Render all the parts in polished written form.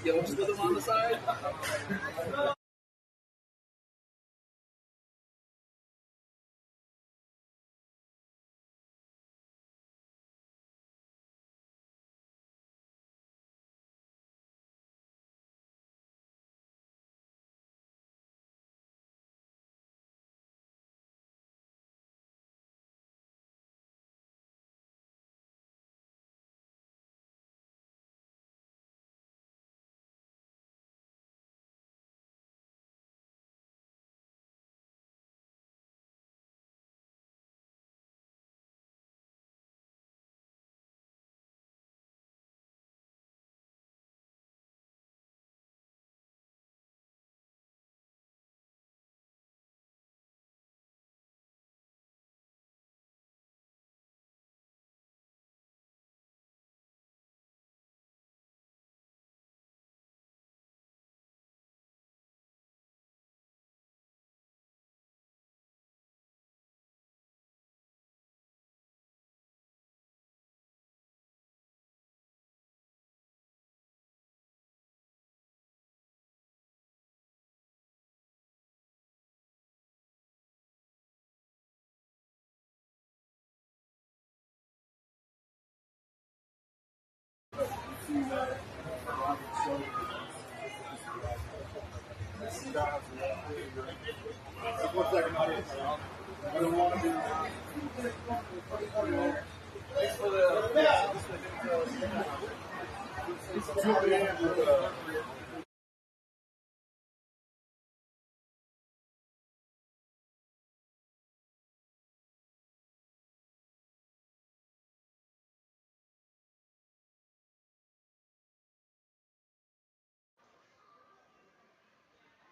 Yellows with them on the side.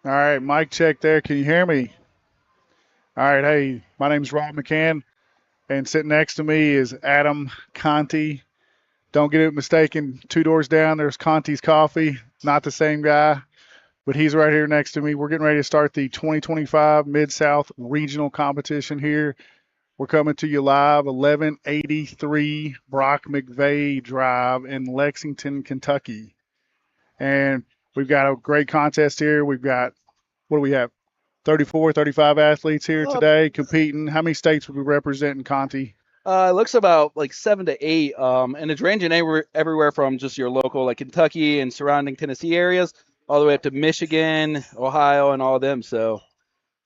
All right, mic check there. Can you hear me? All right, hey, my name's Rob McCann, and sitting next to me is Adam Conti. Don't get it mistaken. Two doors down, there's Conti's Coffee. Not the same guy, but he's right here next to me. We're getting ready to start the 2025 Mid South Regional Competition here. We're coming to you live, 1183 Brock McVeigh Drive in Lexington, Kentucky. And we've got a great contest here. We've got, what do we have? 34, 35 athletes here today competing. How many states will we representing, Conti? It looks about like 7 to 8, and it's ranging everywhere from just your local, like Kentucky and surrounding Tennessee areas, all the way up to Michigan, Ohio, and all of them. So,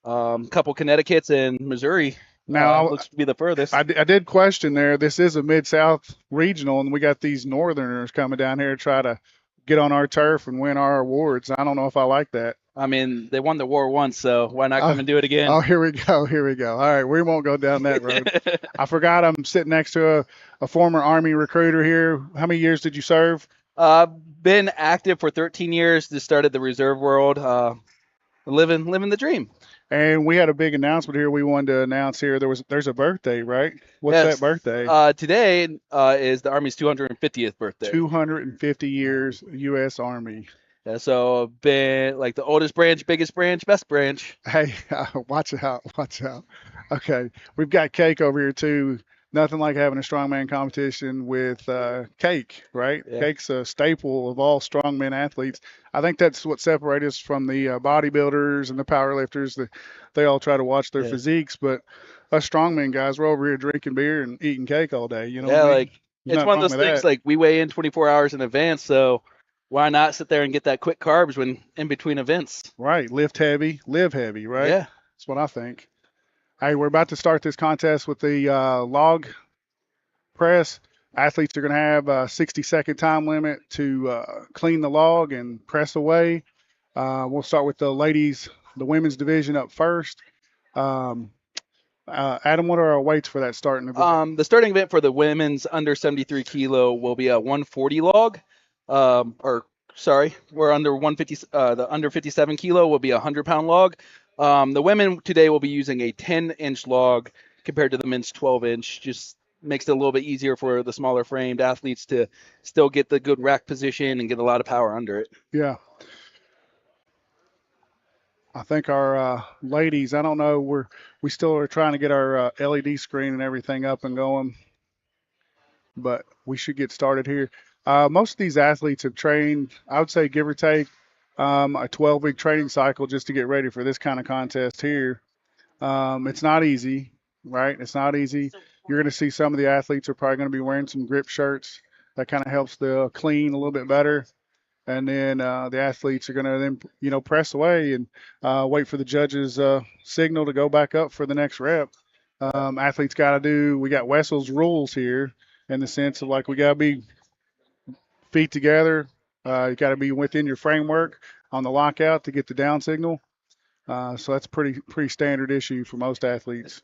a couple Connecticut's and Missouri Now, looks to be the furthest. I did question there. This is a Mid South regional, and we got these Northerners coming down here to try to get on our turf and win our awards. I don't know if I like that. I mean, they won the war once, so why not Oh, come and do it again? oh, here we go. Here we go. All right, we won't go down that road. I forgot I'm sitting next to a former Army recruiter here. How many years did you serve? Been active for 13 years. Just started the reserve world. Living the dream. And we had a big announcement here. We wanted to announce here there's a birthday, right? What's Yes. that birthday? Today is the Army's 250th birthday. 250 years U.S. Army. Yeah, so been like the oldest branch, biggest branch, best branch. Hey, watch out, watch out. Okay, we've got cake over here too. Nothing like having a strongman competition with cake, right? Yeah. Cake's a staple of all strongman athletes. I think that's what separates us from the bodybuilders and the powerlifters. They all try to watch their Yeah. physiques, but us strongman guys, we're over here drinking beer and eating cake all day. You know Yeah, what I mean? like There's it's nothing one of wrong those with things that. like we weigh in 24 hours in advance, so why not sit there and get that quick carbs when in between events? Right. Lift heavy, live heavy, right? Yeah. That's what I think. Hey, we're about to start this contest with the log press. Athletes are going to have a 60-second time limit to clean the log and press away. We'll start with the ladies, the women's division up first. Um, Adam, what are our weights for that starting event? The starting event for the women's under 73 kilo will be a 140 log. Or sorry, we're under 150. The under 57 kilo will be a 100-pound log. The women today will be using a 10-inch log compared to the men's 12-inch. Just makes it a little bit easier for the smaller framed athletes to still get the good rack position and get a lot of power under it. Yeah, I think our ladies. I don't know. We still are trying to get our LED screen and everything up and going, but we should get started here. Most of these athletes have trained, I would say, give or take, a 12-week training cycle just to get ready for this kind of contest here. It's not easy, right? It's not easy. You're going to see some of the athletes are probably going to be wearing some grip shirts that kind of helps the clean a little bit better. And then the athletes are going to then, press away and wait for the judge's signal to go back up for the next rep. Athletes got to do, we got Wessel's rules here in the sense of like we got to be feet together. You got to be within your framework on the lockout to get the down signal. So that's pretty standard issue for most athletes.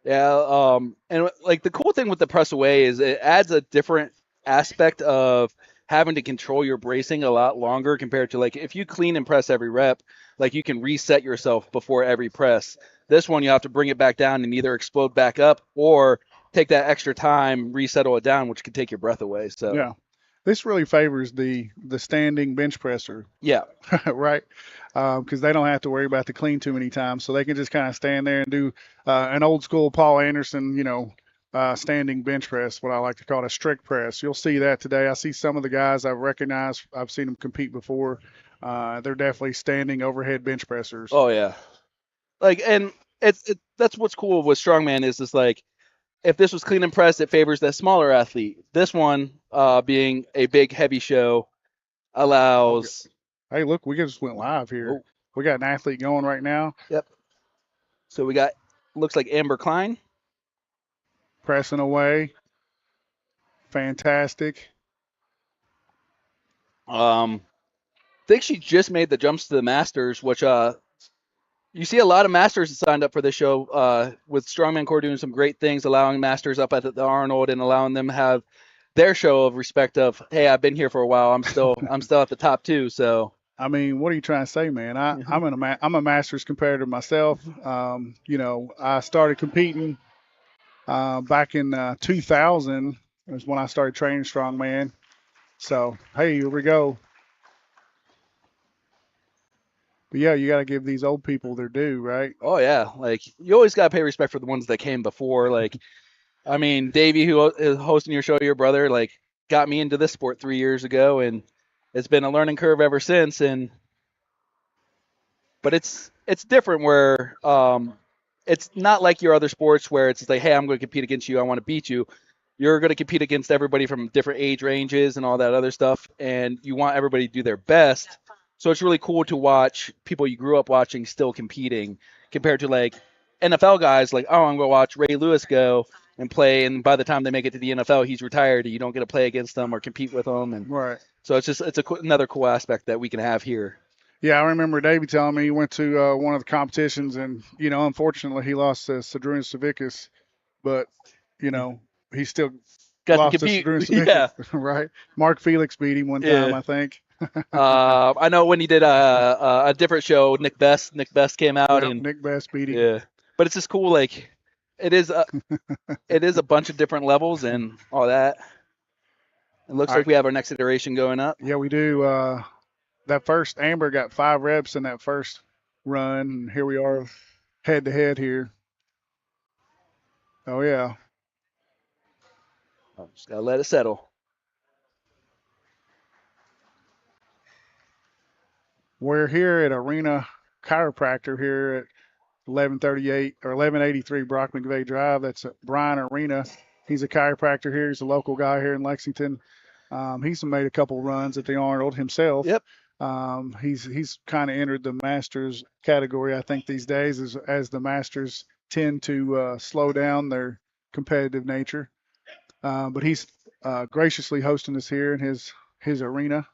Yeah, and like the cool thing with the press away is it adds a different aspect of having to control your bracing a lot longer compared to like if you clean and press every rep, like you can reset yourself before every press. This one you have to bring it back down and either explode back up or take that extra time, resettle it down, which can take your breath away. So Yeah, this really favors the standing bench presser, yeah. right? Because they don't have to worry about the clean too many times, so they can just kind of stand there and do an old school Paul Anderson, standing bench press, what I like to call a strict press. You'll see that today. I see some of the guys I've recognized. I've seen them compete before. They're definitely standing overhead bench pressers. Oh yeah. Like and that's what's cool with strongman is just like if this was clean and press, it favors that smaller athlete. This one, being a big heavy show, Okay. allows. Hey, look, we just went live here. Oh, We got an athlete going right now, yep. So we got looks like Amber Klein. pressing away. Fantastic. I think she just made the jumps to the Masters, which you see a lot of Masters signed up for this show. With Strongman Core doing some great things, allowing Masters up at the Arnold and allowing them to have their show of respect of, hey, I've been here for a while. I'm still at the top too. So I mean, what are you trying to say, man? I'm a masters competitor myself. I started competing back in 2000 is when I started training strongman. So hey, here we go. But yeah, you got to give these old people their due, right? oh yeah, like you always gotta pay respect for the ones that came before. Like I mean, Davey, who is hosting your show, your brother, like got me into this sport 3 years ago, and it's been a learning curve ever since. And but it's different where it's not like your other sports where it's like, hey, I'm going to compete against you, I want to beat you. You're going to compete against everybody from different age ranges and all that other stuff, and you want everybody to do their best. So it's really cool to watch people you grew up watching still competing compared to like NFL guys like, oh, I'm going to watch Ray Lewis go and play, and by the time they make it to the NFL, he's retired, and you don't get to play against them or compete with them, and Right. so another cool aspect that we can have here. Yeah, I remember Davey telling me he went to one of the competitions, and unfortunately, he lost to Sadrunas Savickas, but you know, he still Got to lost to compete. Sadrunas Yeah, Savickas, right? Mark Felix beat him one time, yeah. I think. I know when he did a different show, Nick Best. Nick Best came out Yep, and Nick Best beat him. yeah, but it's just cool. Like it is a bunch of different levels and all that. It looks All like right. we have our next iteration going up. Yeah, we do. That first Amber got 5 reps in that first run, and here we are, head to head here. Oh yeah, Just gotta let it settle. we're here at Arena Chiropractor here at 1138 or 1183 Brock McVeigh Drive. That's at Brian Arena. He's a chiropractor here. He's a local guy here in Lexington. He's made a couple runs at the Arnold himself. Yep. He's kind of entered the Masters category, I think, these days as the Masters tend to slow down their competitive nature. But he's graciously hosting us here in his arena.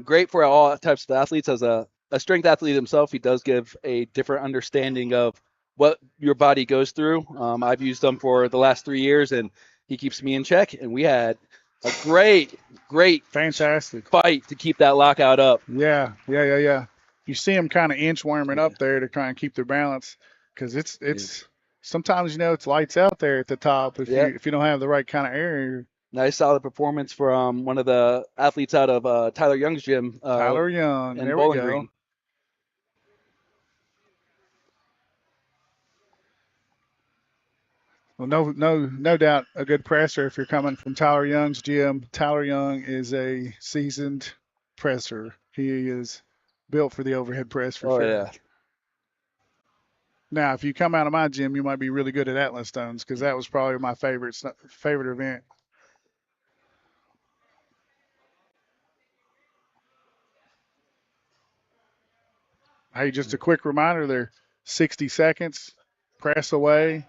Great for all types of athletes. As a strength athlete himself, he does give a different understanding of what your body goes through. I've used them for the last 3 years, and he keeps me in check. And we had a great Fantastic. fight to keep that lockout up. Yeah. You see them kind of inchworming Yeah. up there to try and keep their balance because Yeah. it's sometimes it's lights out there at the top Yep. if you don't have the right kind of area. Nice solid performance from one of the athletes out of Tyler Young's gym Tyler Young, in there we Bowling go. Green. Well, no doubt a good presser if you're coming from Tyler Young's gym. Tyler Young is a seasoned presser. He is built for the overhead press for Oh sure. yeah. Now, if you come out of my gym, you might be really good at Atlas stones because that was probably my favorite event. Hey, just a quick reminder: they're 60 seconds, press away,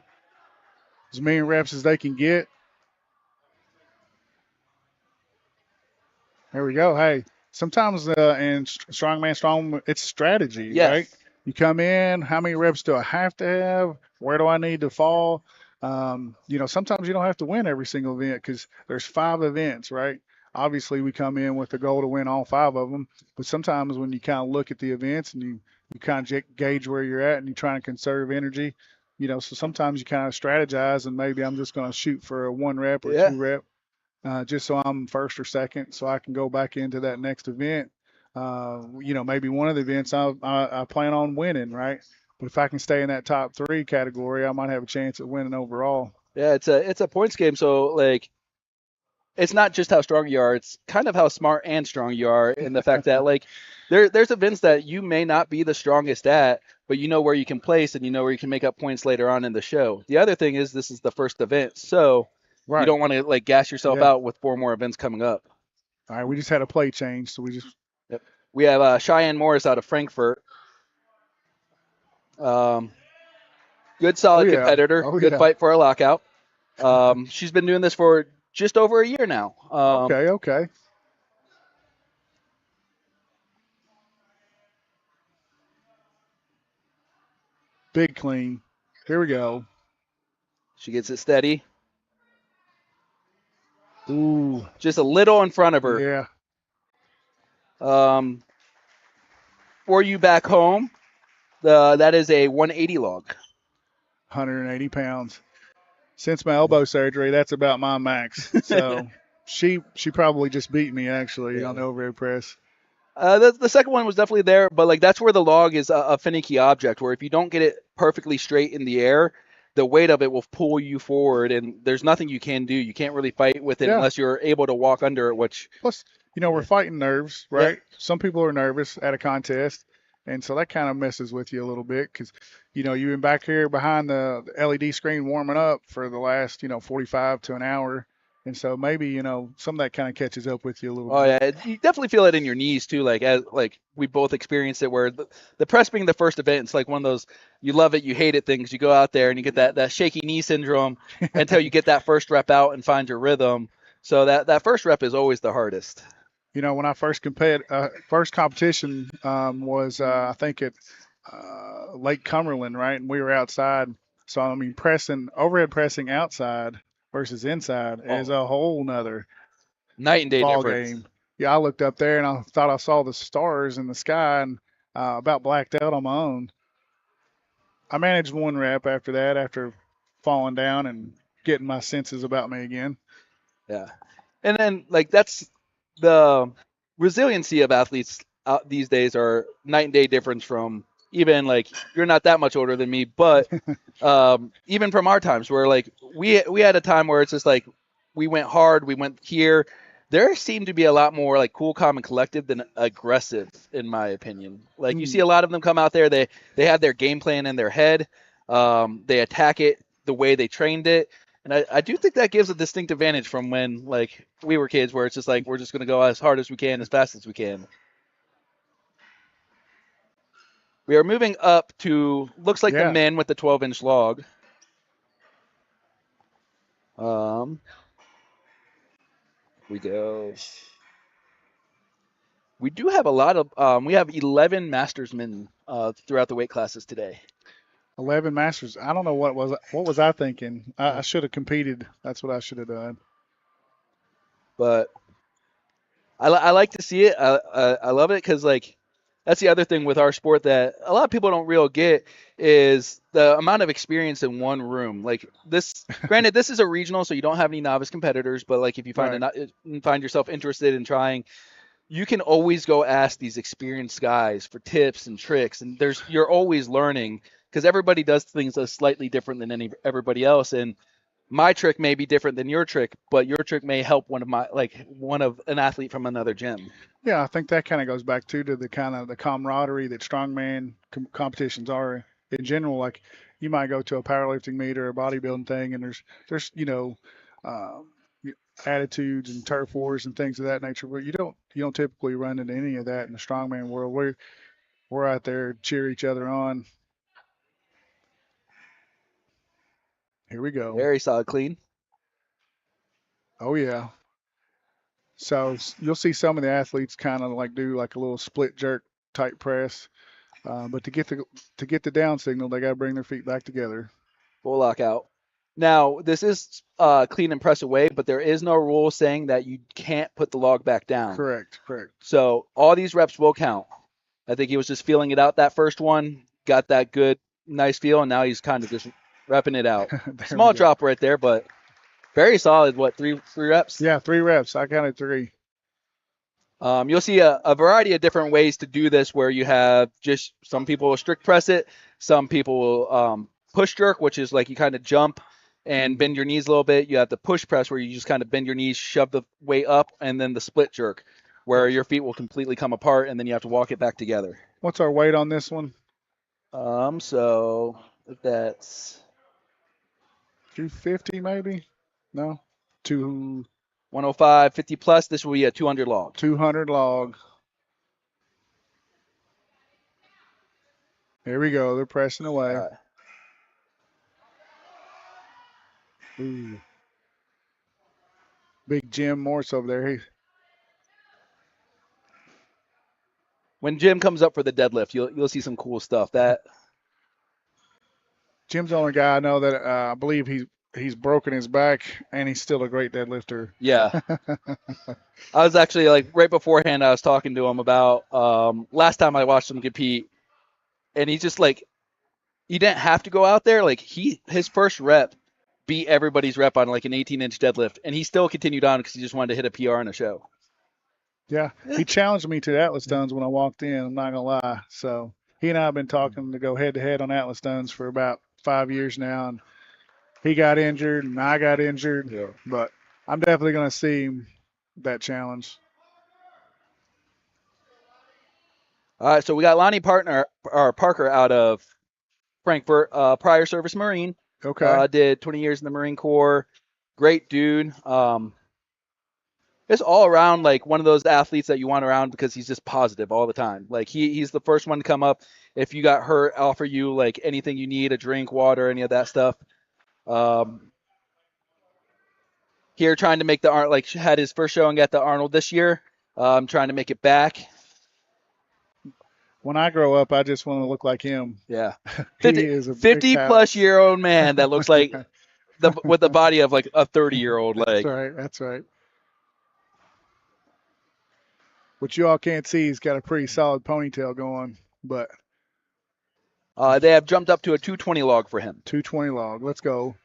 as many reps as they can get. There we go. Hey, sometimes in strong, it's strategy, right? Yes. You come in, how many reps do I have to have? Where do I need to fall? Sometimes you don't have to win every single event because there's 5 events, right? Obviously, we come in with the goal to win all 5 of them, but sometimes when you kind of look at the events and you kind of gauge where you're at and you're trying to conserve energy, so sometimes you kind of strategize and maybe I'm just going to shoot for a 1 rep or Yeah. 2 rep just so I'm first or second, so I can go back into that next event. Maybe one of the events I plan on winning, right? But if I can stay in that top 3 category, I might have a chance at winning overall. Yeah. It's a points game. So like it's not just how strong you are, it's kind of how smart and strong you are in the fact that like there's events that you may not be the strongest at, but you know where you can place and you know where you can make up points later on in the show. The other thing is this is the first event, so you Right. don't want to like gas yourself Yeah. out with 4 more events coming up. All right. We just had a play change, so we just. Yep. We have Cheyenne Morris out of Frankfurt. Um, Good Oh solid yeah. competitor, Oh good yeah. fight for a lockout. She's been doing this for just over a year now. Okay. Okay. Big clean. Here we go. She gets it steady, Ooh. just a little in front of her. Yeah. Um, for you back home, that is a 180 log. 180 pounds. Since my elbow surgery, that's about my max. So she probably just beat me actually on Yeah. the overhead press. The second one was definitely there, but like that's where the log is a finicky object. Where if you don't get it perfectly straight in the air, the weight of it will pull you forward, and there's nothing you can do. You can't really fight with it Yeah. unless you're able to walk under it. Which, Plus, we're fighting nerves, yep. right? Some people are nervous at a contest, and so that kind of messes with you a little bit because, you've been back here behind the LED screen warming up for the last, 45 to an hour. And so maybe, some of that kind of catches up with you a little Oh bit. yeah, you definitely feel it in your knees too. Like as like we both experienced it, where the press being the first event, it's like one of those you love it, you hate it things. You go out there and you get that shaky knee syndrome until you get that first rep out and find your rhythm. So that first rep is always the hardest. When I first competition was I think at Lake Cumberland, right? And we were outside. So I mean, overhead pressing outside versus inside is Oh, a whole nother night and day ball difference. game. Yeah, I looked up there and I thought I saw the stars in the sky and about blacked out on my own. I managed 1 rep after that, after falling down and getting my senses about me again. Yeah, and then like that's the resiliency of athletes these days are night and day difference from even like you're not that much older than me, but even from our times where like we had a time where it's just like we went hard, we went here. There seemed to be a lot more like cool, calm, and collective than aggressive, in my opinion. Like you see Mm, a lot of them come out there, they have their game plan in their head, they attack it the way they trained it, and I do think that gives a distinct advantage from when like we were kids, where it's just like we're just gonna go as hard as we can, as fast as we can. We are moving up to looks like the yeah, men with the 12-inch log. Um, we go. We do have a lot of. We have 11 mastersmen throughout the weight classes today. 11 masters. I don't know what was I thinking. I Yeah. should have competed. That's what I should have done. But I like to see it. I love it because like that's the other thing with our sport that a lot of people don't real get is the amount of experience in one room. Like this, granted, this is a regional, so you don't have any novice competitors. But like if you Right. find yourself interested in trying, you can always go ask these experienced guys for tips and tricks, and you're always learning because everybody does things slightly different than everybody else. And my trick may be different than your trick, but your trick may help one of an athlete from another gym. Yeah, I think that kind of goes back to the kind of the camaraderie that strongman competitions are in general. Like you might go to a powerlifting meet or a bodybuilding thing, and there's um, attitudes and turf wars and things of that nature. But you don't typically run into any of that in the strongman world. We're out there to cheer each other on. Here we go. Very solid clean. Oh yeah. So you'll see some of the athletes kind of like do like a little split jerk type press. But to get the down signal, they got to bring their feet back together. Full lockout. Now, this is clean and press away, but there is no rule saying that you can't put the log back down. Correct, correct. So all these reps will count. I think he was just feeling it out that first one, got that good, nice feel, and now he's kind of just repping it out. There Small we go. drop right there, but very solid. What, three reps? Yeah, 3 reps. I counted 3. You'll see a variety of different ways to do this where you have just some people will strict press it, some people will push jerk, which is like you kind of jump and bend your knees a little bit. You have the push press where you just kind of bend your knees, shove the weight up, and then the split jerk where your feet will completely come apart and then you have to walk it back together. What's our weight on this one? So that's 250 maybe? No, 105, 50 plus. This will be a 200 log. 200 log. Here we go. They're pressing away. Ooh. Big Jim Morse over there. When Jim comes up for the deadlift, you'll see some cool stuff. Jim's the only guy I know that I believe he's broken his back and he's still a great deadlifter. Yeah. I was actually like right beforehand. I was talking to him about last time I watched him compete, and he's just like he didn't have to go out there. Like his first rep beat everybody's rep on like an 18-inch deadlift, and he still continued on because he just wanted to hit a PR in a show. Yeah, he challenged me to the Atlas stones when I walked in. I'm not gonna lie. So he and I have been talking to go head to head on Atlas stones for about 5 years now, and he got injured and I got injured. Yeah. But I'm definitely gonna see that challenge. All right, so we got Lonnie Parker out of Frankfurt, prior service Marine. Okay. Did 20 years in the Marine Corps. Great dude. Just all around like one of those athletes that you want around because he's just positive all the time. Like he's the first one to come up. If you got hurt, offer you like anything you need, a drink, water, any of that stuff. Here trying to make the Arnold, like had his first showing at the Arnold this year. Trying to make it back. When I grow up, I just want to look like him. Yeah. He 50, is a 50 big plus year old man that looks like with the body of like a 30-year-old. That's Like right. That's right. What you all can't see, he's got a pretty solid ponytail going, but they have jumped up to a 220 log for him. 220 log. Let's go.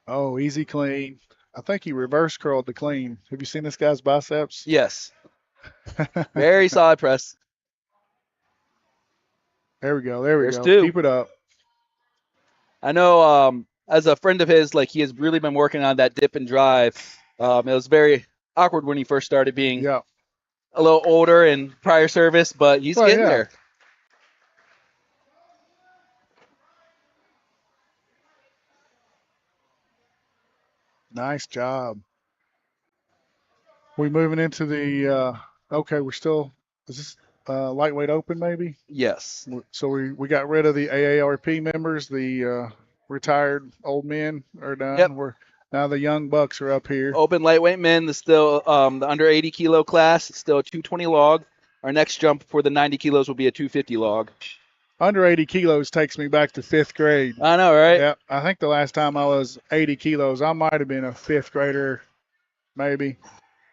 Oh, easy clean. I think he reverse curled the clean. Have you seen this guy's biceps? Yes. Very solid press. There we go. There we There's go. two. Keep it up. I know as a friend of his, like he has really been working on that dip and drive. It was very awkward when he first started being Yeah. a little older and prior service, but he's Well, getting yeah. there. Nice job. We moving into the okay, we're still is this lightweight open maybe? Yes. So we got rid of the AARP members, the retired old men are done. Yep. We're now the young bucks are up here. Open lightweight men, the still the under 80 kilo class, still a 220 log. Our next jump for the 90 kilos will be a 250 log. Under 80 kilos takes me back to 5th grade. I know, right? Yeah, I think the last time I was 80 kilos, I might have been a 5th grader, maybe.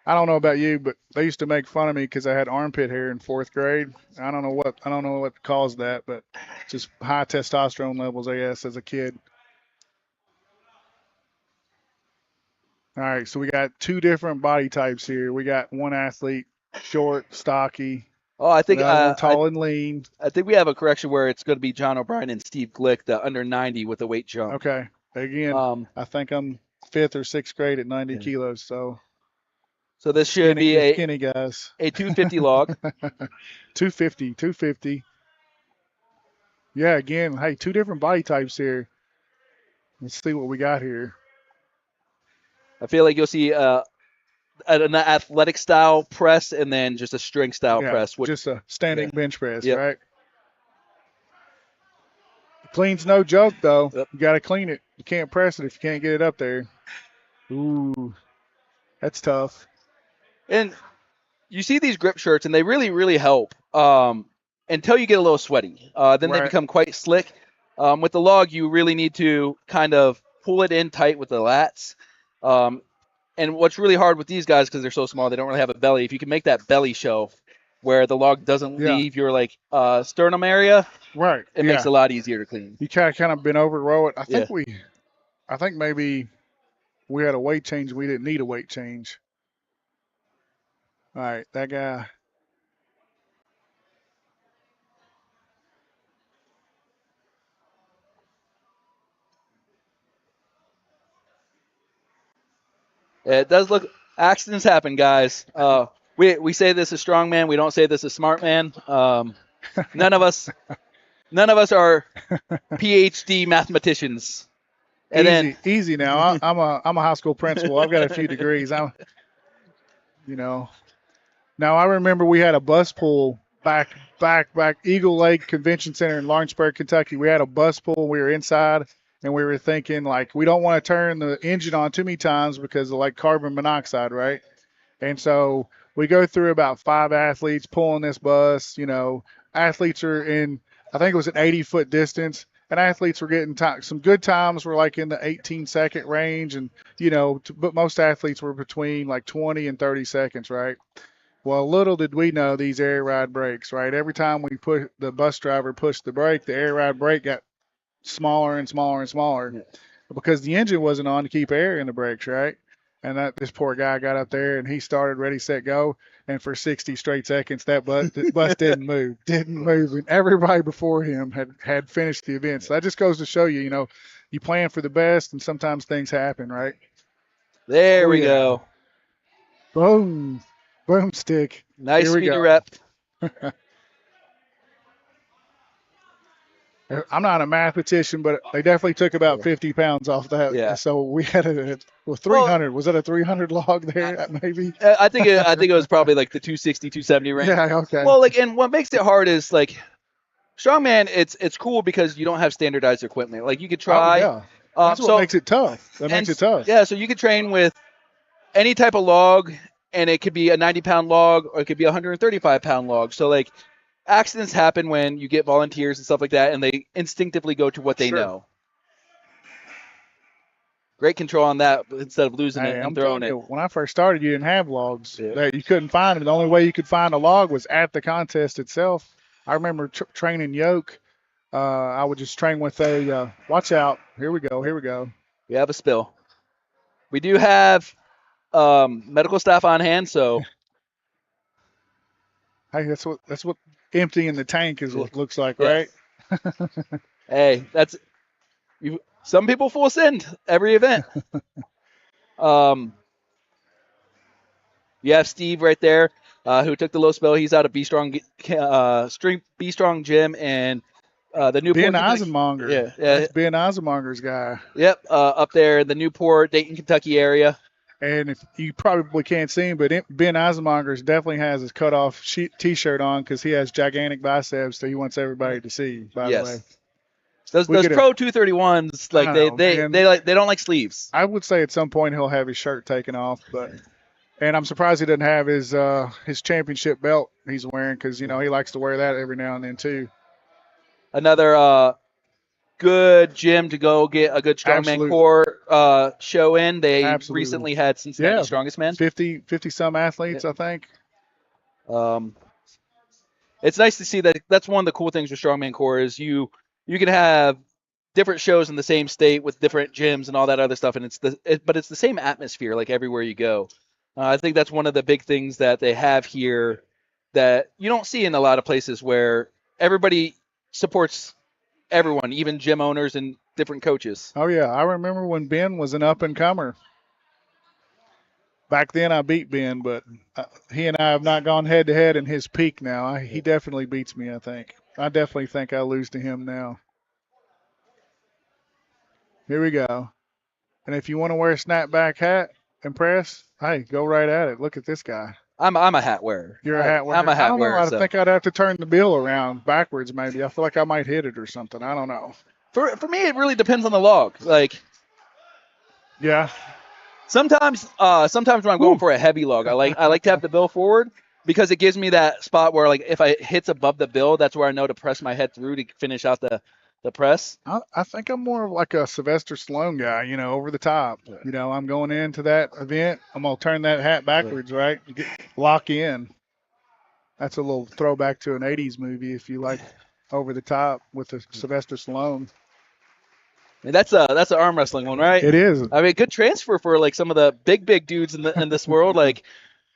I don't know about you, but they used to make fun of me because I had armpit hair in 4th grade. I don't know what caused that, but just high testosterone levels, I guess, as a kid. All right, so we got 2 different body types here. We got one athlete, short, stocky. Oh, I think Another one tall and lean. I think we have a correction where it's going to be John O'Brien and Steve Glick, the under 90 with the weight jump. Okay. Again, Um, I think I'm fifth or sixth grade at 90 yeah. kilos. So So this should skinny, be the skinny guys. a 250 log. 250, 250. Yeah, again, hey, two different body types here. Let's see what we got here. I feel like you'll see an athletic style press and then just a strength style Yeah, press. just a standing Yeah. bench press, Yep. right? Clean's no joke, though. Yep. You got to clean it. You can't press it if you can't get it up there. Ooh, that's tough. And you see these grip shirts, and they really, really help until you get a little sweaty. Then they Right. become quite slick. With the log, you really need to kind of pull it in tight with the lats. And what's really hard with these guys, because they're so small, they don't really have a belly. If you can make that belly show where the log doesn't Yeah. leave your sternum area, Right. it makes it a lot easier to clean. You kind of been over row it. Yeah. I think maybe we had a weight change. We didn't need a weight change. All right, that guy. It does look accidents happen, guys. We say this is strongman. We don't say this is smart man. None of us are PhD mathematicians. And easy now. I'm a high school principal. I've got a few degrees. Now I remember we had a bus pool back Eagle Lake Convention Center in Lawrenceburg, Kentucky. We had a bus pool. We were inside and we were thinking like we don't want to turn the engine on too many times because of like carbon monoxide, right? And so we go through about 5 athletes pulling this bus. Athletes are in, I think it was an 80-foot distance, and athletes were getting some good times were like in the 18-second range, and but most athletes were between like 20 and 30 seconds, right? Well, little did we know these air ride brakes, right? Every time the bus driver pushed the brake, the air ride brake got smaller and smaller and smaller because the engine wasn't on to keep air in the brakes, right? And this poor guy got up there and he started ready, set, go. And for 60 straight seconds, the bus didn't move. And everybody before him had finished the event. So that just goes to show you, you plan for the best and sometimes things happen, right? there we go. Boom. Boomstick. Nice Here we speed go. rep. I'm not a mathematician, but they definitely took about 50 pounds off that. Yeah. So we had 300. Was that a 300 log there? Maybe. I think it was probably like the 260, 270 range. Yeah. Okay. Well, and what makes it hard is strongman. It's cool because you don't have standardized equipment. Like you could try. Yeah. That's what makes it tough. Makes it tough. Yeah. So you could train with any type of log, and it could be a 90-pound log or it could be a 135-pound log. So accidents happen when you get volunteers and stuff like that, and they instinctively go to what they know. Great control on that instead of losing it and throwing it. When I first started, you didn't have logs. That you couldn't find them. The only way you could find a log was at the contest itself. I remember training yoke. I would just train with a watch out. Here we go. We have a spill. We do have medical staff on hand, so hey, that's what emptying the tank is what it looks like, right? Hey, some people full send every event. You have Steve right there, who took the low spill. He's out of B Strong Gym and the Newport. Ben Eisenmonger. Yeah, that's Ben Eisenmonger's guy. Yep, up there in the Newport, Dayton, Kentucky area. And if you probably can't see him, but Ben Eisenmonger definitely has his cutoff T-shirt on because he has gigantic biceps that he wants everybody to see. By the way, those Pro 231s they don't like sleeves. I would say at some point he'll have his shirt taken off, and I'm surprised he doesn't have his championship belt he's wearing because he likes to wear that every now and then too. Another good gym to go get a good strongman core show in. They recently had Cincinnati Strongest Man. 50 some athletes, I think. It's nice to see that. That's one of the cool things with strongman core is you can have different shows in the same state with different gyms and all that other stuff, and but it's the same atmosphere like everywhere you go. I think that's one of the big things that they have here that you don't see in a lot of places where everybody supports everyone, even gym owners and different coaches. Oh, yeah. I remember when Ben was an up-and-comer. Back then, I beat Ben, but he and I have not gone head-to-head in his peak now. He definitely beats me, I think. I definitely think I lose to him now. Here we go. And if you want to wear a snapback hat and press, hey, go right at it. Look at this guy. I'm a hat wearer. You're a hat I'm wearer. a I hat don't know. wearer. I So think I'd have to turn the bill around backwards, maybe. I feel like I might hit it or something. I don't know. for me, it really depends on the log. Like Yeah. sometimes when I'm going for a heavy log, I like to have the bill forward because it gives me that spot where like if I hits above the bill, that's where I know to press my head through to finish out the press. I think I'm more of like a Sylvester Stallone guy, over the top. I'm going into that event. I'm going to turn that hat backwards, right? Lock in. That's a little throwback to an 80s movie if you like over the top with the Sylvester Stallone. And that's an arm wrestling one, right? It is. I mean, good transfer for like some of the big dudes in this world, like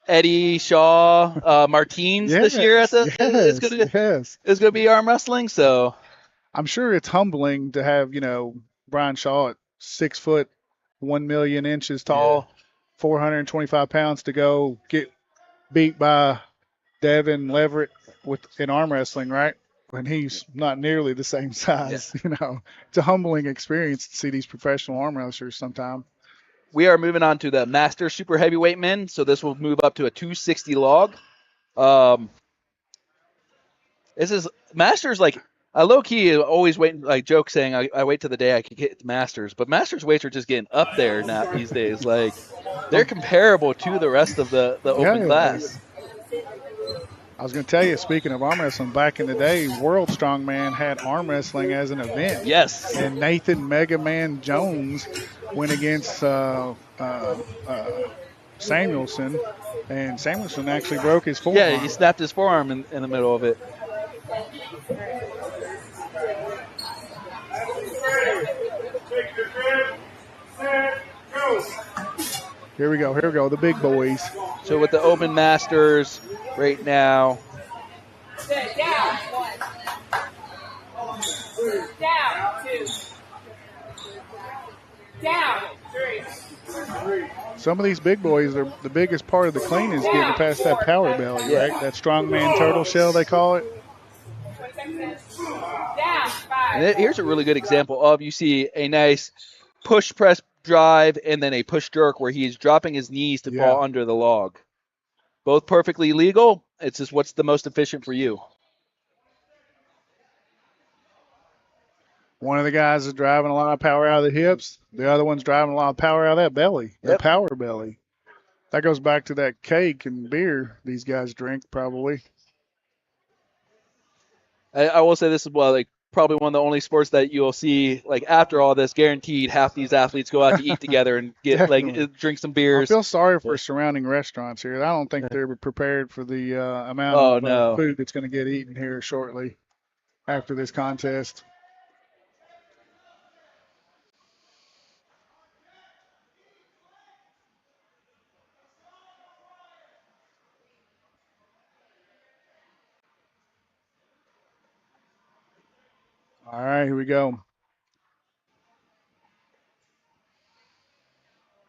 Eddie Shaw, Martins this year. It's gonna be arm wrestling. So I'm sure it's humbling to have Brian Shaw at 6 foot, 1 million inches tall, 425 pounds to go get beat by Devin Leverett in arm wrestling, right? When he's not nearly the same size, It's a humbling experience to see these professional arm wrestlers sometimes. we are moving on to the Master Super Heavyweight men. So this will move up to a 260 log. This is Masters like I low key always wait like joke saying I wait till the day I could get Masters, but Masters weights are just getting up there now these days. Like they're comparable to the rest of the open class. I was going to tell you, speaking of arm wrestling, back in the day, World Strongman had arm wrestling as an event. Yes. And Nathan Mega Man Jones went against Samuelson, and Samuelson actually broke his forearm. Yeah, he snapped his forearm in the middle of it. Here we go, the big boys. So with the Open Masters right now. Down, one. Down, two. Down, three. Some of these big boys, the biggest part of the clean is getting past that power belly, right? That strongman turtle shell, they call it. Down, five. And here's a really good example of you see a nice push press drive and then a push jerk where he's dropping his knees to fall under the log. Both perfectly legal. It's just what's the most efficient for you. One of the guys is driving a lot of power out of the hips. The other one's driving a lot of power out of that belly, that power belly. That goes back to that cake and beer these guys drink probably. I will say this as well, like probably one of the only sports that you'll see like after all this guaranteed half these athletes go out to eat together and get like drink some beers. I feel sorry for surrounding restaurants here. I don't think they're prepared for the amount of food that's going to get eaten here shortly after this contest. All right, here we go.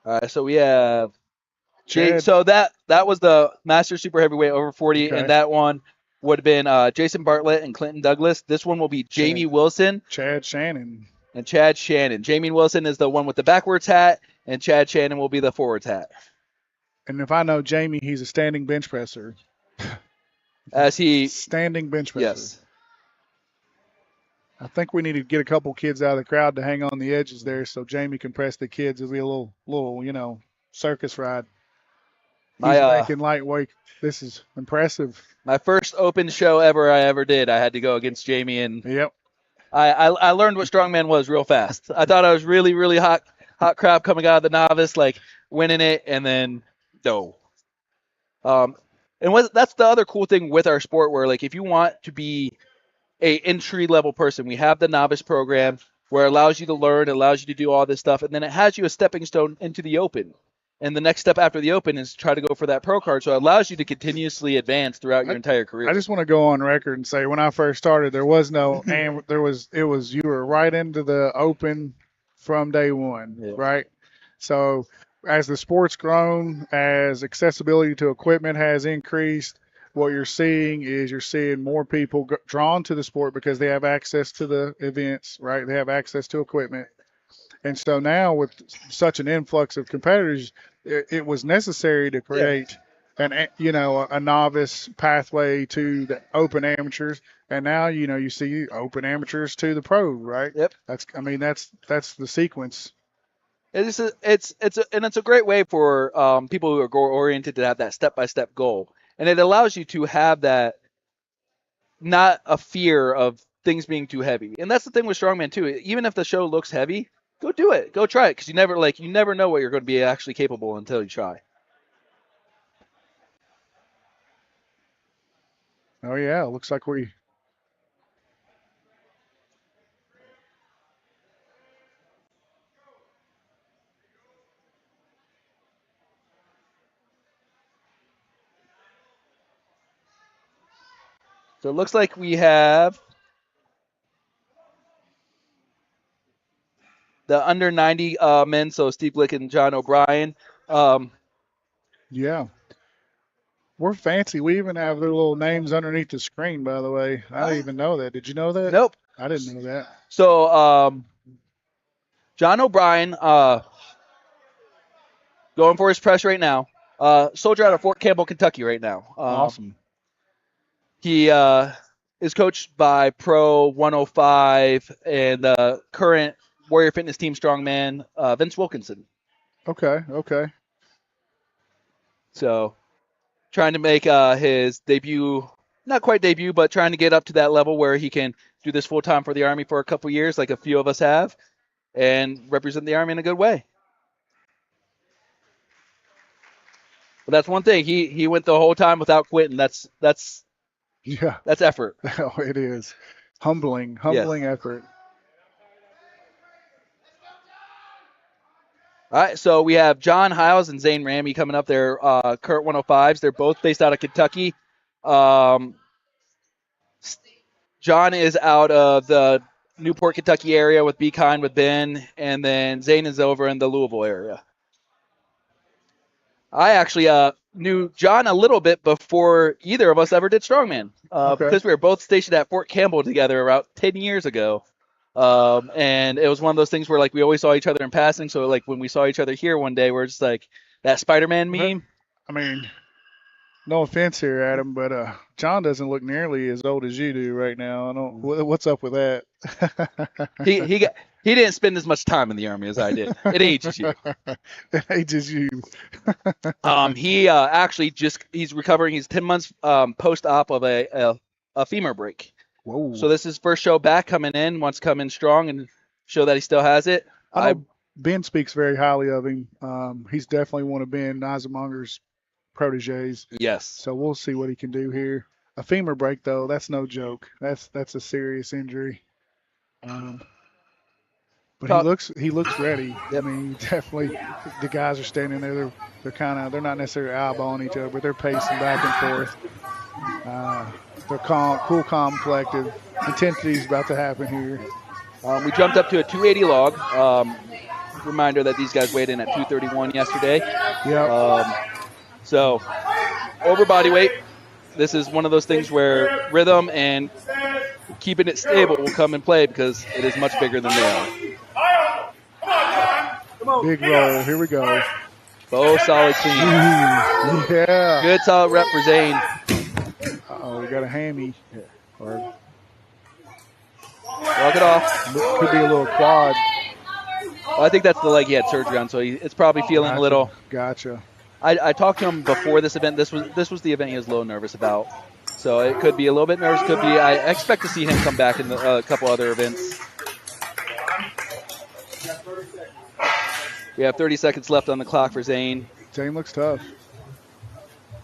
All right, so we have Chad. So that was the Master Super Heavyweight over 40, and that one would have been Jason Bartlett and Clinton Douglas. This one will be Jamie Wilson. Chad Shannon. And Chad Shannon. Jamie Wilson is the one with the backwards hat, and Chad Shannon will be the forwards hat. And if I know Jamie, he's a standing bench presser. Standing bench presser. Yes. I think we need to get a couple kids out of the crowd to hang on the edges there so Jamie can press the kids. It'll be a little, circus ride. He's making lightweight. This is impressive. My first open show I ever did. I had to go against Jamie, and I learned what strongman was real fast. I thought I was really, really hot crap coming out of the novice, like winning it, and then no. That's the other cool thing with our sport, where like if you want to be a entry level person, we have the novice program where it allows you to learn, it allows you to do all this stuff, and then it has you a stepping stone into the open. And the next step after the Open is try to go for that pro card. So it allows you to continuously advance throughout your entire career. I just want to go on record and say when I first started, there was no and you were right into the Open from day one, Yeah. right? So as the sport's grown, as accessibility to equipment has increased, what you're seeing more people drawn to the sport because they have access to the events, right? They have access to equipment. And so now with such an influx of competitors, it was necessary to create a novice pathway to the open amateurs. And now, you see open amateurs to the pro, right? Yep. That's the sequence. It's a great way for people who are goal oriented to have that step by step goal, and it allows you to have that not a fear of things being too heavy. And that's the thing with Strongman too. Even if the show looks heavy, go do it, go try it, because you never know what you're going to be actually capable until you try. Oh yeah, it looks like we. So it looks like we have the under 90 men, so Steve Glick and John O'Brien. Yeah. We're fancy. We even have their little names underneath the screen, by the way. I didn't even know that. Did you know that? Nope. I didn't know that. So John O'Brien going for his press right now. Soldier out of Fort Campbell, Kentucky right now. Awesome. He is coached by Pro 105 and the current Warrior Fitness Team Strongman, Vince Wilkinson. Okay. So trying to make his debut, not quite debut, but trying to get up to that level where he can do this full time for the Army for a couple years, like a few of us have, and represent the Army in a good way. But that's one thing. He went the whole time without quitting. That's effort. Oh, it is. Humbling effort. All right, so we have John Hiles and Zane Ramey coming up. They're current 105s. They're both based out of Kentucky. John is out of the Newport, Kentucky area with Be Kind with Ben, and then Zane is over in the Louisville area. I actually knew John a little bit before either of us ever did Strongman, because we were both stationed at Fort Campbell together about 10 years ago. And it was one of those things where like we always saw each other in passing. So like when we saw each other here one day, we're just like that Spider-Man meme. I mean, no offense here, Adam, but John doesn't look nearly as old as you do right now. I don't. What's up with that? He didn't spend as much time in the Army as I did. It ages you. It ages you. He actually he's recovering. He's 10 months post-op of a femur break. Whoa. So this is his first show back coming in, wants to come in strong and show that he still has it. I know Ben speaks very highly of him. He's definitely one of Ben Eisenmonger's proteges. Yes. So we'll see what he can do here. A femur break, though, that's no joke. That's a serious injury. But he looks ready. I mean, definitely, the guys are standing there. They're not necessarily eyeballing each other, but they're pacing back and forth. They're cool, calm, collected. Intensity's about to happen here. We jumped up to a 280 log. Reminder that these guys weighed in at 231 yesterday. Yeah. So over body weight. This is one of those things where rhythm and keeping it stable will come in play because it is much bigger than they are. Big roll. Here we go. Both solid clean. Yeah. Good solid rep for Zane. Uh-oh, we got a hammy. Or walk it off. Could be a little quad. Well, I think that's the leg he had surgery on, so it's probably feeling a little. Gotcha. I talked to him before this event. This was the event he was a little nervous about. So it could be a little bit nervous. Could be. I expect to see him come back in a couple other events. We have 30 seconds left on the clock for Zane. Zane looks tough.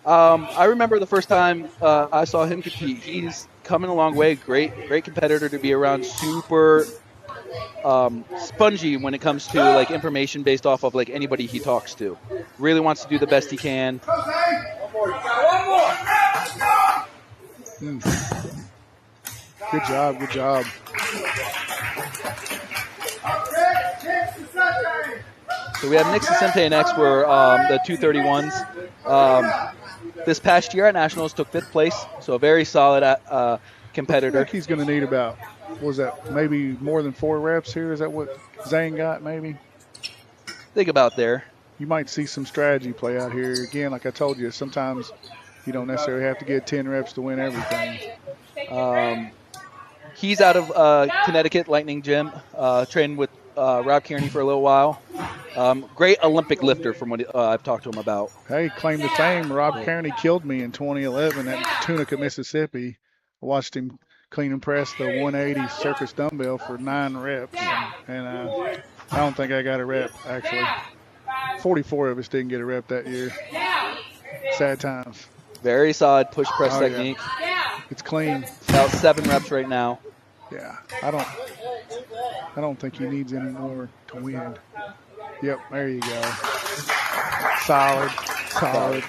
I remember the first time I saw him compete. He's coming a long way. Great competitor to be around. Super spongy when it comes to like information based off of like anybody he talks to. Really wants to do the best he can. Good job, good job. So we have Nick Sasente next for the 231s. This past year at Nationals took 5th place, so a very solid competitor. I think he's going to need about, what was that, maybe more than 4 reps here? Is that what Zane got maybe? Think about there. You might see some strategy play out here. Again, like I told you, sometimes you don't necessarily have to get 10 reps to win everything. He's out of Connecticut Lightning Gym, trained with Rob Kearney for a little while. Great Olympic lifter from what I've talked to him about. Hey, claim to fame, Rob Kearney killed me in 2011 at Tunica, Mississippi. I watched him clean and press the 180 circus dumbbell for 9 reps. And I don't think I got a rep, actually. 44 of us didn't get a rep that year. Sad times. Very solid push press technique. Yeah. It's clean. About 7 reps right now. Yeah, I don't think he needs any more to win. Yep, there you go. Solid. I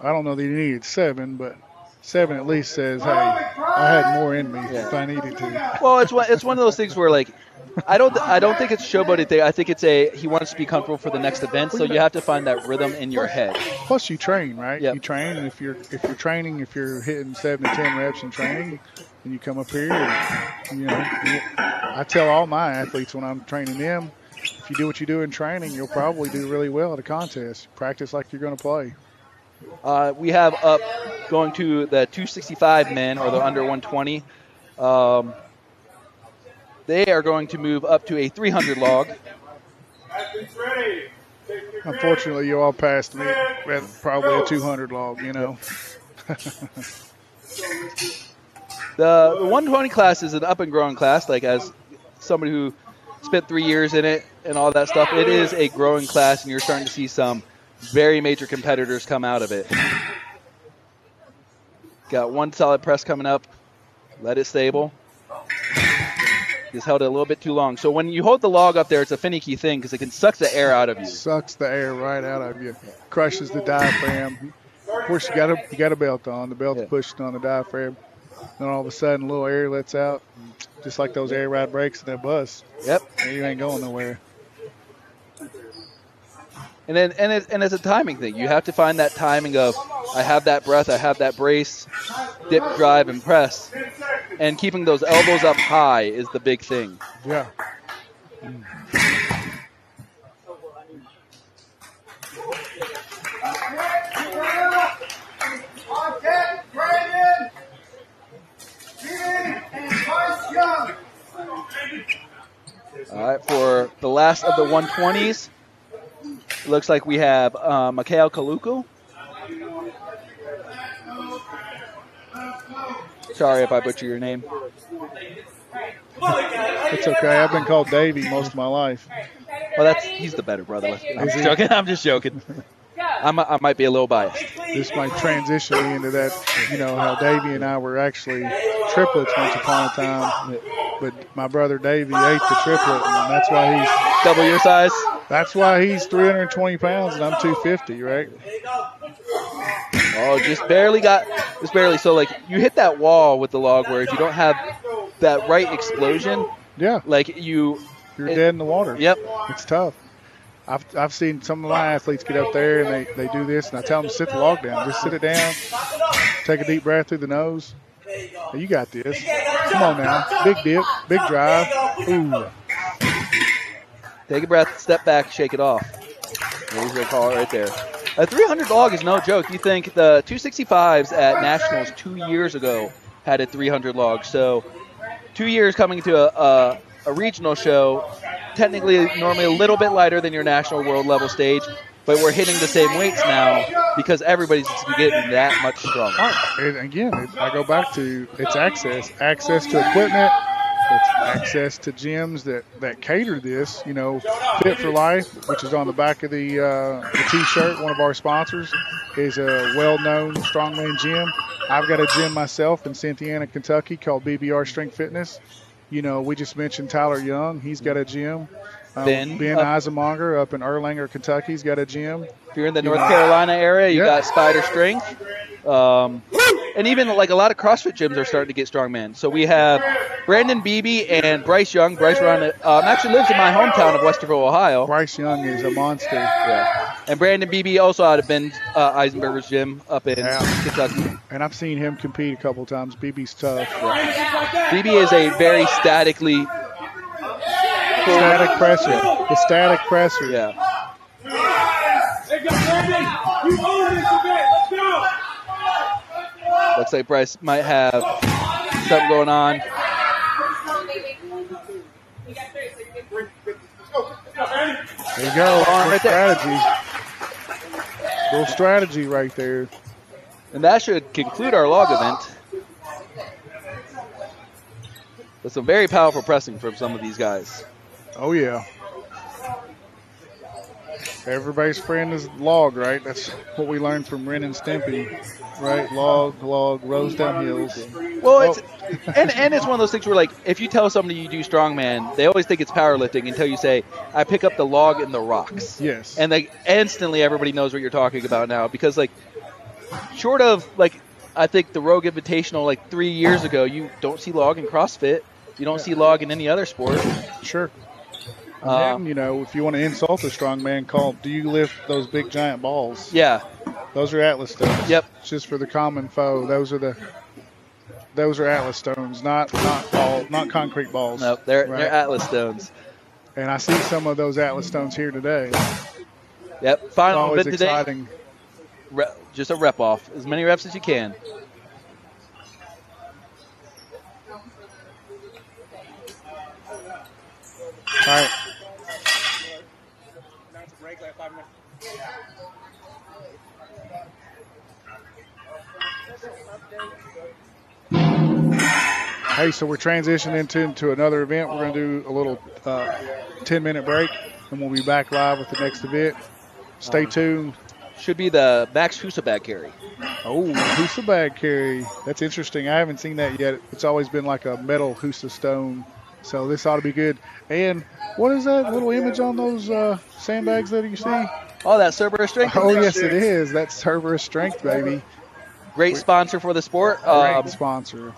don't know that he needed 7, but 7 at least says, hey, I had more in me if I needed to. Well, it's one of those things where like I don't think it's showboating thing. I think it's he wants to be comfortable for the next event, so you have to find that rhythm in your head. Plus, you train, right? Yep. You train, and if you're training, if you're hitting 7 to 10 reps in training, and you come up here, and, I tell all my athletes when I'm training them, if you do what you do in training, you'll probably do really well at a contest. Practice like you're going to play. We have up going to the 265 men or the under 120. They are going to move up to a 300 log. Unfortunately, you all passed me with probably a 200 log, The 120 class is an up and growing class. Like as somebody who spent 3 years in it and all that stuff, it is a growing class, and you're starting to see some very major competitors come out of it. Got one solid press coming up. Let it stable. Just held it a little bit too long. So when you hold the log up there, it's a finicky thing because it can suck the air out of you. Sucks the air right out of you. Crushes the diaphragm. Of course, you got a belt on. The belt's pushed on the diaphragm. Then all of a sudden, a little air lets out, just like those air ride brakes in that bus. Yep. And you ain't going nowhere. And it's a timing thing. You have to find that timing of I have that breath, I have that brace, dip, drive, and press. And keeping those elbows up high is the big thing. Yeah. All right, for the last of the 120s, it looks like we have Mikhail Kaluku. Sorry if I butcher your name. It's okay. I've been called Davey most of my life. Well, he's the better brother. I'm just joking. I'm just joking. I might be a little biased. This might transition me into that, how Davey and I were actually triplets once upon a time. But my brother Davey ate the triplet, and that's why he's double your size. That's why he's 320 pounds and I'm 250, right? Oh, just barely. So, like, you hit that wall with the log where if you don't have that right explosion, like you're dead in the water. Yep. It's tough. I've seen some of my athletes get up there and they do this, and I tell them to sit the log down. Just sit it down. Take a deep breath through the nose. Hey, you got this. Come on now. Big dip, big drive. Ooh. Take a breath, step back, shake it off. There's the call right there. A 300 log is no joke. You think the 265s at Nationals 2 years ago had a 300 log. So 2 years coming to a regional show, technically normally a little bit lighter than your national world level stage, but we're hitting the same weights now because everybody's getting that much stronger. And again, I go back to it's access to equipment. It's access to gyms that cater this, Fit for Life, which is on the back of the T-shirt. One of our sponsors is a well-known strongman gym. I've got a gym myself in Cynthiana, Kentucky called BBR Strength Fitness. We just mentioned Tyler Young. He's got a gym. Ben, Ben Eisenmonger up in Erlanger, Kentucky's got a gym. if you're in the You North know. Carolina area, you Yeah. got Spider Strength. And even like a lot of CrossFit gyms are starting to get strongman. So we have Brandon Beebe and Bryce Young. Bryce actually lives in my hometown of Westerville, Ohio. Bryce Young is a monster. Yeah. And Brandon Beebe also out of Ben Eisenberger's gym up in Yeah. Kentucky. And I've seen him compete a couple times. BB's tough. Beebe is a very static pressure. The static pressure. Yeah. Looks like Bryce might have something going on. There you go. Right there. Strategy. Little strategy right there. And that should conclude our log event. With some very powerful pressing from some of these guys. Oh, yeah. Everybody's friend is log, right? That's what we learned from Ren and Stimpy, right? Log, rows down hills. Well, it's and it's one of those things where, like, if you tell somebody you do strongman, they always think it's powerlifting until you say, I pick up the log in the rocks. Yes. And like instantly everybody knows what you're talking about now because, like, short of, like, I think the Rogue Invitational, like, 3 years ago, you don't see log in CrossFit. You don't see log in any other sport. Sure. And then, if you want to insult a strongman, call, do you lift those big giant balls? Yeah. Those are Atlas stones. Yep. It's just for the common foe. Those are Atlas stones, not concrete balls. No, they're Atlas stones. And I see some of those Atlas stones here today. Yep. Final always bit today. Exciting. Just a rep off. As many reps as you can. All right. Hey, so we're transitioning into another event. We're going to do a little 10-minute break, and we'll be back live with the next event. Stay tuned. Should be the Max Husa bag carry. Oh, Husa bag carry. That's interesting. I haven't seen that yet. It's always been like a metal Husa stone. So this ought to be good. And what is that little image on those sandbags that you see? Oh, that Cerberus strength? Oh, yes, it is. That's Cerberus strength, baby. Great sponsor for the sport. Great sponsor.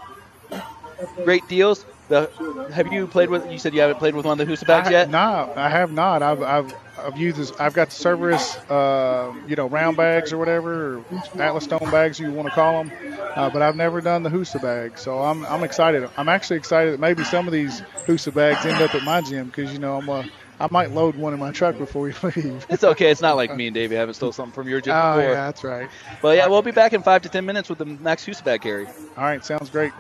Great deals. Have you played with? You said you haven't played with one of the Husa bags yet. No, I have not. I've used this. I've got the Cerberus, round bags or whatever, or Atlas stone bags you want to call them, but I've never done the Husa bag. So I'm excited. I'm actually excited that maybe some of these Husa bags end up at my gym because I might load one in my truck before we leave. It's okay. It's not like me and Davey haven't stole something from your gym Oh, before. yeah, that's right. But yeah, we'll be back in 5 to 10 minutes with the Max Husa bag carry. All right, sounds great.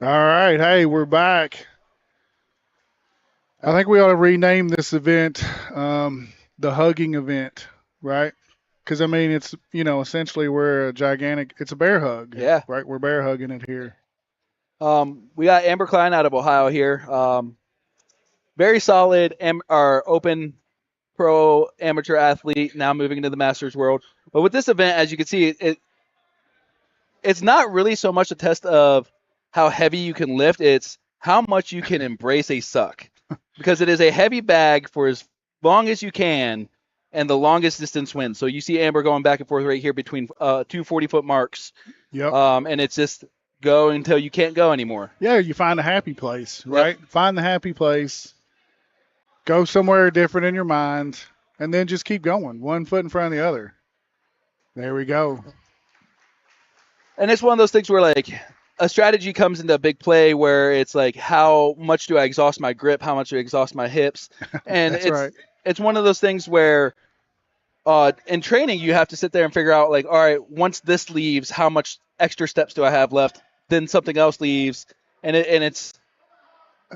All right. Hey, we're back. I think we ought to rename this event the hugging event, right? Because I mean, it's essentially we're a gigantic. It's a bear hug, Yeah. right? We're bear hugging it here. We got Amber Klein out of Ohio here. Very solid our open pro amateur athlete, now moving into the masters world. But with this event, as you can see, it's not really so much a test of how heavy you can lift, it's how much you can embrace a suck. Because it is a heavy bag for as long as you can, and the longest distance wins. So you see Amber going back and forth right here between two 40-foot marks. Yep. And it's just go until you can't go anymore. Yeah, you find a happy place, Yep. right? Find the happy place. Go somewhere different in your mind, and then just keep going, one foot in front of the other. There we go. And it's one of those things where like a strategy comes into a big play where it's like how much do I exhaust my grip, how much do I exhaust my hips, and That's right. it's one of those things where in training you have to sit there and figure out like, all right, once this leaves, how much extra steps do I have left? Then something else leaves, and it's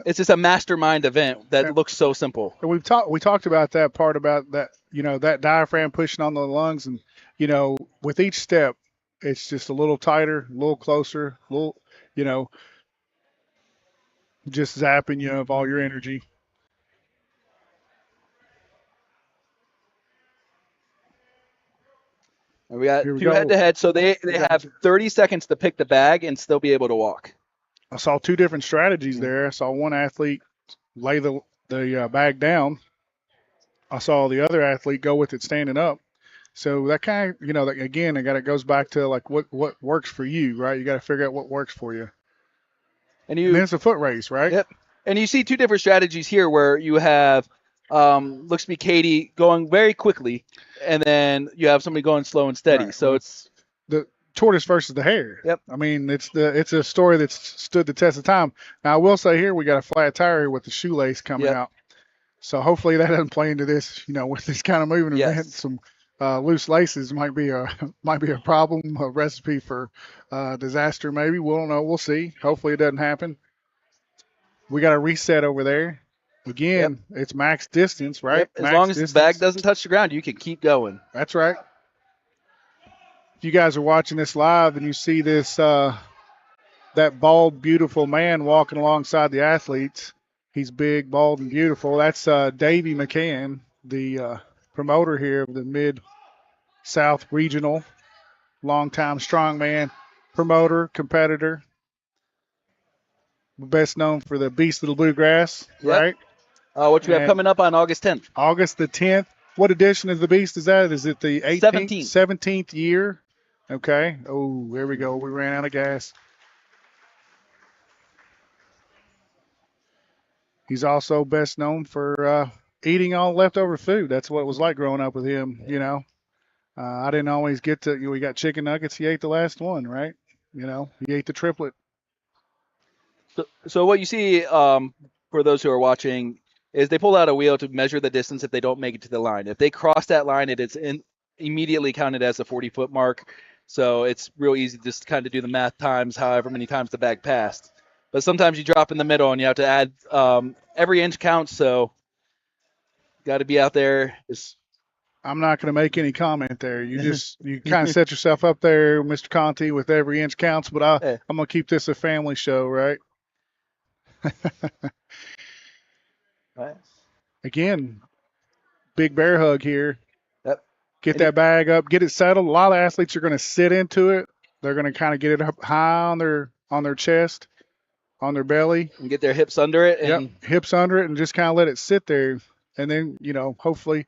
just a mastermind event that looks so simple. And we talked about that part about that that diaphragm pushing on the lungs, and with each step it's just a little tighter, a little closer, a little you know just zapping you of all your energy. And we got Here we two go. head to head, so they have 30 seconds to pick the bag and still be able to walk. I saw two different strategies there. I saw one athlete lay the bag down. I saw the other athlete go with it standing up. So that kind of, again, it goes back to like what works for you, right? You got to figure out what works for you. And And then it's a foot race, right? Yep. And you see two different strategies here where you have looks to be Katie going very quickly, and then you have somebody going slow and steady. Right. So Well, it's the tortoise versus the hare. Yep. I mean, it's a story that's stood the test of time. Now I will say here we got a flat tire here with the shoelace coming Yep. out. So hopefully that doesn't play into this. With this kind of moving Yes. event, some loose laces might be a problem, a recipe for disaster. Maybe we don't know. We'll see. Hopefully it doesn't happen. We got a reset over there. Again, it's max distance, right? Yep. As max long as distance. the bag doesn't touch the ground, you can keep going. That's right. If you guys are watching this live and you see this that bald, beautiful man walking alongside the athletes, he's big, bald, and beautiful. That's Davey McCann, the promoter here of the Mid-South Regional, longtime strongman promoter, competitor, best known for the Beast of the Bluegrass, Yep. right? What you have And coming up on August 10th. August the 10th. What edition of the Beast is that? Is it the 18th, 17th. 17th year? Okay. Oh, there we go. We ran out of gas. He's also best known for eating all leftover food. That's what it was like growing up with him, I didn't always get to, we got chicken nuggets. He ate the last one, right? He ate the triplet. So what you see for those who are watching is they pull out a wheel to measure the distance if they don't make it to the line. If they cross that line, it is immediately counted as a 40-foot mark. So it's real easy to just kind of do the math times however many times the bag passed. But sometimes you drop in the middle and you have to add every inch counts. So got to be out there. I'm not going to make any comment there. You kind of set yourself up there, Mr. Conti, with every inch counts. But I'm going to keep this a family show, right? Right. Again, big bear hug here. Yep. Get that bag up, get it settled. A lot of athletes are going to sit into it. They're going to kind of get it up high on their chest, on their belly, and get their hips under it. And hips under it, and just kind of let it sit there. And then hopefully,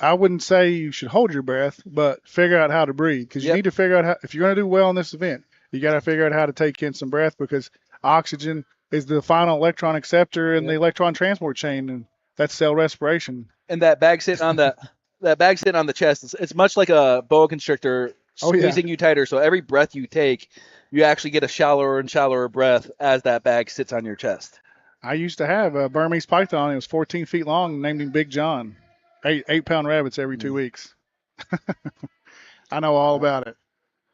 I wouldn't say you should hold your breath, but figure out how to breathe, because you need to figure out how. If you're going to do well in this event, you got to figure out how to take in some breath, because oxygen is the final electron acceptor in the electron transport chain, and that's cell respiration. And that bag sitting on the chest, it's much like a boa constrictor squeezing you tighter. So every breath you take, you actually get a shallower and shallower breath as that bag sits on your chest. I used to have a Burmese python. It was 14 feet long, and named him Big John. 8-pound rabbits every 2 weeks. I know all about it.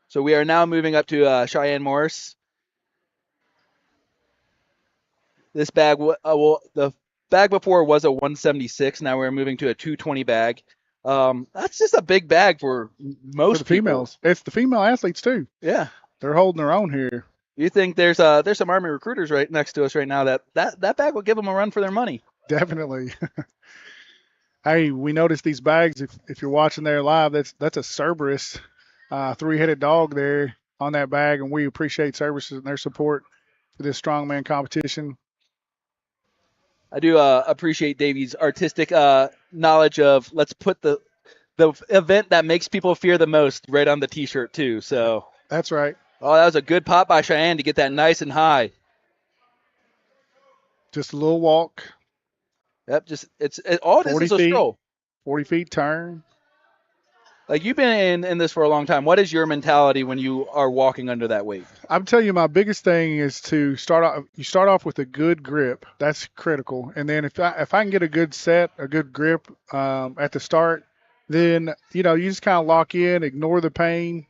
So we are now moving up to Cheyenne Morris. This bag, the bag before was a 176. Now we're moving to a 220 bag. That's just a big bag for For the most people. females. It's the female athletes too. Yeah. They're holding their own here. You think there's some Army recruiters right next to us right now that bag will give them a run for their money. Definitely. Hey, we noticed these bags. If you're watching there live, that's a Cerberus, three-headed dog there on that bag, and we appreciate Cerberus and their support for this strongman competition. I do appreciate Davey's artistic knowledge of let's put the event that makes people fear the most right on the T-shirt too. So, That's right. oh, that was a good pop by Cheyenne to get that nice and high. Just a little walk, Yep, all it 40 is a feet, stroll. 40 feet turn. Like you've been in this for a long time. What is your mentality when you are walking under that weight? I'm telling you, my biggest thing is to start off. You start off with a good grip. That's critical. And then if I can get a good set, a good grip at the start, then you just kind of lock in, ignore the pain,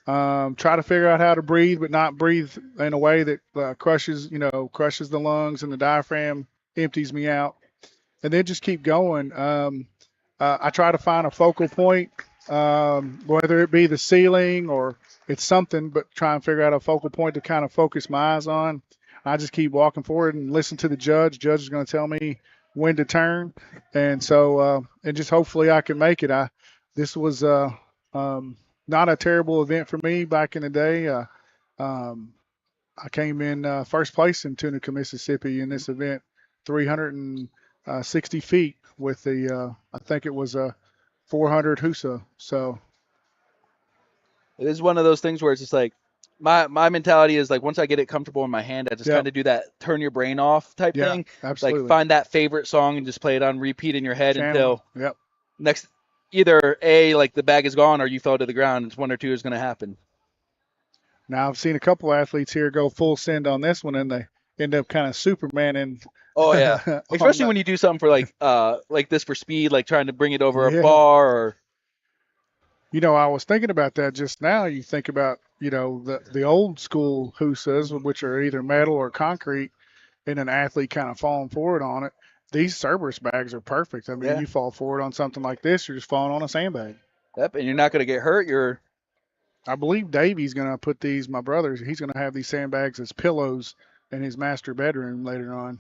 try to figure out how to breathe, but not breathe in a way that crushes the lungs and the diaphragm, empties me out, and then just keep going. I try to find a focal point, whether it be the ceiling or it's something, but try and figure out a focal point to kind of focus my eyes on. I just keep walking forward and listen to the judge. Judge is going to tell me when to turn, and so and just hopefully I can make it. This was not a terrible event for me back in the day. Um, I came in first place in Tunica, Mississippi in this event, 360 feet with I think it was a 400 Husa. So, It is one of those things where it's just like my mentality is like once I get it comfortable in my hand, I just Yep. kind of do that turn your brain off type Yeah, thing. absolutely. Like find that favorite song and just play it on repeat in your head Channel. until Yep. next either A, like the bag is gone, or you fell to the ground. It's one or two is going to happen. Now I've seen a couple athletes here go full send on this one, and they end up kind of Supermaning. Oh yeah, on especially that. when you do something for like this for speed, like trying to bring it over a Yeah. bar or I was thinking about that just now. You think about, the old school Husas, which are either metal or concrete, and an athlete kind of falling forward on it. These Cerberus bags are perfect. I mean, yeah. you fall forward on something like this, you're just falling on a sandbag. Yep, and you're not going to get hurt. I believe Davey's going to put these, my brother's, he's going to have these sandbags as pillows in his master bedroom later on.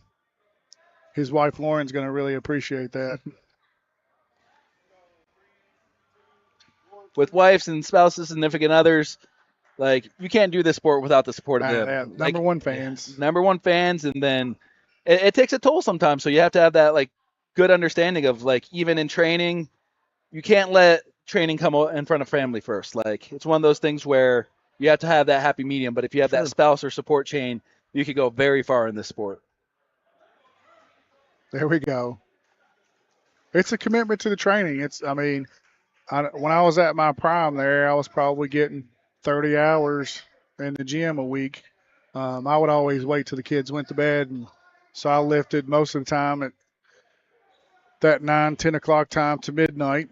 His wife Lauren's going to really appreciate that. With wives and spouses, significant others. Like you can't do this sport without the support of them. Number one fans. Number one fans, and then it takes a toll sometimes. So you have to have that like good understanding of like even in training, you can't let training come in front of family first. Like it's one of those things where you have to have that happy medium. But if you have Sure. that spouse or support chain, you could go very far in this sport. There we go. It's a commitment to the training. When I was at my prime there, I was probably getting 30 hours in the gym a week. I would always wait till the kids went to bed, and so I lifted most of the time at that 9, 10 o'clock time to midnight.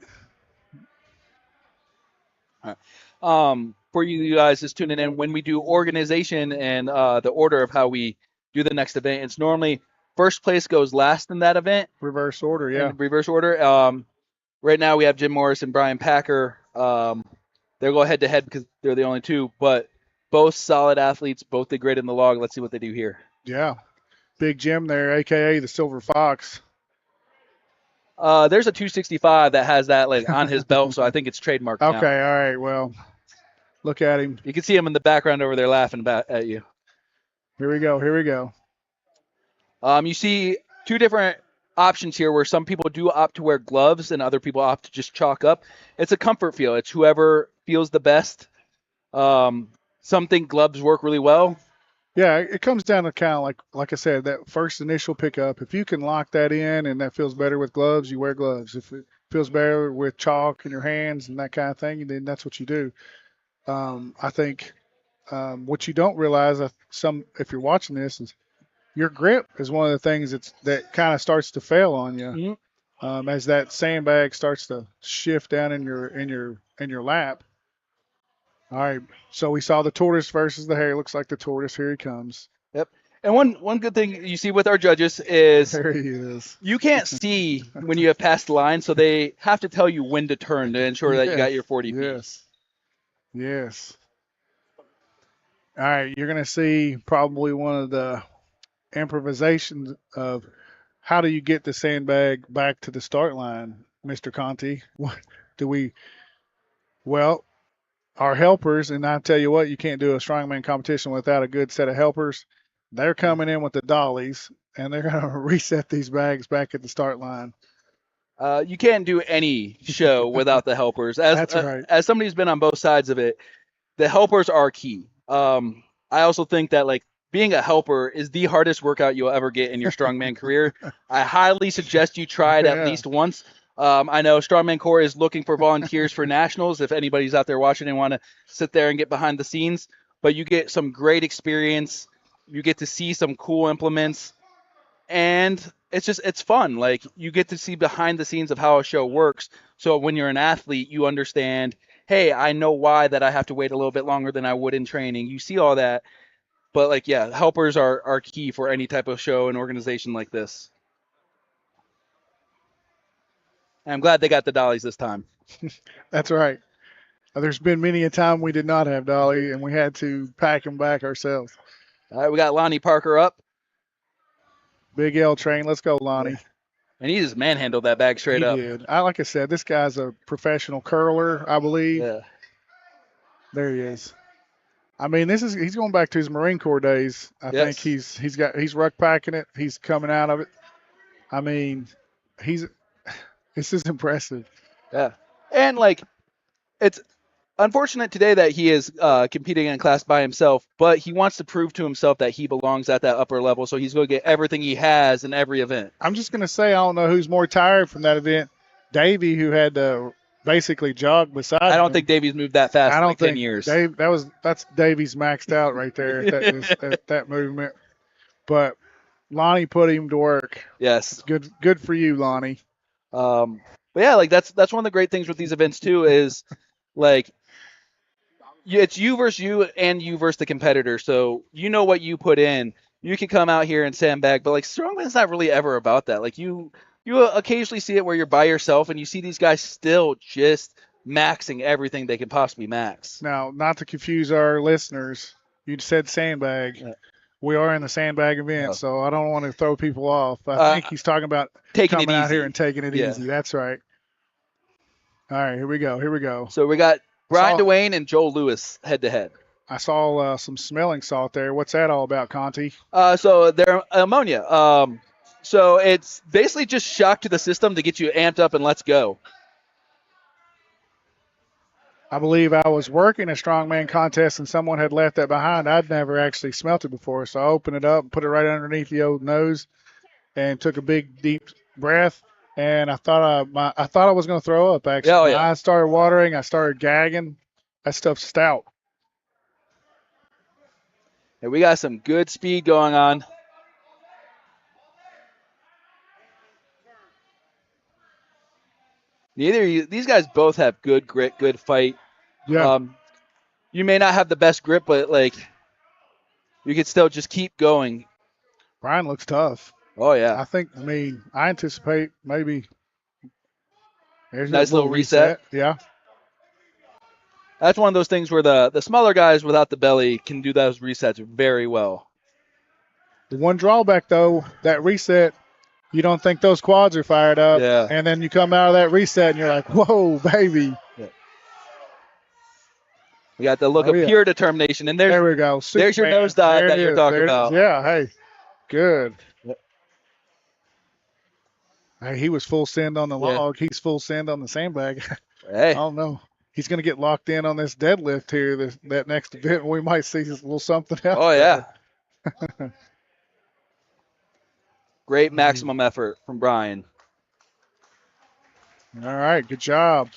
For you guys just tuning in, when we do organization and the order of how we do the next event, it's normally first place goes last in that event. Reverse order, yeah. In reverse order. Right now we have Jim Morris and Brian Packer. They'll go head to head because they're the only two, but both solid athletes, both did great in the log. Let's see what they do here. Yeah. Big Jim there, aka the Silver Fox. There's a 265 that has that like on his belt, so I think it's trademarked now. Okay, all right. Well, look at him. You can see him in the background over there laughing at you. Here we go. You see two different options here where some people do opt to wear gloves and other people opt to just chalk up. It's a comfort feel. It's whoever feels the best. Some think gloves work really well. Yeah, it comes down to kind of like I said, that first initial pickup. If you can lock that in and that feels better with gloves, you wear gloves. If it feels better with chalk in your hands and that kind of thing, then that's what you do. I think what you don't realize, if you're watching this, is your grip is one of the things that kind of starts to fail on you as that sandbag starts to shift down in your lap. All right, so we saw the tortoise versus the hare. Looks like the tortoise. Here he comes. Yep. And one good thing you see with our judges is There he is. you can't see when you have passed the line, so they have to tell you when to turn to ensure that you got your 40 feet. Yes. All right, you're going to see probably one of the improvisations of how do you get the sandbag back to the start line, Mr. Conti? What do we? Well, our helpers, and I tell you what, you can't do a strongman competition without a good set of helpers. They're coming in with the dollies, and they're going to reset these bags back at the start line. You can't do any show without the helpers. That's right. As somebody who's been on both sides of it, the helpers are key. I also think that like being a helper is the hardest workout you'll ever get in your strongman career. I highly suggest you try it at Yeah. least once. I know Strongman Corps is looking for volunteers for nationals. If anybody's out there watching and want to sit there and get behind the scenes, but you get some great experience. You get to see some cool implements, and it's fun. Like you get to see behind the scenes of how a show works. So when you're an athlete, you understand, hey, I know why that I have to wait a little bit longer than I would in training. You see all that. But like yeah, helpers are key for any type of show and organization like this. And I'm glad they got the dollies this time. That's right. There's been many a time we did not have dolly, and we had to pack them back ourselves. All right, we got Lonnie Parker up, Big L train. Let's go, Lonnie. and he just manhandled that bag straight He up. did. Like I said, this guy's a professional curler, I believe. Yeah. There he is. I mean, he's going back to his Marine Corps days. I think Yes. he's ruck packing it. He's coming out of it. I mean, this is impressive. Yeah. And like it's unfortunate today that he is competing in class by himself, but he wants to prove to himself that he belongs at that upper level, so he's going to get everything he has in every event. I'm just going to say I don't know who's more tired from that event. Davey, who had to basically jog beside I don't him. think Davey's moved that fast I in don't like 10 think years. Dave. That's Davey's maxed out right there at that movement. But Lonnie put him to work. Yes. Good for you, Lonnie. But yeah, like that's one of the great things with these events too is like it's you versus you and you versus the competitor. So you know what you put in. You can come out here and sandbag, but like strongman's not really ever about that. Like you occasionally see it where you're by yourself and you see these guys still just maxing everything they can possibly max. Now, not to confuse our listeners, you said sandbag. Yeah. We are in the sandbag event, Oh. so I don't want to throw people off. I think he's talking about Taking coming it out easy. here and taking it Yeah. easy. That's right. All right, here we go. So we got Brian Dwayne and Joel Lewis head to head. I saw some smelling salt there. What's that all about, Conti? So they're ammonia. So it's basically just shock to the system to get you amped up and let's go. I believe I was working a strongman contest and someone had left that behind. I'd never actually smelt it before, so I opened it up and put it right underneath the old nose and took a big deep breath. And I thought I was going to throw up. Actually, Oh, yeah. My eyes started watering. I started gagging. That stuff's stout. And we got some good speed going on. These guys both have good grit, good fight. Yeah. You may not have the best grip, but like you could still just keep going. Brian looks tough. Oh yeah. I anticipate maybe there's Nice a little reset. Yeah. That's one of those things where the smaller guys without the belly can do those resets very well. The one drawback though, that reset, you don't think those quads are fired up. Yeah. And then you come out of that reset and you're like, whoa, baby. Yeah. We got the look of pure determination, and there we go. There's your nose dive that you're talking about. Yeah, hey, good. Yep. Hey, he was full send on the log. He's full send on the sandbag. Hey. I don't know. He's going to get locked in on this deadlift here. That next event, we might see a little something else. Oh yeah. Great maximum effort from Brian. All right, good job.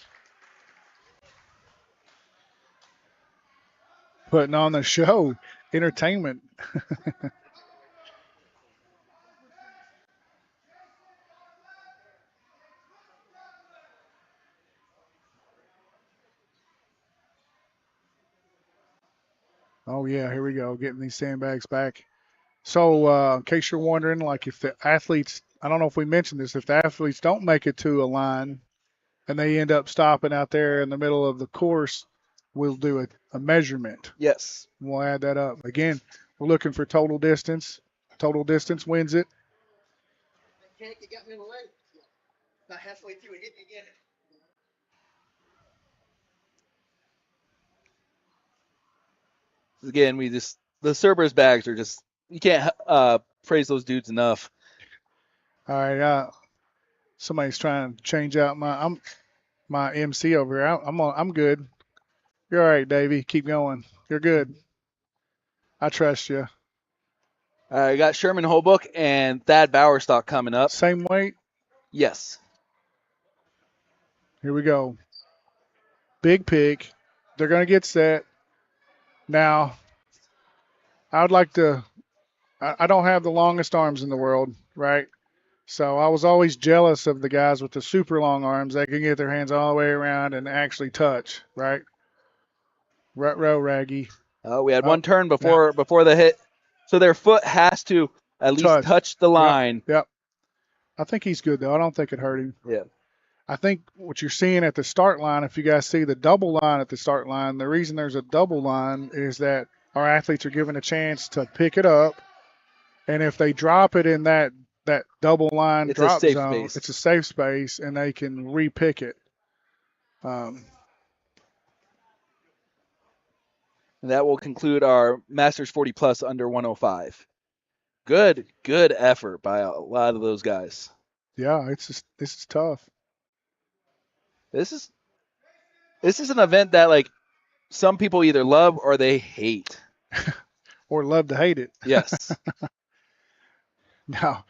Putting on the show, entertainment. Oh, yeah, here we go. Getting these sandbags back. So, in case you're wondering, like if the athletes, I don't know if we mentioned this, if the athletes don't make it to a line and they end up stopping out there in the middle of the course, we'll do a measurement. Yes. We'll add that up. Again, we're looking for total distance. Total distance wins it. You got me in the leg. Not halfway through and hit me again. Again, the Cerberus bags are just, you can't praise those dudes enough. All right. Somebody's trying to change out my MC over here. I'm good. You're all right, Davey. Keep going. You're good. I trust you. I got Sherman Holbrook and Thad Bowerstock coming up. Same weight. Yes. Here we go. Big pick. They're gonna get set. Now, I would like to. I don't have the longest arms in the world, right? So I was always jealous of the guys with the super long arms that can get their hands all the way around and actually touch, right? Rut-row raggy. We had Oh, one turn yeah. before the hit, so their foot has to at least touch the line. Yep. I think he's good though. I don't think it hurt him. Yeah. I think what you're seeing at the start line, if you guys see the double line at the start line, the reason there's a double line is that our athletes are given a chance to pick it up, and if they drop it in that double line It's a drop safe zone, space. it's a safe space, and they can re-pick it. And that will conclude our Masters 40 plus under 105. Good effort by a lot of those guys. Yeah, this is tough. This is an event that like some people either love or they hate. Or love to hate it. Yes. Now,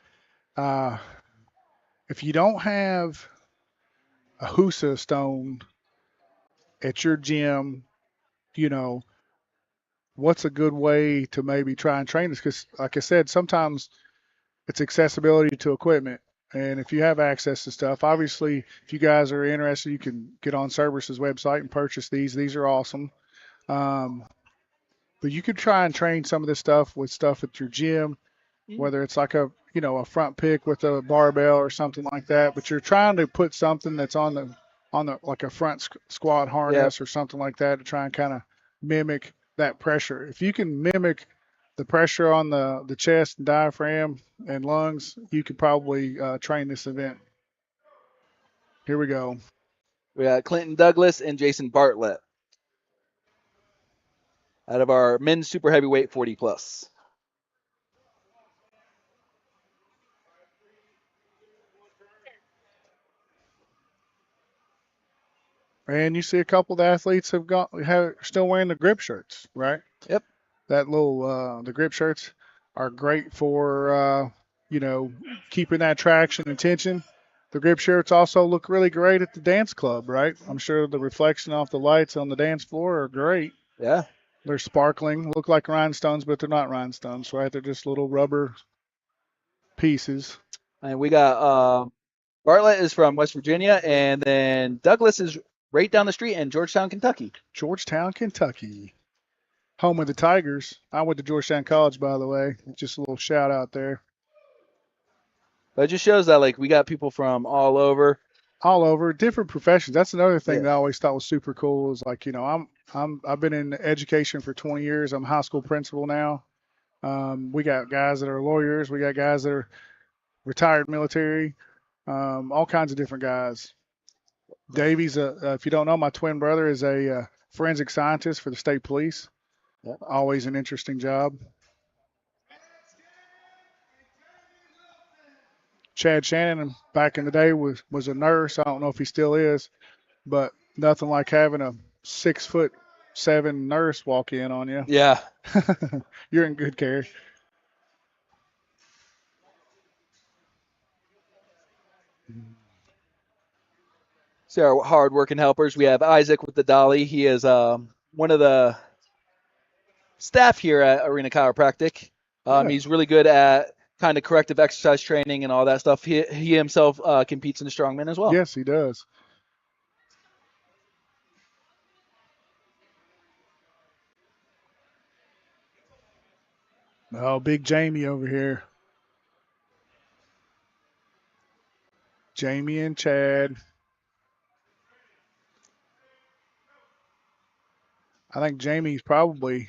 if you don't have a Husa stone at your gym, you know, what's a good way to maybe try and train this? Because, like I said, sometimes it's accessibility to equipment. And if you have access to stuff, obviously, if you guys are interested, you can get on Cerberus's website and purchase these. These are awesome. But you could try and train some of this stuff with stuff at your gym, whether it's like a front pick with a barbell or something like that. But you're trying to put something that's on the like a front squat harness or something like that to try and kind of mimic that pressure. If you can mimic the pressure on the chest and diaphragm and lungs, you could probably train this event. Here we go. We got Clinton Douglas and Jason Bartlett out of our men's super heavyweight 40 plus. And you see a couple of the athletes have still wearing the grip shirts, right? Yep. That little the grip shirts are great for keeping that traction and tension. The grip shirts also look really great at the dance club, right? I'm sure the reflection off the lights on the dance floor are great. Yeah. They're sparkling, look like rhinestones, but they're not rhinestones, right? They're just little rubber pieces. And we got Bartlett is from West Virginia, and then Douglas is right down the street in Georgetown, Kentucky. Georgetown, Kentucky. Home of the Tigers. I went to Georgetown College, by the way. Just a little shout out there. But it just shows that like we got people from all over. All over, different professions. That's another thing Yeah. that I always thought was super cool. Is like, I've been in education for 20 years. I'm a high school principal now. We got guys that are lawyers. We got guys that are retired military. All kinds of different guys. Davey's if you don't know, my twin brother is a forensic scientist for the state police. Yeah. Always an interesting job. Chad Shannon back in the day was a nurse. I don't know if he still is, but nothing like having a 6'7" nurse walk in on you. Yeah. You're in good care. So our hard-working helpers. We have Isaac with the dolly. He is one of the staff here at Arena Chiropractic. He's really good at kind of corrective exercise training and all that stuff. He himself competes in the strongman as well. Yes, he does. Oh, big Jamie over here. Jamie and Chad. I think Jamie's probably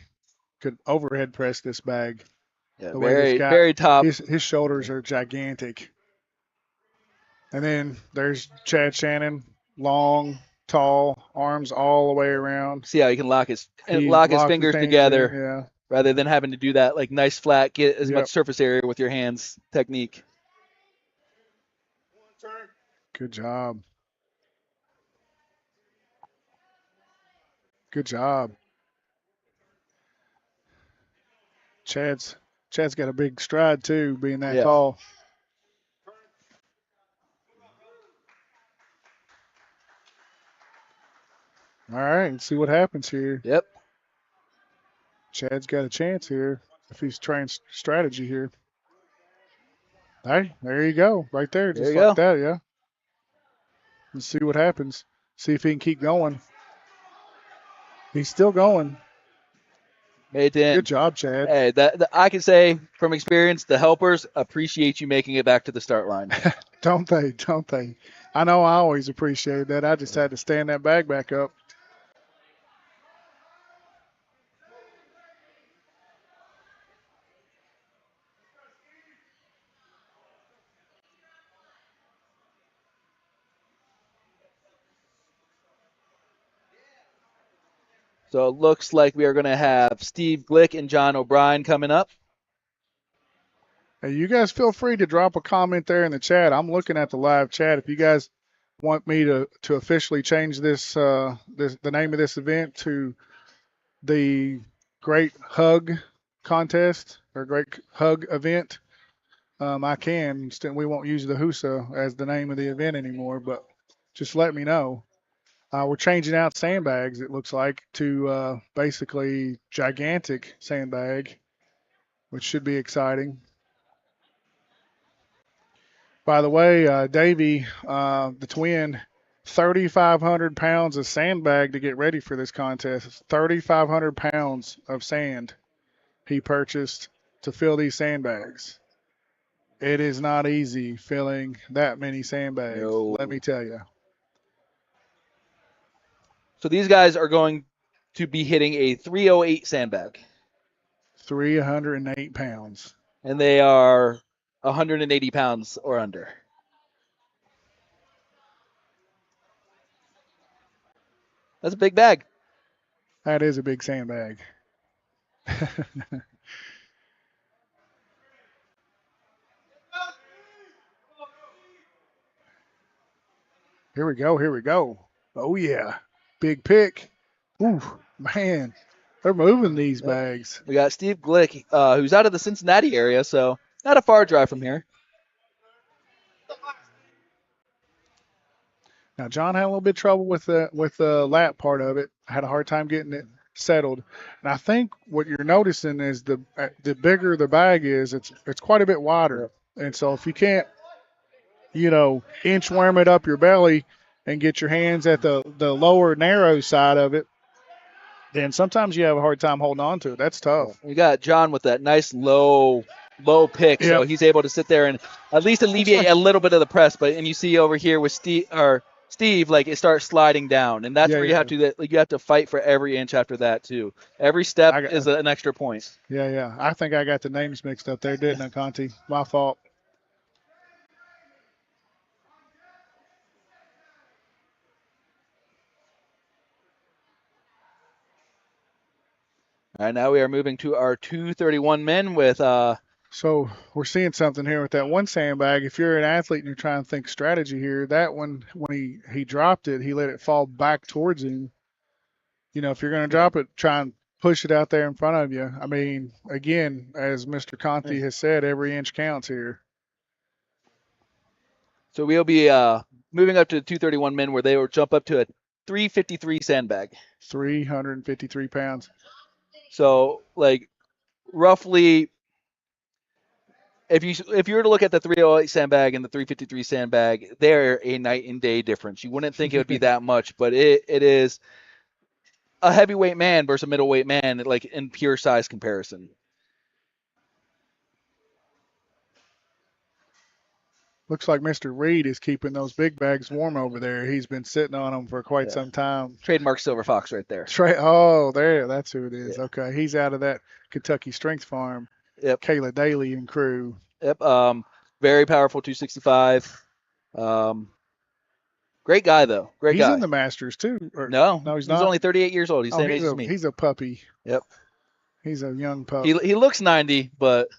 could overhead press this bag. Yeah, The way this very, guy, very top. his shoulders are gigantic. And then there's Chad Shannon, long, tall, arms all the way around. See how he can lock He his locks his fingers hands in. together Yeah. rather than having to do that like nice flat, get as much Yep. surface area with your hands technique. Good job. Good job. Chad's got a big stride too, being that Yeah. tall. All right, let's see what happens here. Yep. Chad's got a chance here if he's trying strategy here. Hey, there you go, right there, There just you like go. that, yeah. Let's see what happens. See if he can keep going. He's still going. Made it in. Good job, Chad. Hey, I can say from experience, the helpers appreciate you making it back to the start line. Don't they? Don't they? I know I always appreciate that. I just had to stand that bag back up. So it looks like we are going to have Steve Glick and John O'Brien coming up. Hey, you guys feel free to drop a comment there in the chat. I'm looking at the live chat. If you guys want me to officially change this the name of this event to the Great Hug Contest or Great Hug Event, I can. We won't use the HUSA as the name of the event anymore, but just let me know. We're changing out sandbags, it looks like, to basically gigantic sandbag, which should be exciting. By the way, Davey, the twin, 3,500 pounds of sandbag to get ready for this contest. 3,500 pounds of sand he purchased to fill these sandbags. It is not easy filling that many sandbags, No. let me tell you. So these guys are going to be hitting a 308 sandbag. 308 pounds. And they are 180 pounds or under. That's a big bag. That is a big sandbag. Here we go. Here we go. Oh, yeah. Big pick. Ooh, man. They're moving these bags. We got Steve Glick, who's out of the Cincinnati area, so not a far drive from here. Now, John had a little bit of trouble with the lap part of it. I had a hard time getting it settled. And I think what you're noticing is the bigger the bag is, it's quite a bit wider. And so if you can't, inchworm it up your belly and get your hands at the lower narrow side of it, then sometimes you have a hard time holding on to it. That's tough. We got John with that nice low pick, so he's able to sit there and at least alleviate a little bit of the press. And you see over here with Steve, like it starts sliding down, and that's where you have to fight for every inch after that too. Every step is an extra point. Yeah. I think I got the names mixed up there, didn't I, Conti? My fault. All right, now we are moving to our 231 men with So we're seeing something here with that one sandbag. If you're an athlete and you're trying to think strategy here, that one, when he dropped it, he let it fall back towards him. If you're going to drop it, try and push it out there in front of you. I mean, again, as Mr. Conti has said, every inch counts here. So we'll be moving up to the 231 men where they will jump up to a 353 sandbag. 353 pounds. So like roughly, if you were to look at the 308 sandbag and the 353 sandbag, they're a night and day difference. You wouldn't think it would be that much, but it is a heavyweight man versus a middleweight man, like in pure size comparison. Looks like Mr. Reed is keeping those big bags warm over there. He's been sitting on them for quite Yeah. some time. Trademark Silver Fox right there. Oh, there, that's who it is. Yeah. Okay, he's out of that Kentucky Strength Farm. Yep. Kayla Daly and crew. Yep. Very powerful 265. Great guy though. Great He's guy. in the Masters too. No, he's he's not. only 38 years old. He's the same age he's as me. he's a puppy. Yep. He's a young pup. He looks 90, but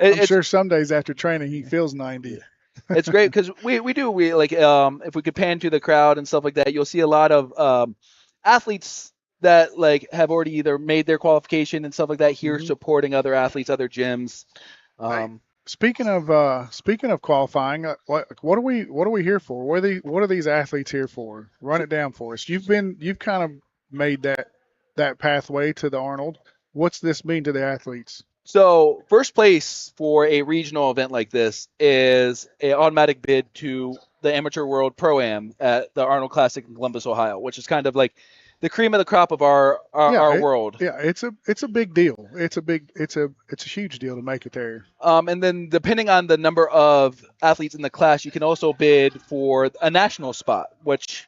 I'm sure some days after training he feels 90. It's great because we like if we could pan to the crowd and stuff like that, you'll see a lot of athletes that like have already either made their qualification and stuff like that here supporting other athletes, other gyms. Speaking of qualifying, what are we here for? What are these athletes here for? Run it down for us. You've kind of made that pathway to the Arnold. What's this mean to the athletes? So first place for a regional event like this is an automatic bid to the Amateur World Pro-Am at the Arnold Classic in Columbus, Ohio, which is kind of like the cream of the crop of our world. Yeah, it's a big deal. It's a huge deal to make it there. And then depending on the number of athletes in the class, you can also bid for a national spot, which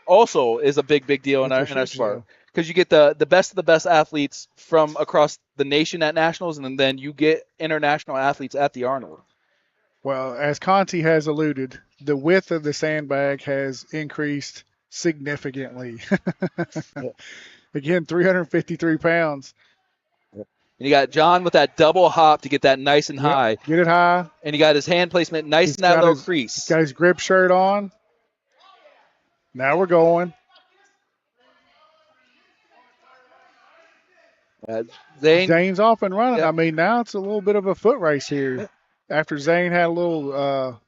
also is a big deal in our sport. Because you get the best of the best athletes from across the nation at nationals, and then you get international athletes at the Arnold. Well, as Conti has alluded, the width of the sandbag has increased significantly. Again, 353 pounds. And you got John with that double hop to get that nice and high. Get it high. And you got his hand placement nice in that little crease. He's got his grip shirt on. Now we're going. Zane's off and running. Yep. I mean, now it's a little bit of a foot race here. Yep. After Zane had a little,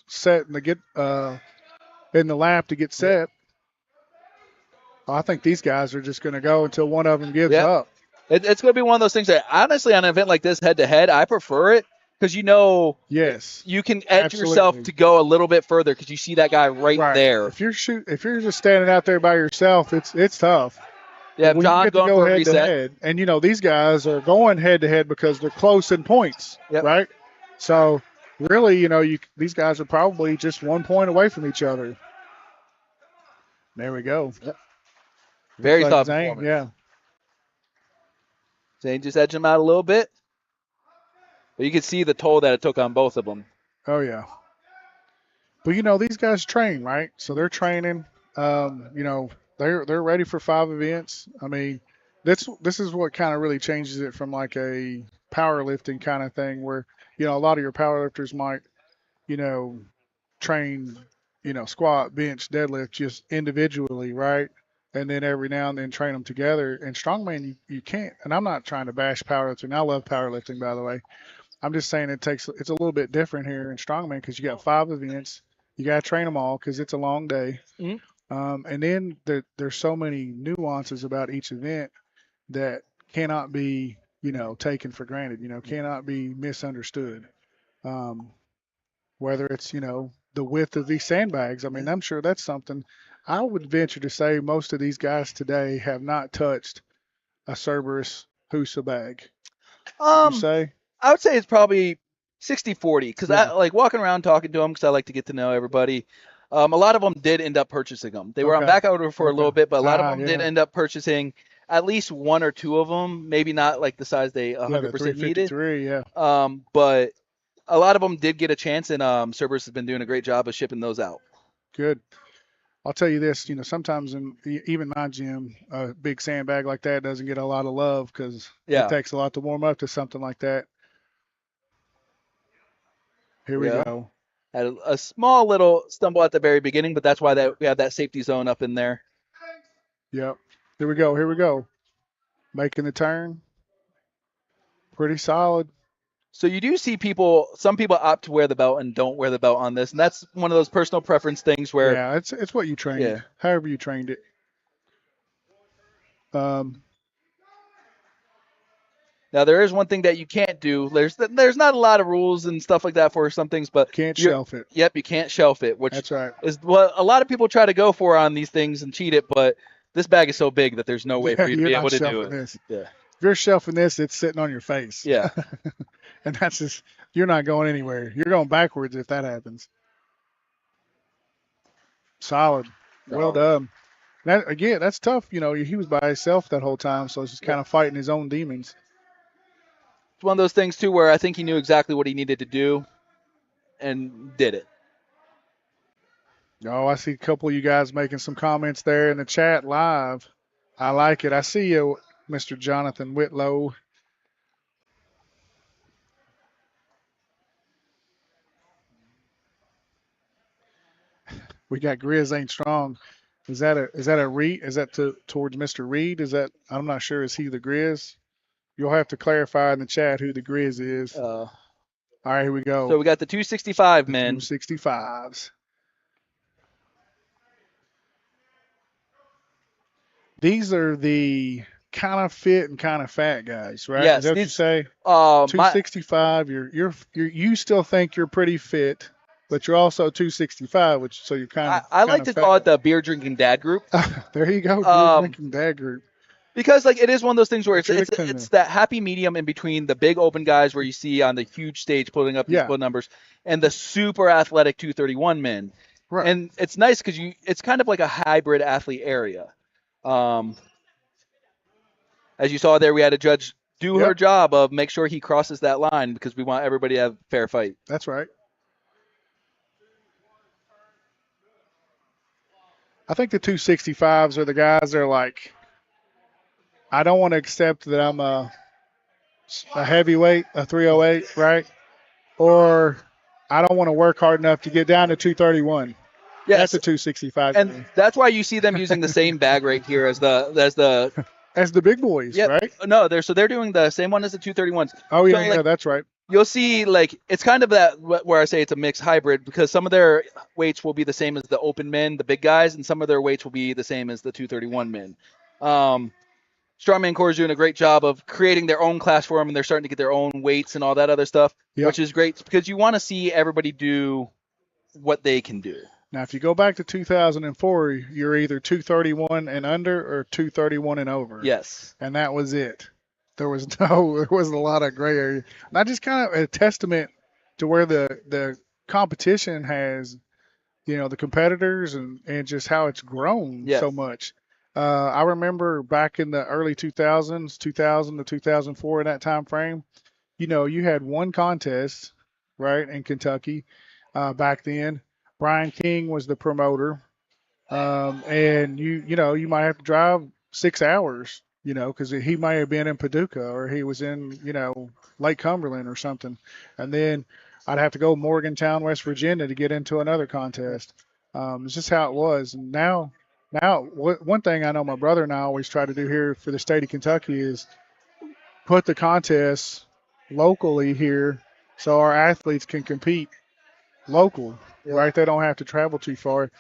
set in the lap to get set. I think these guys are just going to go until one of them gives up. It's going to be one of those things that, honestly, on an event like this, head-to-head, I prefer it because yes, you can edge yourself to go a little bit further because you see that guy right there. If you're just standing out there by yourself, it's tough. Yeah, John going for a reset. Head, and these guys are going head-to-head because they're close in points, right? So really, these guys are probably just 1 point away from each other. There we go. Yep. Very tough. Zane, yeah. Zane just edged him out a little bit. But you can see the toll that it took on both of them. Oh, yeah. But, these guys train, right? So they're training. They're ready for 5 events. I mean, this is what kind of really changes it from like a powerlifting kind of thing where, a lot of your powerlifters might, train, squat, bench, deadlift just individually, right? And then every now and then train them together. And strongman, you can't. And I'm not trying to bash powerlifting. I love powerlifting, by the way. I'm just saying it's a little bit different here in strongman because you got 5 events. You got to train them all because it's a long day. Mm-hmm. And then there's so many nuances about each event that cannot be, taken for granted, cannot be misunderstood. Whether it's, the width of these sandbags. I mean, I'm sure that's something. I would venture to say most of these guys today have not touched a Cerberus Husa bag. Would you say? I would say it's probably 60-40 because I like walking around talking to them because I like to get to know everybody. A lot of them did end up purchasing them. They were on back order for a little bit, but a lot of them did end up purchasing at least 1 or 2 of them. Maybe not like the size they 100% needed. Yeah. But a lot of them did get a chance, and Cerberus has been doing a great job of shipping those out. Good. I'll tell you this, sometimes in even my gym, a big sandbag like that doesn't get a lot of love because it takes a lot to warm up to something like that. Here we go. Had a small little stumble at the very beginning, but that's why we have that safety zone up in there. Yep. Here we go. Making the turn. Pretty solid. So you do see some people opt to wear the belt and don't wear the belt on this, and that's one of those personal preference things where it's what you trained, however you trained it. Now there is one thing that you can't do. There's not a lot of rules and stuff like that for some things, but can't shelf it. Yep, you can't shelf it, which that's right. Is what a lot of people try to go for on these things and cheat it, but this bag is so big that there's no way for you to be able to do it. This. Yeah. If you're shelving this, it's sitting on your face. Yeah. And that's just, you're not going anywhere. You're going backwards if that happens. Solid. Well done. That, again, that's tough. You know, he was by himself that whole time, so he's just kind of fighting his own demons. It's one of those things too where I think he knew exactly what he needed to do and did it. Oh, I see a couple of you guys making some comments there in the chat live. I like it. I see you, Mr. Jonathan Whitlow. We got Grizz ain't strong. Is that a Reed? Is that towards Mr. Reed? Is that, I'm not sure. Is he the Grizz? You'll have to clarify in the chat who the Grizz is. All right, here we go. So we got the 265 the men. 265s. These are the kind of fit and kind of fat guys, right? Yes, is that what you say? 265. You still think you're pretty fit, but you're also 265, which so you're kind of. I like to call it the beer drinking dad group. There you go, beer drinking dad group. Because like it is one of those things where it's that happy medium in between the big open guys where you see on the huge stage putting up these numbers and the super athletic 231 men. Right. And it's nice because it's kind of like a hybrid athlete area. As you saw there, we had a judge do her job of make sure he crosses that line because we want everybody to have a fair fight. That's right. I think the 265s are the guys that are like, I don't want to accept that I'm a heavyweight, a 308, right? Or I don't want to work hard enough to get down to 231. Yes. That's a 265. And that's why you see them using the same bag right here as the big boys, right? No, they're doing the same one as the 231s. Oh yeah, so, that's right. You'll see it's kind of that where I say it's a mixed hybrid because some of their weights will be the same as the open men, the big guys, and some of their weights will be the same as the 231 men. Strongman Corps is doing a great job of creating their own class for them, and they're starting to get their own weights and all that other stuff, which is great because you want to see everybody do what they can do. Now, if you go back to 2004, you're either 231 and under or 231 and over. Yes. And that was it. There wasn't a lot of gray area. And that just kind of a testament to where the competition has, the competitors and just how it's grown so much. I remember back in the early 2000s, 2000 to 2004, in that time frame, you had one contest, right, in Kentucky back then. Brian King was the promoter, and you might have to drive 6 hours, because he might have been in Paducah or he was in, Lake Cumberland or something, and then I'd have to go Morgantown, West Virginia to get into another contest. It's just how it was. And now, one thing I know my brother and I always try to do here for the state of Kentucky is put the contests locally here so our athletes can compete local, right? They don't have to travel too far.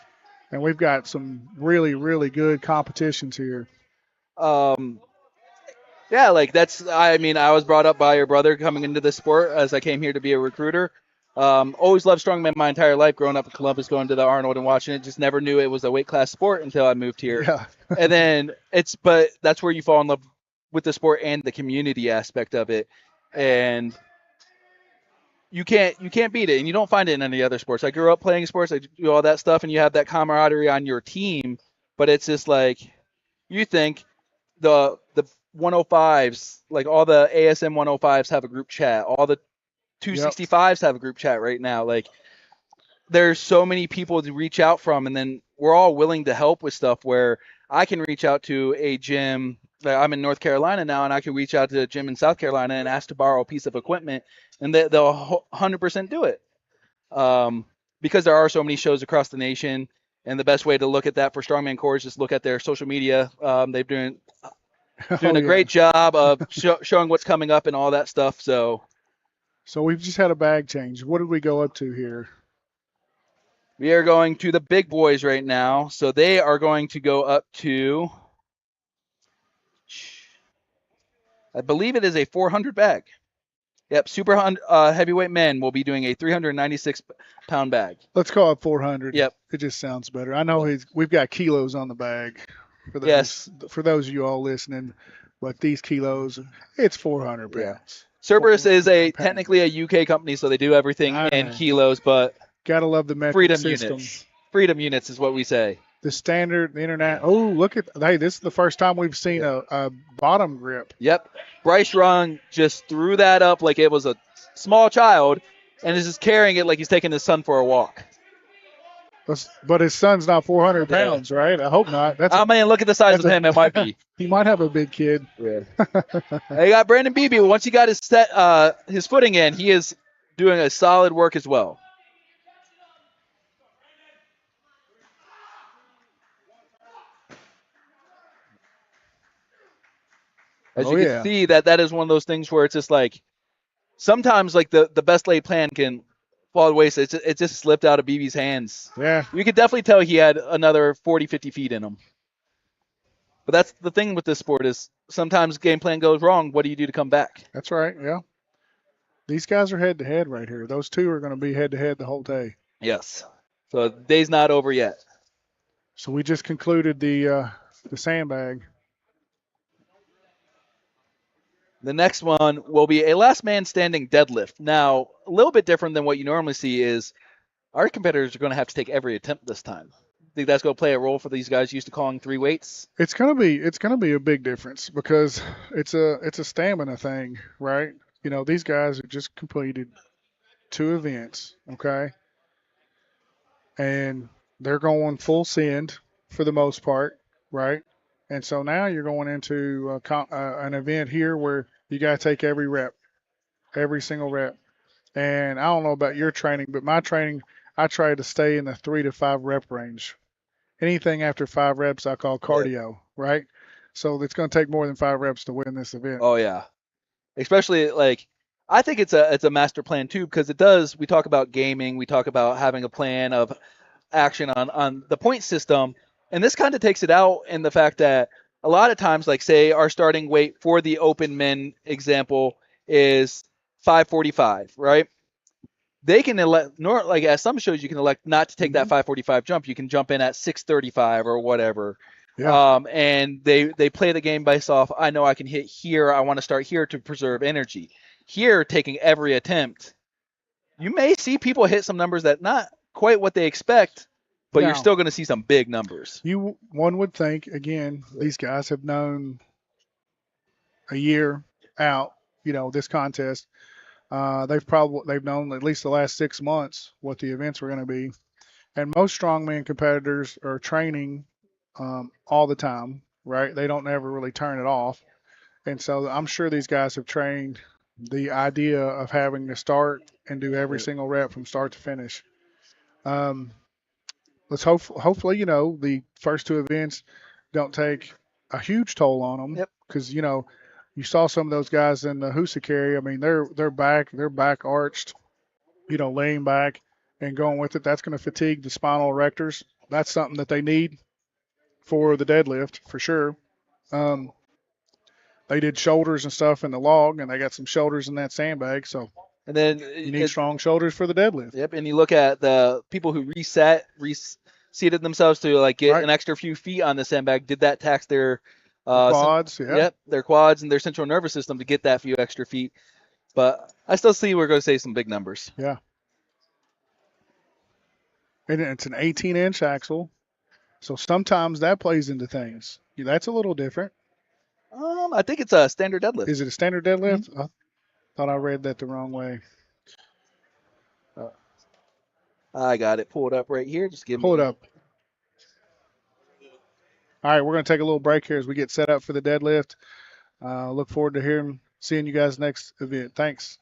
And we've got some really, really good competitions here. Yeah, I was brought up by your brother coming into this sport as I came here to be a recruiter. Always loved strongman my entire life, growing up in Columbus, going to the Arnold and watching it. Just never knew it was a weight class sport until I moved here. Yeah. And then but that's where you fall in love with the sport and the community aspect of it. And you can't beat it, and you don't find it in any other sports. I grew up playing sports, I do all that stuff, and you have that camaraderie on your team, but it's just like you think the 105s, like all the ASM 105s have a group chat, all the 265s have a group chat right now. Like there's so many people to reach out from, and then we're all willing to help with stuff where I can reach out to a gym. I'm in North Carolina now, and I can reach out to a gym in South Carolina and ask to borrow a piece of equipment, and they'll 100% do it. Because there are so many shows across the nation, and the best way to look at that for Strongman Corps is just look at their social media. They've doing a great job of showing what's coming up and all that stuff. So we've just had a bag change. What did we go up to here? We are going to the big boys right now. So they are going to go up to, I believe it is a 400 bag. Yep, super heavyweight men will be doing a 396-pound bag. Let's call it 400. Yep. It just sounds better. I know we've got kilos on the bag for those, for those of you all listening. but these kilos, it's 400 Yeah. pounds. Cerberus is 400 pounds. technically a UK company, so they do everything I in know. kilos, but Gotta love the metric freedom system. units. Freedom units is what we say. The standard, the internet. Oh, look at, hey, this is the first time we've seen a bottom grip. Yep. Bryce Young just threw that up like it was a small child and is just carrying it like he's taking his son for a walk. But his son's not 400 pounds, right? I hope not. Oh, man, look at the size of him. It might be. He might have a big kid. Yeah. They got Brandon Beebe. Once he got his footing in, he is doing a solid work as well. As you can see, that is one of those things where it's just like sometimes like the best laid plan can fall to waste. It just slipped out of Beebe's hands. Yeah. You could definitely tell he had another 40, 50 feet in him. But that's the thing with this sport is sometimes game plan goes wrong. What do you do to come back? That's right. Yeah. These guys are head to head right here. Those two are going to be head to head the whole day. Yes. So the day's not over yet. So we just concluded the sandbag. The next one will be a last man standing deadlift. Now, a little bit different than what you normally see is our competitors are going to have to take every attempt this time. Think that's going to play a role for these guys used to calling three weights? It's gonna be a big difference because it's a stamina thing, right? You know, these guys have just completed 2 events, okay, and they're going full send for the most part, right? And so now you're going into an event here where you got to take every rep, every single rep. And I don't know about your training, but my training, I try to stay in the 3 to 5 rep range. Anything after 5 reps, I call cardio, right? So it's going to take more than 5 reps to win this event. Oh yeah, especially like I think it's a master plan too because it does. We talk about gaming, we talk about having a plan of action on the point system, and this kind of takes it out in the fact that a lot of times, like say our starting weight for the open men example is 545, right? They can elect, like at some shows, you can elect not to take that 545 jump. You can jump in at 635 or whatever. Yeah. And they play the game based off, I know I can hit here. I want to start here to preserve energy. Here, taking every attempt, you may see people hit some numbers that not quite what they expect, but you're Now, still going to see some big numbers. one would think, again, these guys have known a year out, you know, this contest. They've known at least the last 6 months what the events were going to be. And most strongman competitors are training all the time, right? They don't ever really turn it off. And so I'm sure these guys have trained the idea of having to start and do every single rep from start to finish. Um, hopefully, you know, the first 2 events don't take a huge toll on them Yep. because, you know, you saw some of those guys in the Husakari. I mean, they're back arched, you know, laying back and going with it. That's going to fatigue the spinal erectors. That's something that they need for the deadlift for sure. They did shoulders and stuff in the log, and they got some shoulders in that sandbag. So And then you need strong shoulders for the deadlift. Yep. And you look at the people who reseated themselves to like get Right. an extra few feet on the sandbag. Did that tax their Quads, yeah. Yep, their quads and their central nervous system to get that few extra feet. But I still see we're going to say some big numbers. Yeah. And it's an 18-inch axle. So sometimes that plays into things. Yeah, that's a little different. I think it's a standard deadlift. Is it a standard deadlift? I thought I read that the wrong way. I got it pulled up right here. Just give Pull me it up. All right, we're going to take a little break here as we get set up for the deadlift. Look forward to seeing you guys next event. Thanks.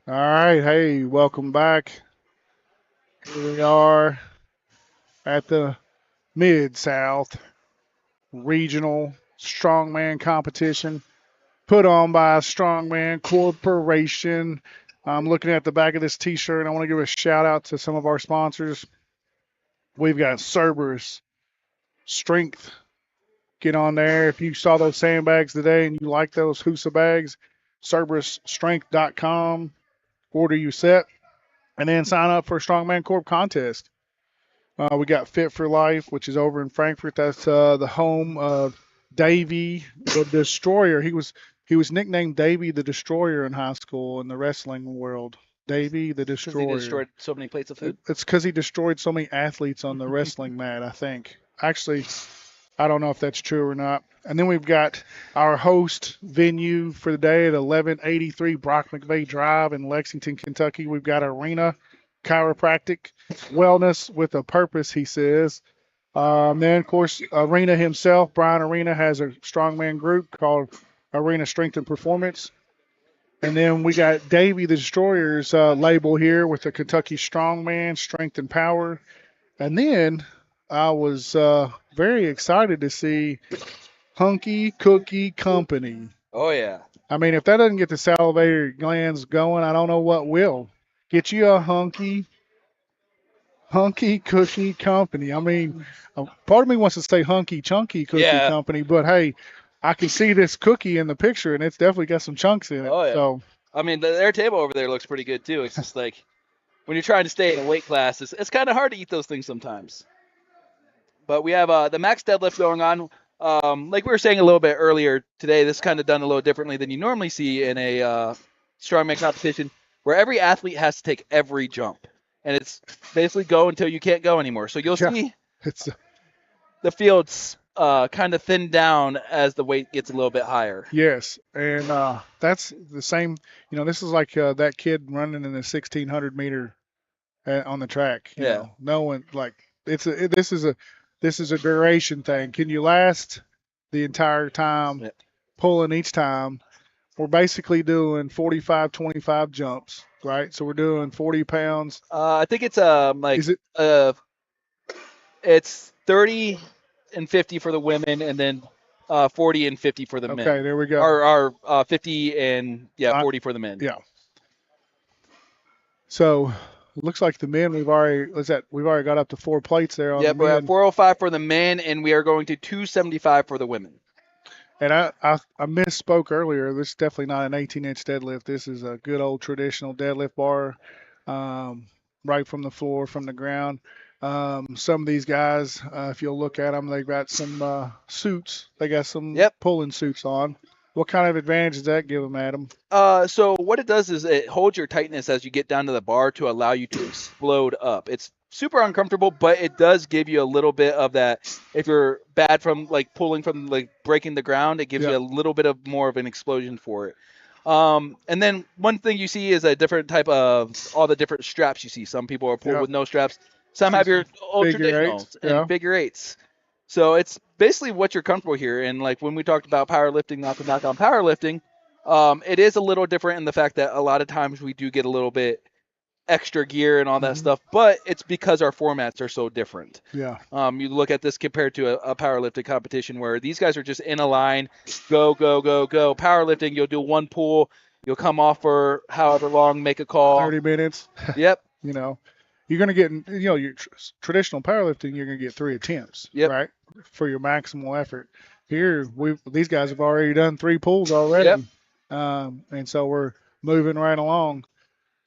All right, hey, welcome back. Here we are at the Mid South Regional Strongman Competition put on by Strongman Corporation. I'm looking at the back of this T-shirt. I want to give a shout out to some of our sponsors. We've got Cerberus Strength. Get on there. If you saw those sandbags today and you like those Husa bags, CerberusStrength.com. Order you set, and then sign up for a Strongman Corp contest. We got Fit for Life, which is over in Frankfurt. That's the home of Davey the Destroyer. He was nicknamed Davey the Destroyer in high school in the wrestling world. Davey the Since he Destroyer. destroyed so many plates of food. It's because he destroyed so many athletes on the wrestling mat, I think. Actually, I don't know if that's true or not. And then we've got our host venue for the day at 1183 Brock McVeigh Drive in Lexington, Kentucky. We've got Arena Chiropractic Wellness with a Purpose, he says. Then, of course, Arena himself, Brian Arena, has a strongman group called Arena Strength and Performance. And then we got Davey the Destroyer's label here with the Kentucky Strongman, Strength and Power. And then I was very excited to see Hunky Cookie Company. Oh yeah. I mean, if that doesn't get the salivator glands going, I don't know what will. Get you a Hunky Cookie Company. I mean, part of me wants to say Hunky Chunky Cookie Yeah. Company, but hey, I can see this cookie in the picture, and it's definitely got some chunks in it. Oh, yeah. So I mean, their table over there looks pretty good too. It's just like when you're trying to stay in a weight class, it's kind of hard to eat those things sometimes. But we have the max deadlift going on. Like we were saying a little bit earlier today, this is kind of done a little differently than you normally see in a strongman competition, where every athlete has to take every jump, and it's basically go until you can't go anymore. So you'll Yeah. see it's the fields kind of thin down as the weight gets a little bit higher. yes, and that's the same. You know, this is like that kid running in the 1600 meter on the track. You Yeah. know, no one like this is a duration thing. Can you last the entire time Yep. pulling each time? We're basically doing 45, 25 jumps, right? So we're doing 40 pounds. I think it's like Is it it's 30 and 50 for the women, and then 40 and 50 for the men. okay? There we go. Or 50 and I- 40 for the men. Yeah. So it looks like the men we've already got up to 4 plates there on Yep, the we're men. at 405 for the men, and we are going to 275 for the women. And I misspoke earlier. This is definitely not an 18-inch deadlift. This is a good old traditional deadlift bar, right from the floor, from the ground. Some of these guys, if you'll look at them, they've got some suits. They got some Yep. pulling suits on. What kind of advantage does that give them, Adam? So what it does is it holds your tightness as you get down to the bar to allow you to explode up. It's super uncomfortable, but it does give you a little bit of that. If you're bad from like pulling from like breaking the ground, it gives Yeah. you a little bit of more of an explosion for it. And then one thing you see is a different type of all the different straps you see. Some people are pulled Yeah. with no straps. Some have your old Figure traditionals eights, and yeah. figure eights. So it's basically what you're comfortable here. And like when we talked about powerlifting, not to knock on powerlifting, it is a little different in the fact that a lot of times we do get a little bit extra gear and all that Mhm. stuff, but it's because our formats are so different. Yeah. You look at this compared to a powerlifting competition where these guys are just in a line, go, go, go, go. Powerlifting, you'll do one pull, you'll come off for however long, make a call. 30 minutes. Yep. You know, you're going to get, your traditional powerlifting, you're going to get 3 attempts, Yep. right, for your maximal effort. Here, these guys have already done 3 pulls already, Yep. And so we're moving right along.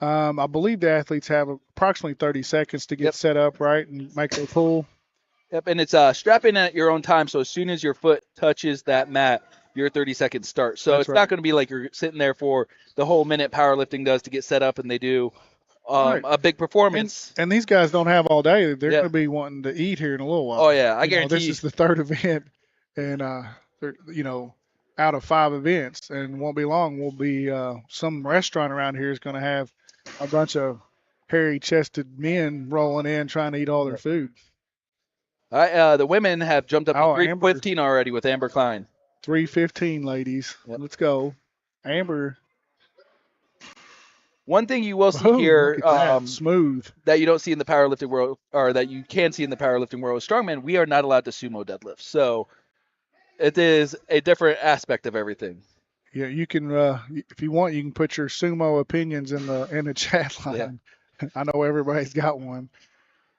I believe the athletes have approximately 30 seconds to get Yep. set up, right, and make their pull. Yep, and it's strap in at your own time. So as soon as your foot touches that mat, your 30 seconds start. So That's it's right. not going to be like you're sitting there for the whole minute powerlifting does to get set up and they do Right. a big performance. And these guys don't have all day. They're Yeah. going to be wanting to eat here in a little while. Oh yeah, I You know, guarantee. this is the 3rd event, and they're, out of 5 events, and won't be long. We'll be some restaurant around here is going to have a bunch of hairy-chested men rolling in trying to eat all their food. The women have jumped up Oh, to Amber. 315 already with Amber Klein. 3:15, ladies. Yep. Let's go. Amber. One thing you will see Oh, here look at that. Smooth. that you don't see in the powerlifting world, or that you can see in the powerlifting world with strongman, we are not allowed to sumo deadlift. So it is a different aspect of everything. Yeah, you can if you want, you can put your sumo opinions in the chat Yeah. line. I know everybody's got one.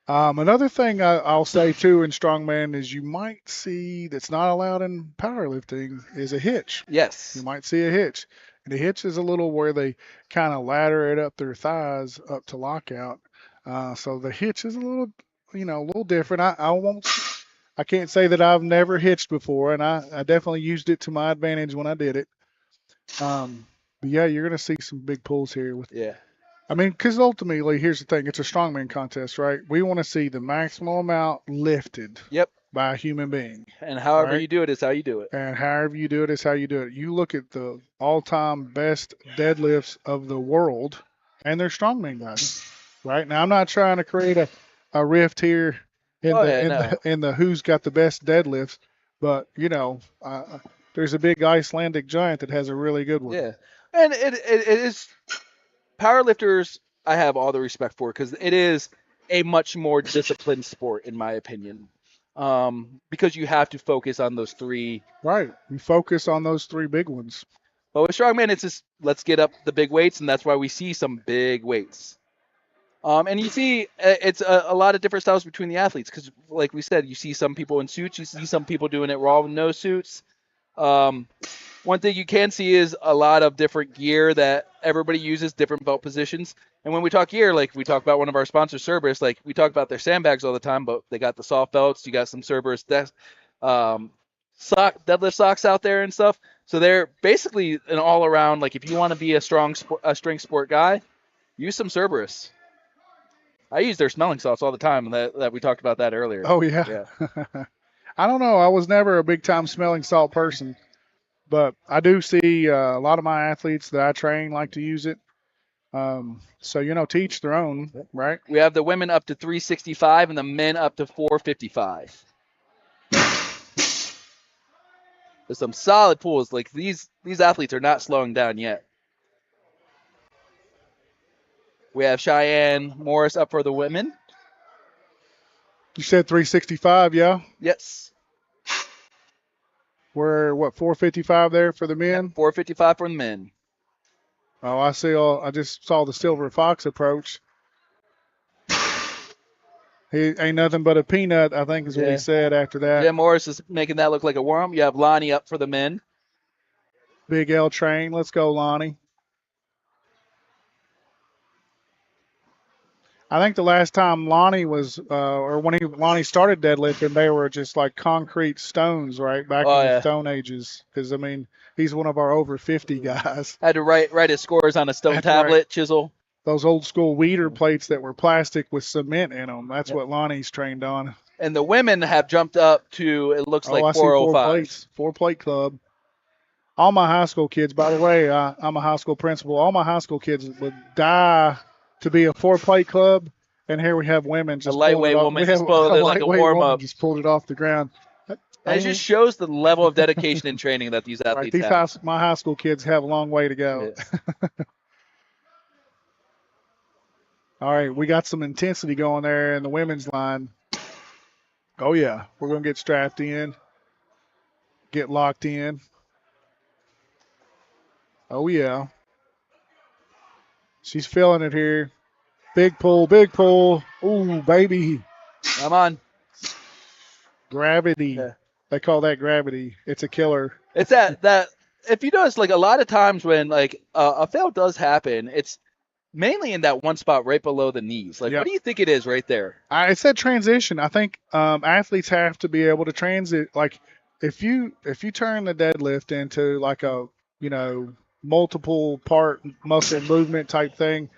Another thing I'll say too in strongman is you might see that's not allowed in powerlifting is a hitch. You Yes. might see a hitch. And the hitch is a little where they kind of ladder it up their thighs up to lockout. So the hitch is a little, a little different. I can't say that I've never hitched before, and I definitely used it to my advantage when I did it. But yeah, you're gonna see some big pulls here with. Yeah. I mean, because ultimately, here's the thing: it's a strongman contest, right? We want to see the maximum amount lifted Yep. by a human being, And however right? you do it is how you do it. And however you do it is how you do it. You look at the all-time best deadlifts of the world, and they're strongman guys, right? Now, I'm not trying to create a rift here in Oh the yeah, in no. the in the who's got the best deadlifts, but there's a big Icelandic giant that has a really good one. Yeah. And it is powerlifters I have all the respect for because it is a much more disciplined sport in my opinion. Because you have to focus on those three. Right. You focus on those three big ones. But with strongman, it's just let's get up the big weights, and that's why we see some big weights. And you see, it's a lot of different styles between the athletes because, like we said, you see some people in suits, you see some people doing it raw with no suits. Um, One thing you can see is a lot of different gear that everybody uses, different belt positions. And when we talk gear, like we talk about one of our sponsors, Cerberus, like we talk about their sandbags all the time, but they got the soft belts. You got some Cerberus um, deadlift socks out there and stuff. So they're basically an all around. Like if you want to be a strength sport guy, use some Cerberus. I use their smelling salts all the time. That we talked about that earlier. Oh yeah. Yeah. I don't know. I was never a big time smelling salt person, but I do see a lot of my athletes that I train like to use it. So to each their own, right? We have the women up to 365 and the men up to 455. There's some solid pulls. Like these athletes are not slowing down yet. We have Cheyenne Morris up for the women. You said 365, yeah. Yes. We're what 455 there for the Yep. men. 455 for the men. Oh, I see. I just saw the Silver Fox approach. He ain't nothing but a peanut, I think is what he said after that. Jim Morris is making that look like a worm. You have Lonnie up for the men. Big L train. Let's go, Lonnie. I think the last time Lonnie was, or when Lonnie started deadlifting, they were just like concrete stones, right? Back in the Stone Ages. Because, I mean, he's one of our over 50 guys. Had to write his scores on a stone tablet, chisel. Those old school weeder plates that were plastic with cement in them. That's what Lonnie's trained on. And the women have jumped up to, it looks like I 405. see 4 plates. 4 plate club. All my high school kids, by the way, I'm a high school principal. All my high school kids would die to be a 4 plate club. And here we have women just a lightweight woman just pulled it like a warm up. Just pulled it off the ground. And it just shows the level of dedication and training that these athletes have. My high school kids have a long way to go. Yeah. All right, we got some intensity going there in the women's line. Oh, yeah. We're going to get strapped in, get locked in. Oh, yeah. She's feeling it here. Big pull, big pull. Ooh, baby. Come on. Gravity. Yeah. They call that gravity. It's a killer. It's that if you notice, like a lot of times when like a fail does happen, it's mainly in that one spot right below the knees. Like, what do you think it is right there? It's that transition. I think athletes have to be able to transit. Like, if you turn the deadlift into like a multiple part muscle movement type thing,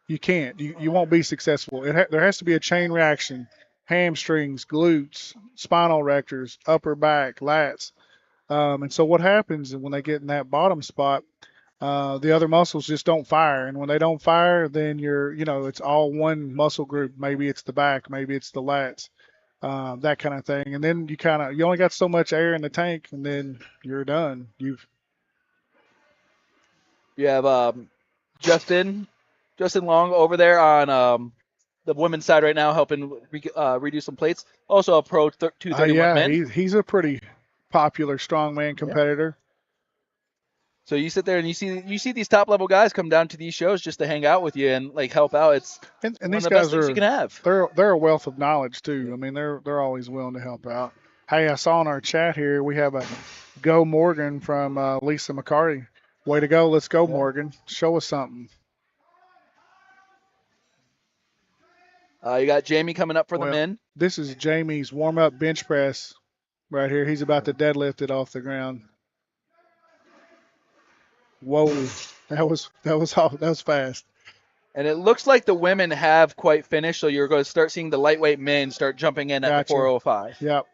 you can't. You won't be successful. There has to be a chain reaction. Hamstrings, glutes, spinal erectors, upper back, lats. And so what happens when they get in that bottom spot, the other muscles just don't fire. And when they don't fire, then it's all one muscle group. Maybe it's the back, maybe it's the lats, that kind of thing. And then you only got so much air in the tank, and then you're done. You have Justin Justin Long over there on the women's side right now, helping redo some plates. Also a pro 231 Yeah, men. he's a pretty popular strongman Yeah. competitor. So you sit there and you see these top level guys come down to these shows just to hang out with you and like help out. It's And one of these the best guys things you are can have. they're a wealth of knowledge too. I mean, they're always willing to help out. Hey, I saw in our chat here we have a Go Morgan from Lisa McCarty. Way to go! Let's go, Yeah. Morgan. Show us something. You got Jamie coming up for the Well, men. this is Jamie's warm up bench press right here. He's about to deadlift it off the ground. Whoa, that was fast. And it looks like the women have quite finished, so you're going to start seeing the lightweight men start jumping in at the Gotcha. 405. Yep.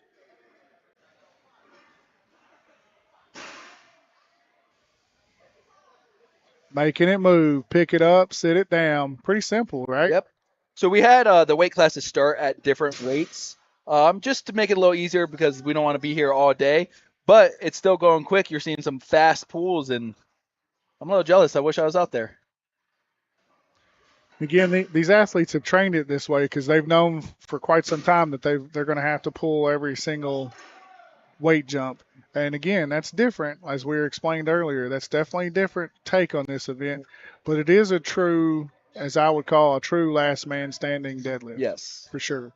Making it move. Pick it up, sit it down. Pretty simple, right? Yep. So we had the weight classes start at different weights, just to make it a little easier because we don't want to be here all day. But it's still going quick. You're seeing some fast pulls, and I'm a little jealous. I wish I was out there. Again, these athletes have trained it this way because they've known for quite some time that they're going to have to pull every single weight jump. And again, that's different, as we explained earlier. That's definitely a different take on this event, but it is a true, as I would call, a true last man standing deadlift. Yes. For sure.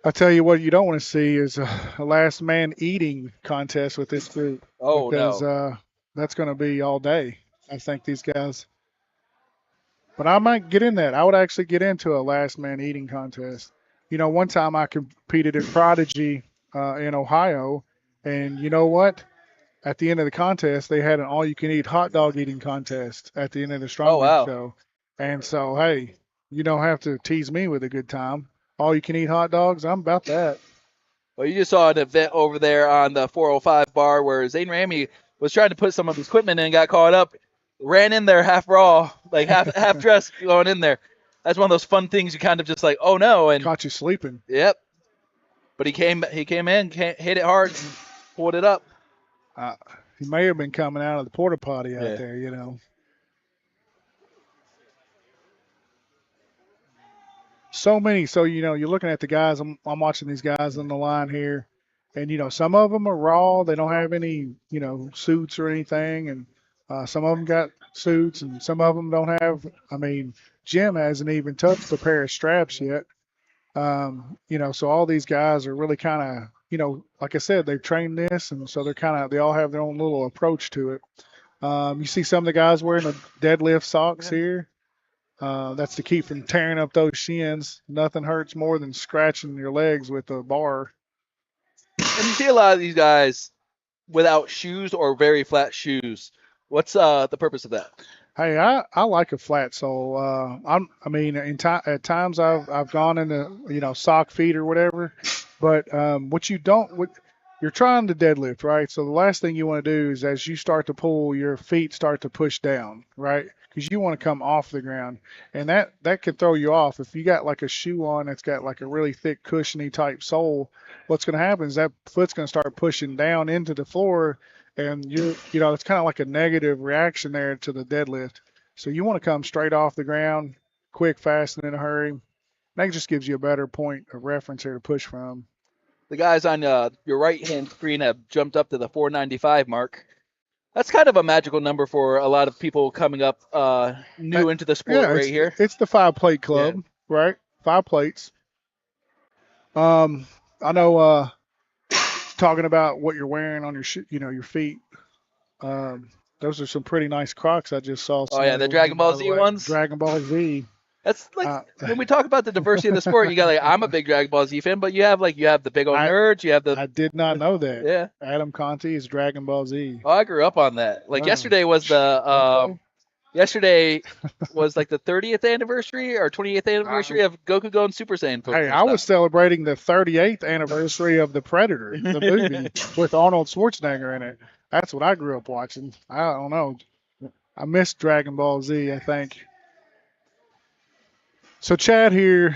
I tell you what, you don't want to see is a last man eating contest with this group. Oh, because no. that's going to be all day. I think these guys. But I might get in that. I would actually get into a last man eating contest. You know, one time I competed in Prodigy in Ohio, and you know what? At the end of the contest, they had an all-you-can-eat hot dog eating contest at the end of the Oh, Strongman wow. show. And so, hey, you don't have to tease me with a good time. All-you-can-eat hot dogs, I'm about that. Well, you just saw an event over there on the 405 bar where Zane Ramy was trying to put some of his equipment in and got caught up, ran in there half raw, like half dressed going in there. That's one of those fun things you kind of just like, oh no, and Caught you sleeping. yep. But he came in, hit it hard, and pulled it up. He may have been coming out of the porta potty out Yeah. there, you know. So many. So, you know, you're looking at the guys. I'm watching these guys on the line here. And, you know, some of them are raw. They don't have any, you know, suits or anything. And some of them got suits and some of them don't have. I mean, Jim hasn't even touched a pair of straps yet. You know, so all these guys are really kind of, you know, like I said, they've trained this. And so they all have their own little approach to it. You see some of the guys wearing the deadlift socks here. That's to keep from tearing up those shins. Nothing hurts more than scratching your legs with a bar. And you see a lot of these guys without shoes or very flat shoes. What's the purpose of that? Hey, I like a flat sole. I mean, at times I've gone into, you know, sock feet or whatever, but you're trying to deadlift, right? So the last thing you want to do is as you start to pull, your feet start to push down, right? Because you want to come off the ground, and that could throw you off. If you got like a shoe on that's got like a really thick cushiony type sole, what's going to happen is that foot's going to start pushing down into the floor, and you know, it's kind of like a negative reaction there to the deadlift. So you want to come straight off the ground, quick, fast, and in a hurry. That just gives you a better point of reference here to push from. The guys on your right hand screen have jumped up to the 495 mark. That's kind of a magical number for a lot of people coming up new into the sport Yeah, right here. it's the 5 plate club, right? 5 plates. I know. Talking about what you're wearing on your your feet. Those are some pretty nice Crocs I just saw. Oh yeah, the Dragon Ball Z ones. Dragon Ball Z. That's like when we talk about the diversity of the sport, you got like I'm a big Dragon Ball Z fan, but you have the big old nerds, you have the I did not know that. Yeah. Adam Conti is Dragon Ball Z. Oh, I grew up on that. Like yesterday was Okay. yesterday was like the 30th anniversary or 28th anniversary of Goku going Super Saiyan. Hey, I was celebrating the 38th anniversary of The Predator, the movie with Arnold Schwarzenegger in it. That's what I grew up watching. I don't know. I missed Dragon Ball Z, I think. So Chad here,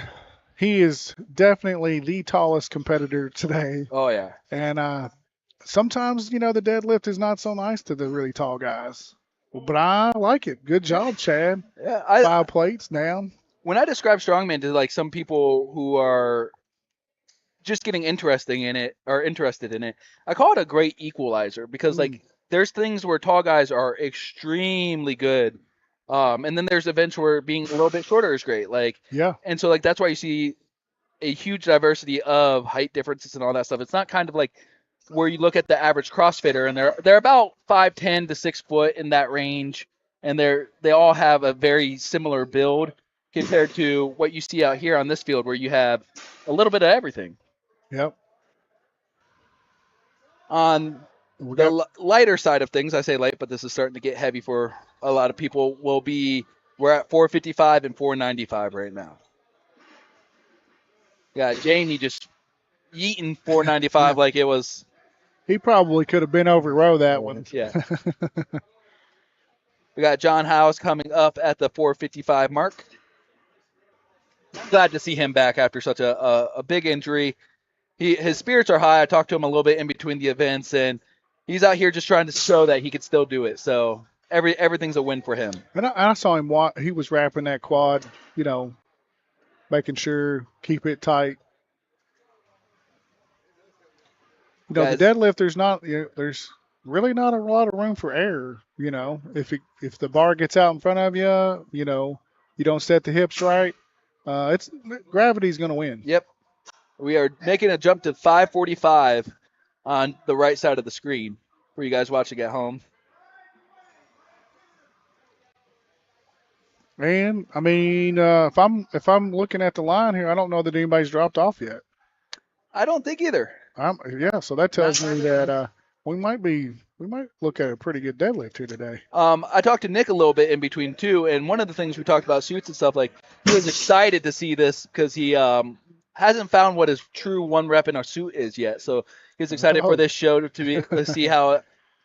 he is definitely the tallest competitor today. Oh yeah. And sometimes, you know, the deadlift is not so nice to the really tall guys. But I like it. Good job, Chad. Yeah, 5 plates down. when I describe strongman to like some people who are just getting interesting in it or interested in it, I call it a great equalizer because like there's things where tall guys are extremely good, and then there's events where being a little bit shorter is great. Like, Yeah. and so like that's why you see a huge diversity of height differences and all that stuff. It's not kind of like where you look at the average CrossFitter and they're about 5'10" to 6 foot in that range, and they all have a very similar build compared to what you see out here on this field where you have a little bit of everything. Yep. On We got the lighter side of things, I say light, but this is starting to get heavy for a lot of people. We're at 455 and 495 right now. Yeah, Jamie just eating 495 like it was. he probably could have been over row that one. Yeah. We got John House coming up at the 455 mark. Glad to see him back after such a big injury. His spirits are high. I talked to him a little bit in between the events, and he's out here just trying to show that he could still do it. So everything's a win for him. And I saw him. He was wrapping that quad. Making sure keep it tight. Guys, the deadlift, there's really not a lot of room for error. If the bar gets out in front of you, you don't set the hips right. It's gravity's going to win. Yep. We are making a jump to 545 on the right side of the screen for you guys watching at home. And I mean, if I'm looking at the line here, I don't know that anybody's dropped off yet. I don't think either. So that tells me that we might look at a pretty good deadlift here today. I talked to Nick a little bit in between too, and one of the things we talked about suits and stuff, like he was excited to see this because he hasn't found what his true one rep in a suit is yet. So he's excited for this show to see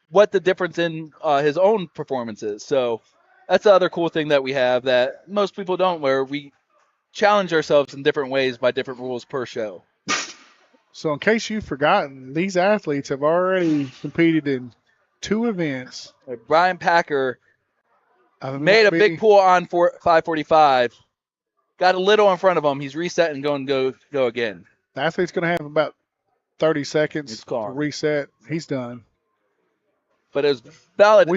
what the difference in his own performance is. So that's the other cool thing that we have that most people don't, where we challenge ourselves in different ways by different rules per show. So in case you've forgotten, these athletes have already competed in 2 events. Brian Packer made a big pull on 545. Got a little in front of him. He's reset and going to go again. The athlete's going to have about 30 seconds to reset. He's done. But it was valid,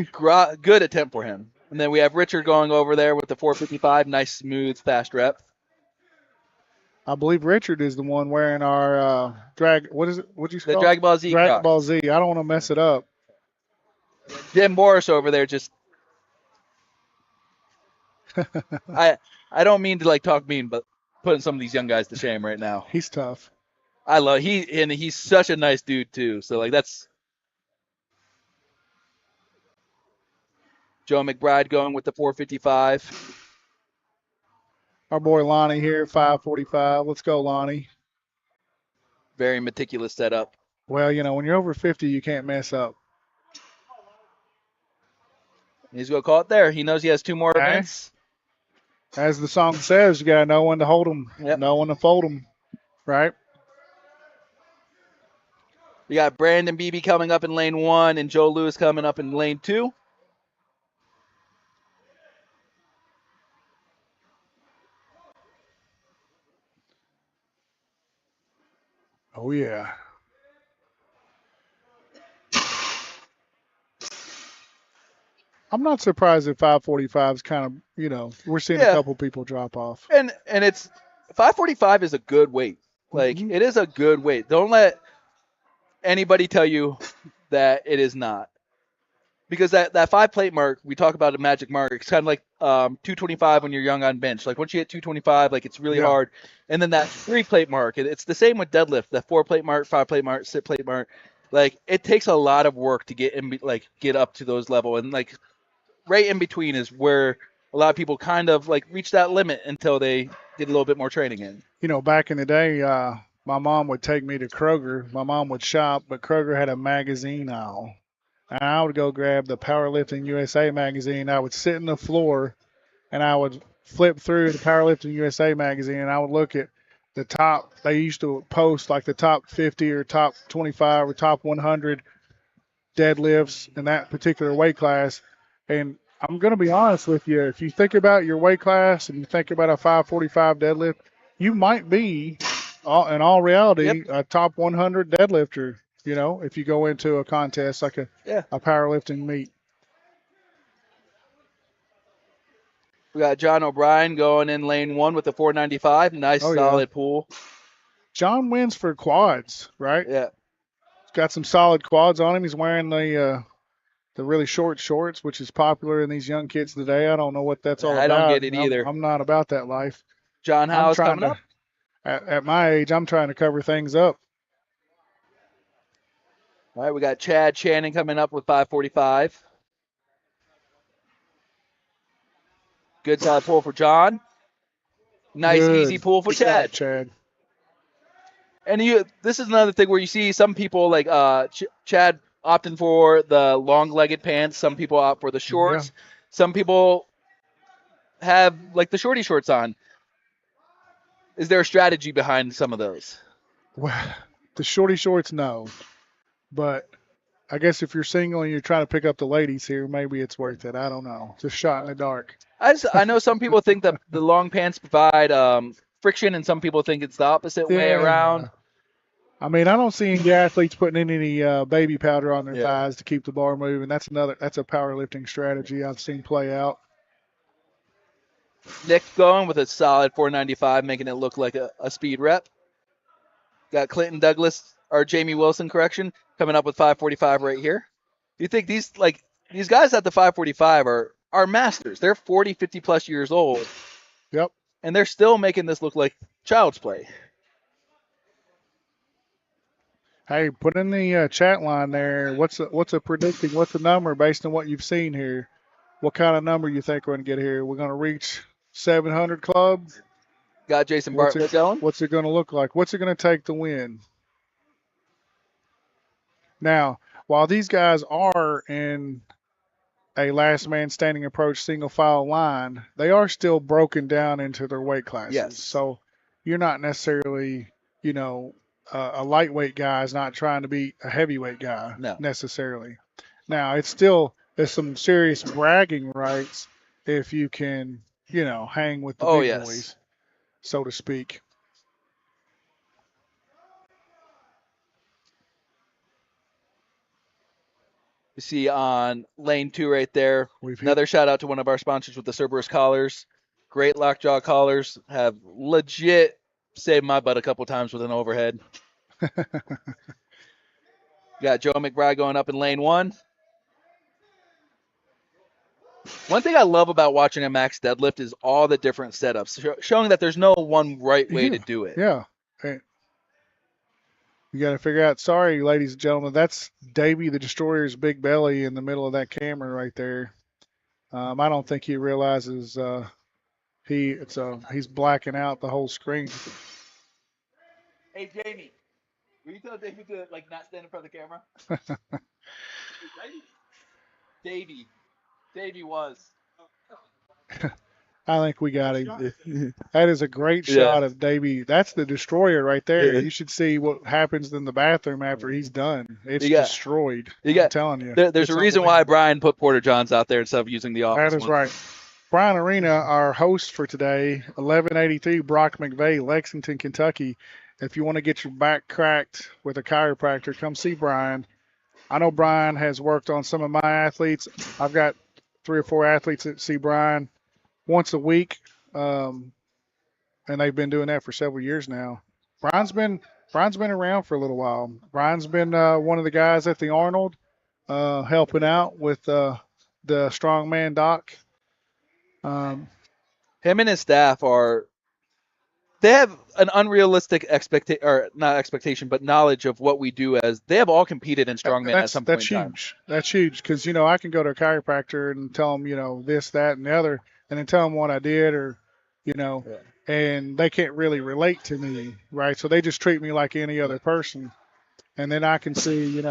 good attempt for him. And then we have Richard going over there with the 455. Nice, smooth, fast rep. I believe Richard is the one wearing our what is it? What'd you call it? The Dragon Ball Z. Dragon Ball Z. I don't want to mess it up. Jim Morris over there just. I don't mean to like talk mean, but putting some of these young guys to shame right now. He's tough. He's such a nice dude too. So like that's Joe McBride going with the 455. Our boy Lonnie here, 545. Let's go, Lonnie. Very meticulous setup. Well, when you're over 50, you can't mess up. He's going to call it there. He knows he has 2 more events. As the song says, you got to know when to hold them, know when to fold them, right? We got Brandon Beebe coming up in lane 1 and Joe Lewis coming up in lane 2. Oh, yeah. I'm not surprised at 545 is kind of, we're seeing a couple people drop off. And it's 545 is a good weight. Like, it is a good weight. Don't let anybody tell you that it is not. Because that 5 plate mark, we talk about a magic mark. It's kind of like 225 when you're young on bench. Like once you hit 225, like it's really hard. And then that 3 plate mark, it's the same with deadlift. That 4 plate mark, 5 plate mark, 6 plate mark. Like it takes a lot of work to get up to those level. And like right in between is where a lot of people kind of like reach that limit until they get a little bit more training in. Back in the day, my mom would take me to Kroger. My mom would shop, but Kroger had a magazine aisle. And I would go grab the Powerlifting USA magazine. I would sit on the floor, and I would flip through the Powerlifting USA magazine, and I would look at the top. They used to post like the top 50 or top 25 or top 100 deadlifts in that particular weight class. And I'm going to be honest with you. If you think about your weight class and you think about a 545 deadlift, you might be, in all Yep. reality, a top 100 deadlifter. You know, if you go into a contest like Yeah. a powerlifting meet. We got John O'Brien going in lane 1 with the 495. Nice, Oh yeah, solid pull. John wins for quads, right? Yeah. He's got some solid quads on him. He's wearing the really short shorts, which is popular in these young kids today. I don't know what that's all I don't about. get it either. I'm not about that life. John I'm Howe's trying coming to, up. at my age, I'm trying to cover things up. All right, we got Chad Shannon coming up with 545. Good solid pull for John. Nice, Good. easy pull for Good job, Chad. Chad. And this is another thing where you see some people like Chad opting for the long-legged pants. Some people opt for the Yeah. shorts. Some people have like the shorty shorts on. Is there a strategy behind some of those? Well, the shorty shorts, no. But I guess if you're single and you're trying to pick up the ladies here, maybe it's worth it. I don't know. Just shot in the dark. I know some people think that the long pants provide friction, and some people think it's the opposite way Yeah. around. I mean, I don't see any athletes putting in any baby powder on their Yeah. thighs to keep the bar moving. That's a powerlifting strategy I've seen play out. Nick going with a solid 495, making it look like a speed rep. Got Clinton Douglas or Jamie Wilson, correction, coming up with 545 right here. Do you think these guys at the 545 are masters? They're 40, 50 plus years old, Yep. and they're still making this look like child's play. Hey, put in the chat line there. What's a predicting? What's the number based on what you've seen here? What kind of number you think we're going to get here? We're going to reach 700 club. Got Jason Bartlett going. What's it going to look like? What's it going to take to win? Now, while these guys are in a last man standing approach single file line, they are still broken down into their weight classes. Yes. So you're not necessarily, a lightweight guy is not trying to be a heavyweight guy necessarily. Now, there's some serious bragging rights if you can, hang with the big boys, so to speak. You see on lane 2 right there. Another shout out to one of our sponsors with the Cerberus collars. Great lockjaw collars. Have legit saved my butt a couple times with an overhead. Got Joe McBride going up in lane 1. One thing I love about watching a max deadlift is all the different setups, showing that there's no one right way to do it. Yeah. Hey. You got to figure out. Sorry, ladies and gentlemen, that's Davey the Destroyer's big belly in the middle of that camera right there. I don't think he realizes he's blacking out the whole screen. Hey Jamie, will you tell Davey to not stand in front of the camera? Davey was. I think we got him. That is a great shot of Davey. That's the Destroyer right there. You should see what happens in the bathroom after he's done. It's destroyed. I'm telling you. There's a reason why Brian put Porter Johns out there instead of using the office. That is right. Brian Arena, our host for today, 1183 Brock McVeigh, Lexington, Kentucky. If you want to get your back cracked with a chiropractor, come see Brian. I know Brian has worked on some of my athletes. I've got 3 or 4 athletes that see Brian once a week, and they've been doing that for several years now. Brian's been around for a little while. Brian's been one of the guys at the Arnold, helping out with the Strongman doc. Him and his staff they have an unrealistic expectation, but knowledge of what we do, as they have all competed in Strongman at some point in time. That's huge because, I can go to a chiropractor and tell them, this, that, and the other, and then tell them what I did and they can't really relate to me, right? So they just treat me like any other person. And then I can see,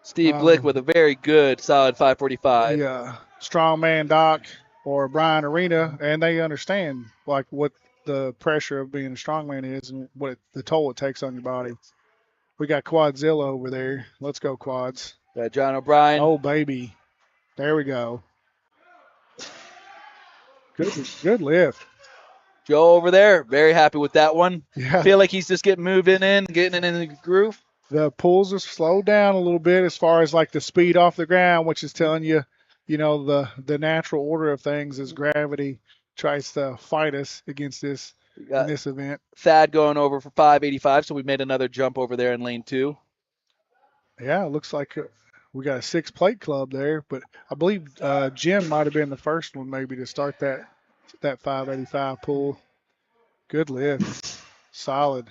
Steve Blick with a very good, solid 545. Yeah, Strongman Doc or Brian Arena, and they understand, what the pressure of being a strongman is and what the toll it takes on your body. We got Quadzilla over there. Let's go, Quads. Got John O'Brien. Oh, baby. There we go. Good lift. Joe over there, very happy with that one. Yeah. Feel like he's just getting moving in, getting in the groove. The pulls are slowed down a little bit as far as like the speed off the ground, which is telling you, the natural order of things is gravity tries to fight us against this We in got this event. Thad going over for 585, so we made another jump over there in lane 2. Yeah, it looks like we got a 6 plate club there, but I believe Jim might have been the first one maybe to start that 585 pull. Good lift, solid.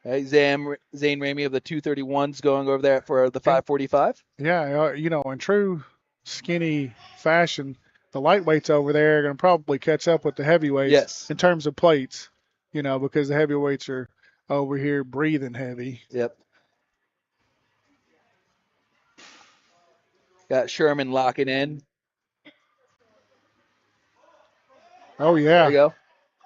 Right, Zane Ramey of the 231s going over there for the 545. Yeah, in true skinny fashion, the lightweights over there are going to probably catch up with the heavyweights Yes. in terms of plates, because the heavyweights are over here breathing heavy. Yep. Got Sherman locking in. Oh, There yeah. you go.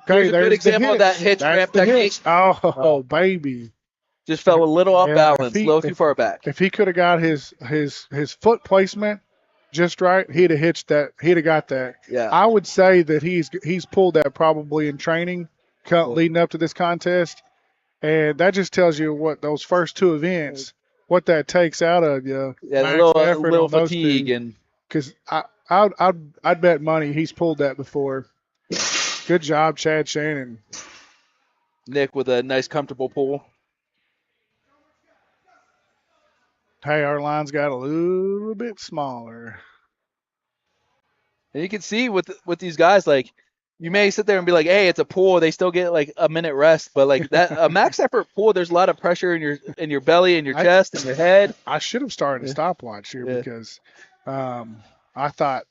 Okay, Here's a good there's the example of that hitch That's ramp the technique. hitch. Oh, baby. Just fell a little off Yeah, balance, a little too far back. If he could have got his foot placement just right, he'd have hitched that. He'd have got that. Yeah. I would say that he's pulled that probably in training leading up to this contest, and that just tells you what those first 2 events, what that takes out of you. Yeah, max a effort little on those fatigue 2. and Because I'd bet money he's pulled that before. Good job, Chad Shannon. Nick with a nice comfortable pull. Hey, our line's got a little bit smaller. And you can see with these guys, like, you may sit there and be like, hey, it's a pull. They still get like a minute rest, but like that a max effort pull, there's a lot of pressure in your belly, in your chest, in your head. I should have started a stopwatch here Yeah. because I thought,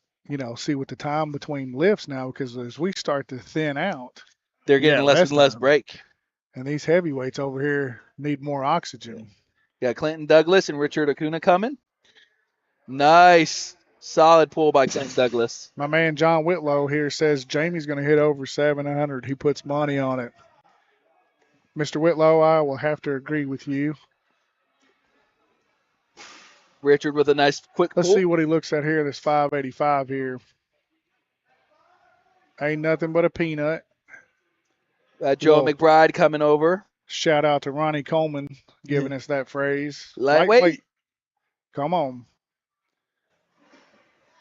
see with the time between lifts now, because as we start to thin out, They're getting less and less time. break. And these heavyweights over here need more oxygen. Got Clinton Douglas and Richard Acuna coming. Nice. Solid pull by Clinton Douglas. My man John Whitlow here says Jamie's going to hit over 700. He puts money on it. Mr. Whitlow, I will have to agree with you. Richard with a nice quick Let's pull. see what he looks at here, this 585 here. Ain't nothing but a peanut. Joe McBride coming over. Shout out to Ronnie Coleman giving us that phrase. Lightweight. Come on.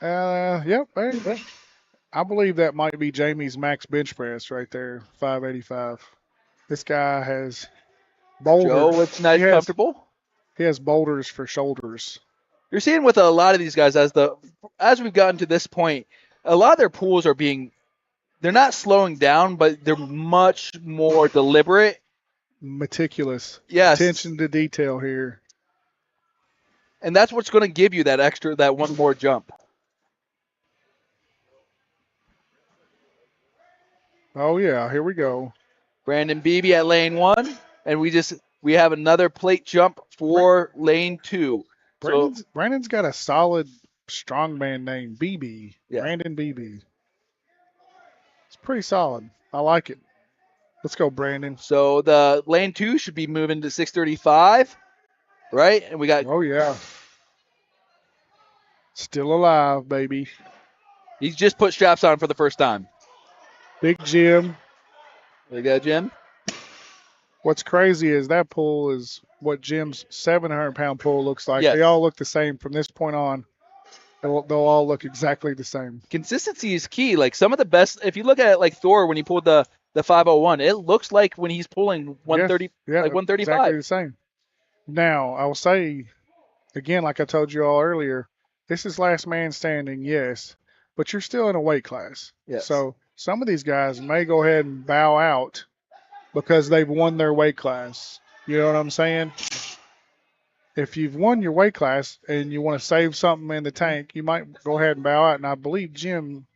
Yep. I believe that might be Jamie's max bench press right there, 585. This guy has boulders. Joe looks nice, comfortable. He has boulders for shoulders. You're seeing with a lot of these guys as we've gotten to this point, a lot of their pulls are they're not slowing down, but they're much more deliberate. Meticulous. Yes. Attention to detail here. And that's what's going to give you that one more jump. Oh, yeah. Here we go. Brandon Beebe at lane 1. And we have another plate jump for lane 2. Brandon's got a solid strongman name, BB. Yeah. Brandon Beebe. It's pretty solid. I like it. Let's go, Brandon. So the lane 2 should be moving to 635, right? And we got. Oh, yeah. Still alive, baby. He's just put straps on for the first time. Big Jim. There you go, Jim. What's crazy is that pull is what Jim's 700-pound pull looks like. Yes. They all look the same from this point on. They'll all look exactly the same. Consistency is key. Like some of the best, if you look at it like Thor when he pulled the 501, it looks like when he's pulling 130, like 135. Exactly the same. Now, I will say, again, like I told you all earlier, this is last man standing, yes, but you're still in a weight class. Yes. So some of these guys may go ahead and bow out because they've won their weight class. You know what I'm saying? If you've won your weight class and you want to save something in the tank, you might go ahead and bow out. And I believe Jim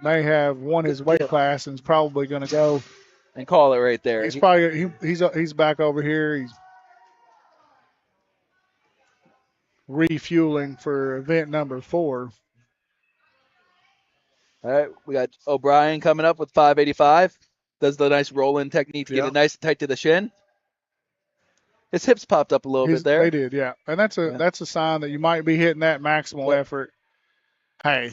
may have won his weight class and is probably going to go and call it right there. He's back over here. He's refueling for event number 4. All right, we got O'Brien coming up with 585. Does the nice roll-in technique to get it nice and tight to the shin. His hips popped up a little bit there. They did, yeah. And that's a sign that you might be hitting that maximal effort. Hey,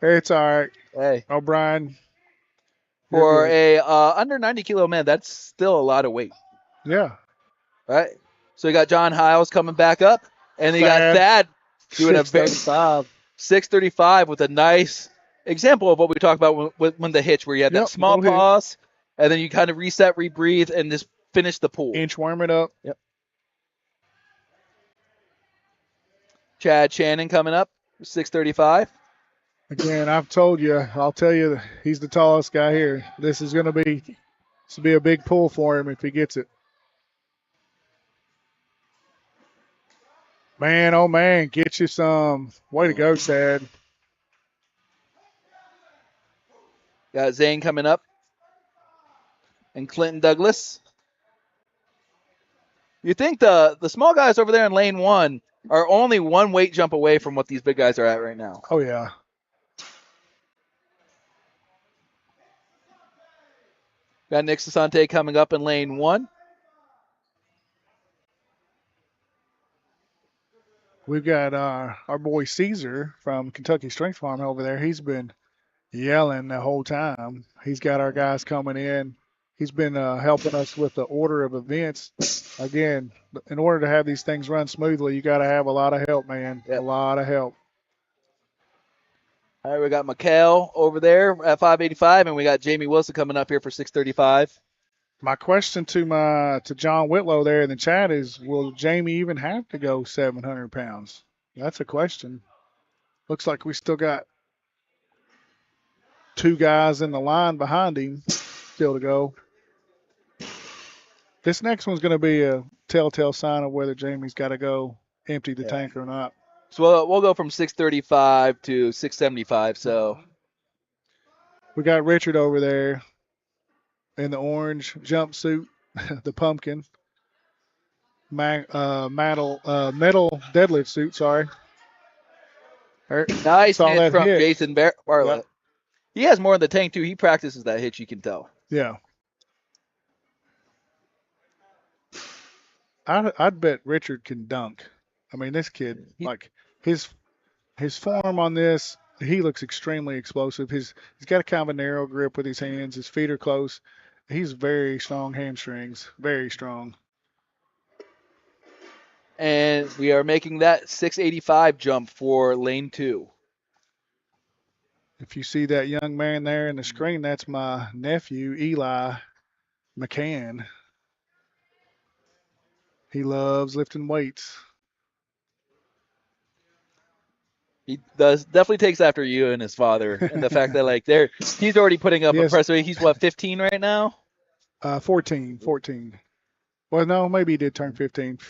It's all right. Hey, O'Brien, you're for good. a under 90 kilo man, that's still a lot of weight, Yeah. right? So you got John Hiles coming back up, and then you got Thad, Thad doing a 635. 635 with a nice example of what we talked about when the hitch, where you had that Yep, small little hit. pause, and then you kind of reset, rebreathe, and just finish the pull. Inchworm it up. Yep. Chad Shannon coming up, 635. Again, I've told you, I'll tell you, he's the tallest guy here. This is going to be a big pull for him if he gets it. Man, oh man, get you some. Way to go, Chad. Got Zane coming up, and Clinton Douglas. You think the small guys over there in lane 1 are only one weight jump away from what these big guys are at right now. Oh, yeah. Got Nick Sasante coming up in lane 1. We've got our boy Caesar from Kentucky Strength Farm over there. He's been yelling the whole time. He's got our guys coming in. He's been helping us with the order of events. Again, in order to have these things run smoothly, you got to have a lot of help, man. Yep. A lot of help. All right, we got Mikhail over there at 585, and we got Jamie Wilson coming up here for 635. My question to John Whitlow there in the chat is, will Jamie even have to go 700 pounds? That's a question. Looks like we still got two guys in the line behind him still to go. This next one's going to be a telltale sign of whether Jamie's got to go empty the tank or not. So we'll go from 635 to 675. So We got Richard over there in the orange jumpsuit, the pumpkin, metal deadlift suit. Sorry. nice Saw hit that from hit. Jason Bartlett. Yep. He has more in the tank too. He practices that hitch, you can tell. Yeah. I'd bet Richard can dunk. I mean, this kid, like his form on this, he looks extremely explosive. He's got a kind of a narrow grip with his hands. His feet are close. He's very strong hamstrings, very strong. And we are making that 685 jump for lane 2. If you see that young man there in the screen, that's my nephew, Eli McCann. He loves lifting weights. He definitely takes after you and his father, and the fact that he's already putting up a press rate. He's what, 15 right now? 14. Well, no, maybe he did turn 15.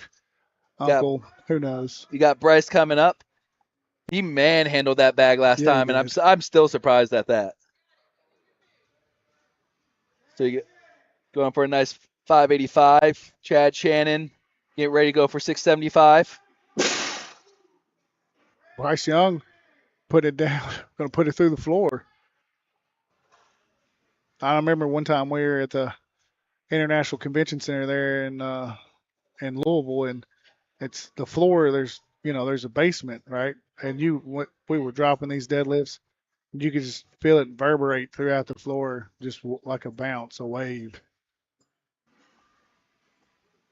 Uncle, who knows? You got Bryce coming up. He manhandled that bag last time, and I'm still surprised at that. So you going for a nice 585. Chad Shannon, get ready to go for 675. Bryce Young put it down, going to put it through the floor. I remember one time we were at the International Convention Center there in Louisville, and it's the floor. There's a basement, right? And we were dropping these deadlifts. You could just feel it reverberate throughout the floor, just like a bounce, a wave.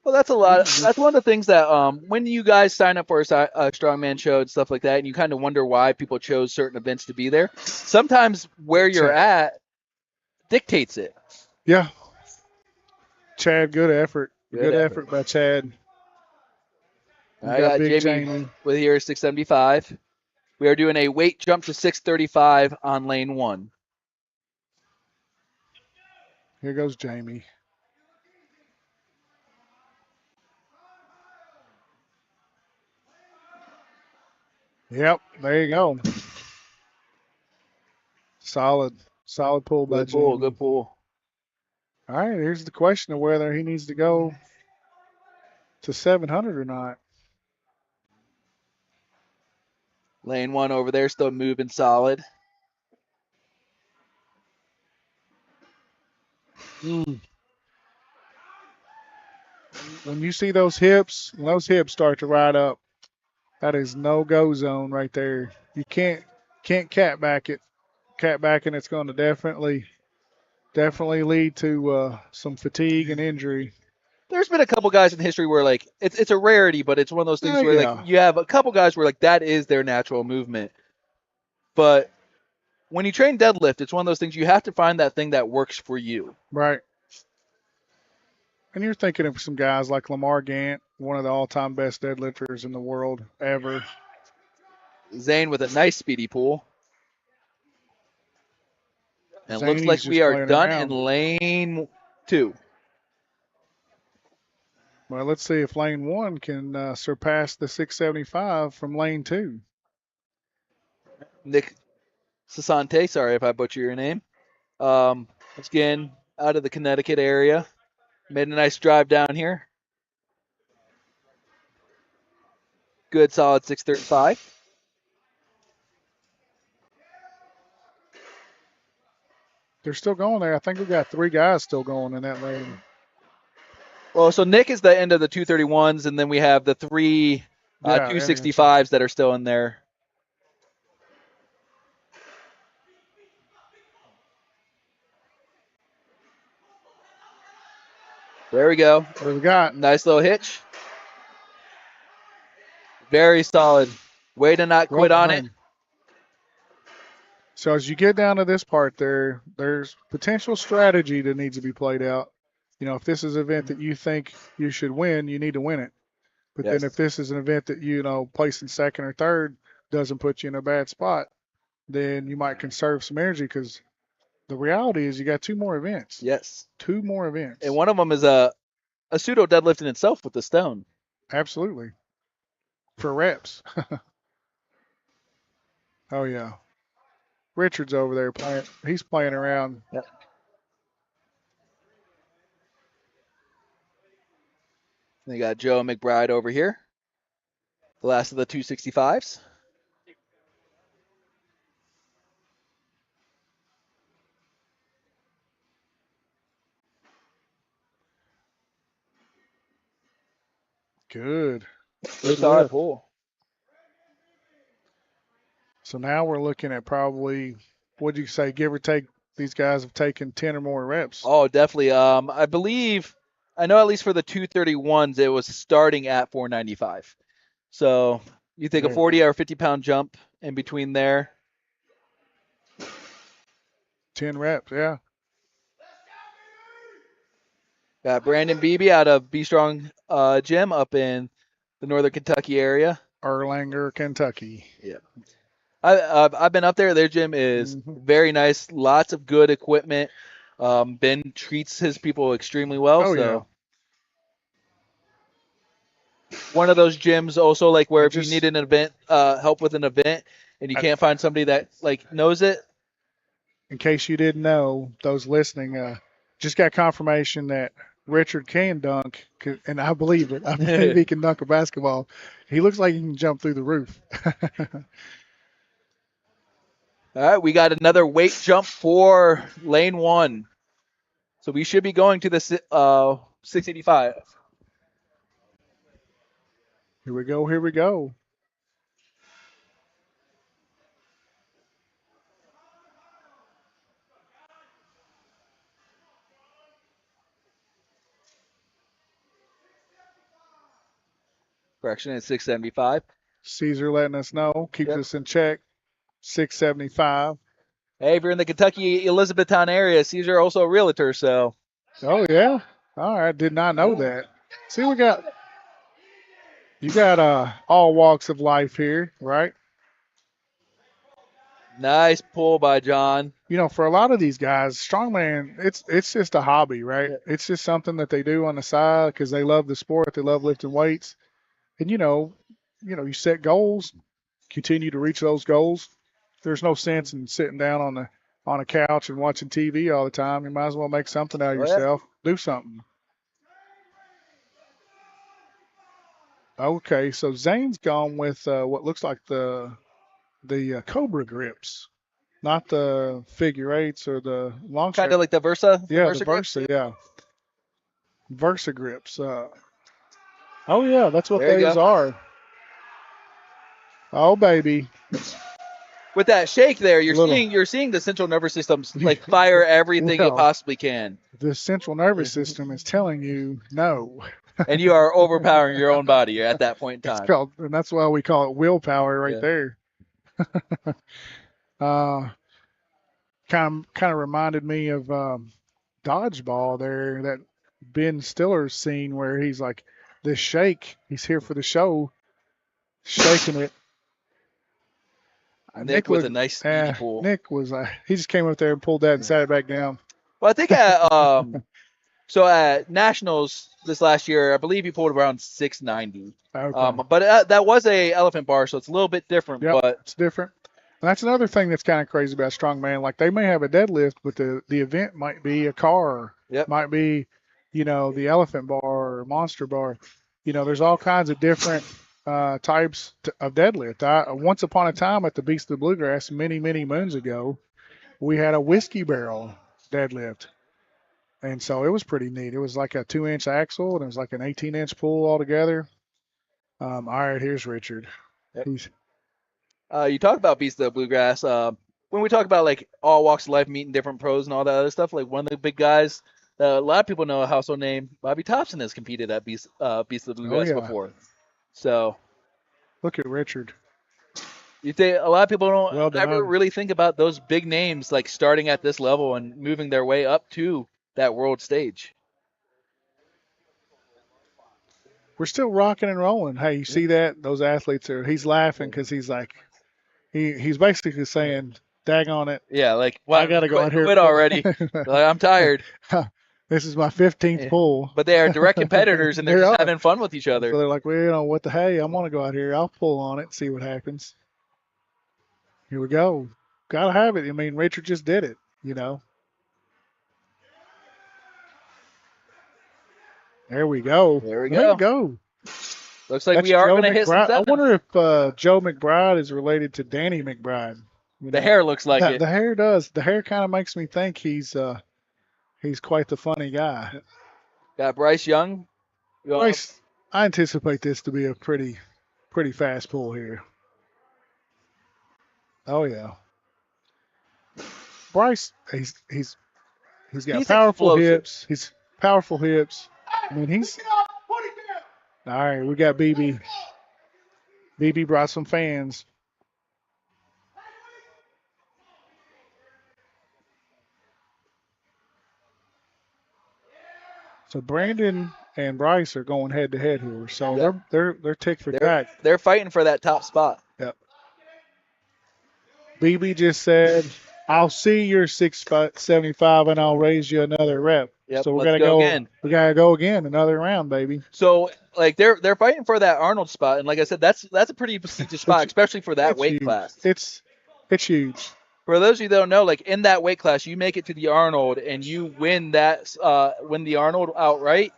Well, that's a lot. That's one of the things that when you guys sign up for a strongman show and stuff like that, and you kind of wonder why people chose certain events to be there. Sometimes where you're at dictates it. Yeah. Chad, good effort. Good effort by Chad. I got Jamie with here 675. We are doing a weight jump to 635 on lane 1. Here goes Jamie. Yep, there you go. Solid pull by Jamie. Good pull. All right, here's the question of whether he needs to go to 700 or not. Lane 1 over there, still moving solid. When you see those hips, when those hips start to ride up, that is no-go zone right there. You can't can't cat back it. Cat backing it's going to definitely lead to some fatigue and injury. There's been a couple guys in history where like it's a rarity, but it's one of those things where like Yeah, you have a couple guys where like that is their natural movement. But when you train deadlift, it's one of those things you have to find that thing that works for you. right. And you're thinking of some guys like Lamar Gant, one of the all-time best deadlifters in the world ever. Zane with a nice speedy pull. And it looks like Zany's we just are playing done in around. lane 2. Well, let's see if lane 1 can surpass the 675 from lane 2. Nick Sasante, sorry if I butcher your name. Again, out of the Connecticut area. Made a nice drive down here. Good solid 635. They're still going there. I think we've got 3 guys still going in that lane. Well, so Nick is the end of the 231s, and then we have the 3 Yeah, 265s that are still in there. There we go. What do we got? Nice little hitch. Very solid. Way to not Well quit on it. done. So as you get down to this part there's potential strategy that needs to be played out. You know, if this is an event that you think you should win, you need to win it. But Yes. then if this is an event that, you know, placing second or third doesn't put you in a bad spot, then you might conserve some energy because the reality is you got 2 more events. Yes. 2 more events. And one of them is a pseudo deadlift in itself with the stone. Absolutely. For reps. Oh, yeah. Richard's over there playing. He's playing around. Yep. And you got Joe McBride over here. The last of the 265s. Good. Good solid pull. So now we're looking at probably, what'd you say, give or take, these guys have taken 10 or more reps. Oh, definitely. I believe, I know at least for the 231s, it was starting at 495. So you take a 40 or 50 pound jump in between there. 10 reps, yeah. Got Brandon Beebe out of Be Strong Gym up in the Northern Kentucky area. Erlanger, Kentucky. Yeah. I've been up there. Their gym is very nice. Lots of good equipment. Ben treats his people extremely well. Oh, so one of those gyms also like where if you need an event, help with an event, and you can't find somebody that like knows it. In case you didn't know, those listening, just got confirmation that Richard can dunk, and I believe it. I believe he can dunk a basketball. He looks like he can jump through the roof. All right, we got another weight jump for lane 1. So we should be going to the 685. Here we go. Here we go. Correction at 675. Caesar letting us know. Keeps us in check. 675. Hey, if you're in the Kentucky Elizabethtown area, Caesar also a realtor, so. Oh, yeah? All right. Did not know that. See, you got all walks of life here, right? Nice pull by John. You know, for a lot of these guys, strongman, it's just a hobby, right? Yeah. It's just something that they do on the side because they love the sport. They love lifting weights. And, you set goals, continue to reach those goals. There's no sense in sitting down on a couch and watching TV all the time. You might as well make something out of yourself. Yeah. Do something. Okay, so Zane's gone with what looks like the Cobra grips, not the figure eights or the long. Kind of like the Versa. Yeah, the Versa. Yeah, Versa grips. Oh yeah, that's what those are. Oh baby. with that shake there, Little. you're seeing the central nervous system like fire everything it Well, possibly can, the central nervous system is telling you no. and you are overpowering your own body at that point in It's time. called, and that's why we call it willpower right Yeah. there. uh, kind of reminded me of dodgeball there, that Ben Stiller scene where he's like, this shake, he's here for the show, shaking it. Nick with a nice speedy pull. Nick was, he just came up there and pulled that and sat it back down. Well, I think at Nationals this last year, I believe he pulled around 690. Okay. But that was a elephant bar, so it's a little bit different. Yep, But it's different. And that's another thing that's kind of crazy about strongman. Like they may have a deadlift, but the event might be a car, Yep. might be, the elephant bar or monster bar. There's all kinds of different types of deadlift. Once upon a time at the Beast of the Bluegrass, many moons ago, we had a whiskey barrel deadlift. And so it was pretty neat. It was like a 2-inch axle and it was like an 18-inch pull altogether. All right, here's Richard. Yep. He's you talk about Beast of the Bluegrass. When we talk about like all walks of life meeting different pros and all that other stuff, like one of the big guys, a lot of people know a household name, Bobby Thompson, has competed at Beast of the Bluegrass before. So look at Richard. you think a lot of people don't Well done. ever really think about those big names like starting at this level and moving their way up to that world stage. We're still rocking and rolling. Hey, you see that? Those athletes he's laughing because he's like, he's basically saying, daggone it. Yeah, like, I got to go out here. Quit already. Like, I'm tired. This is my 15th pull. But they are direct competitors and they're just having fun with each other. So they're like, well, what the hey, I want to go out here. I'll pull on it and see what happens. Here we go. Got to have it. I mean, Richard just did it, There we go. There we go. Looks like That's we are Joe going to hit some McBride. I sevens. wonder if Joe McBride is related to Danny McBride. The hair looks like it. The hair does. The hair kind of makes me think he's quite the funny guy. Got Bryce Young. Bryce, I anticipate this to be a pretty fast pull here. Oh yeah. Bryce, he's got powerful explosive. hips. He's powerful hips. I mean, he's all right. We got BB. BB brought some fans. So Brandon and Bryce are going head to head here. So they're tick for tack. They're fighting for that top spot. Yep. BB just said, "I'll see your 675 and I'll raise you another rep." Yep, So we let's gotta go again. We gotta go again, another round, baby. So like they're fighting for that Arnold spot, and like I said, that's a pretty prestigious spot, especially for that weight huge. class. It's huge. For those of you that don't know, like in that weight class, you make it to the Arnold and you win the Arnold outright,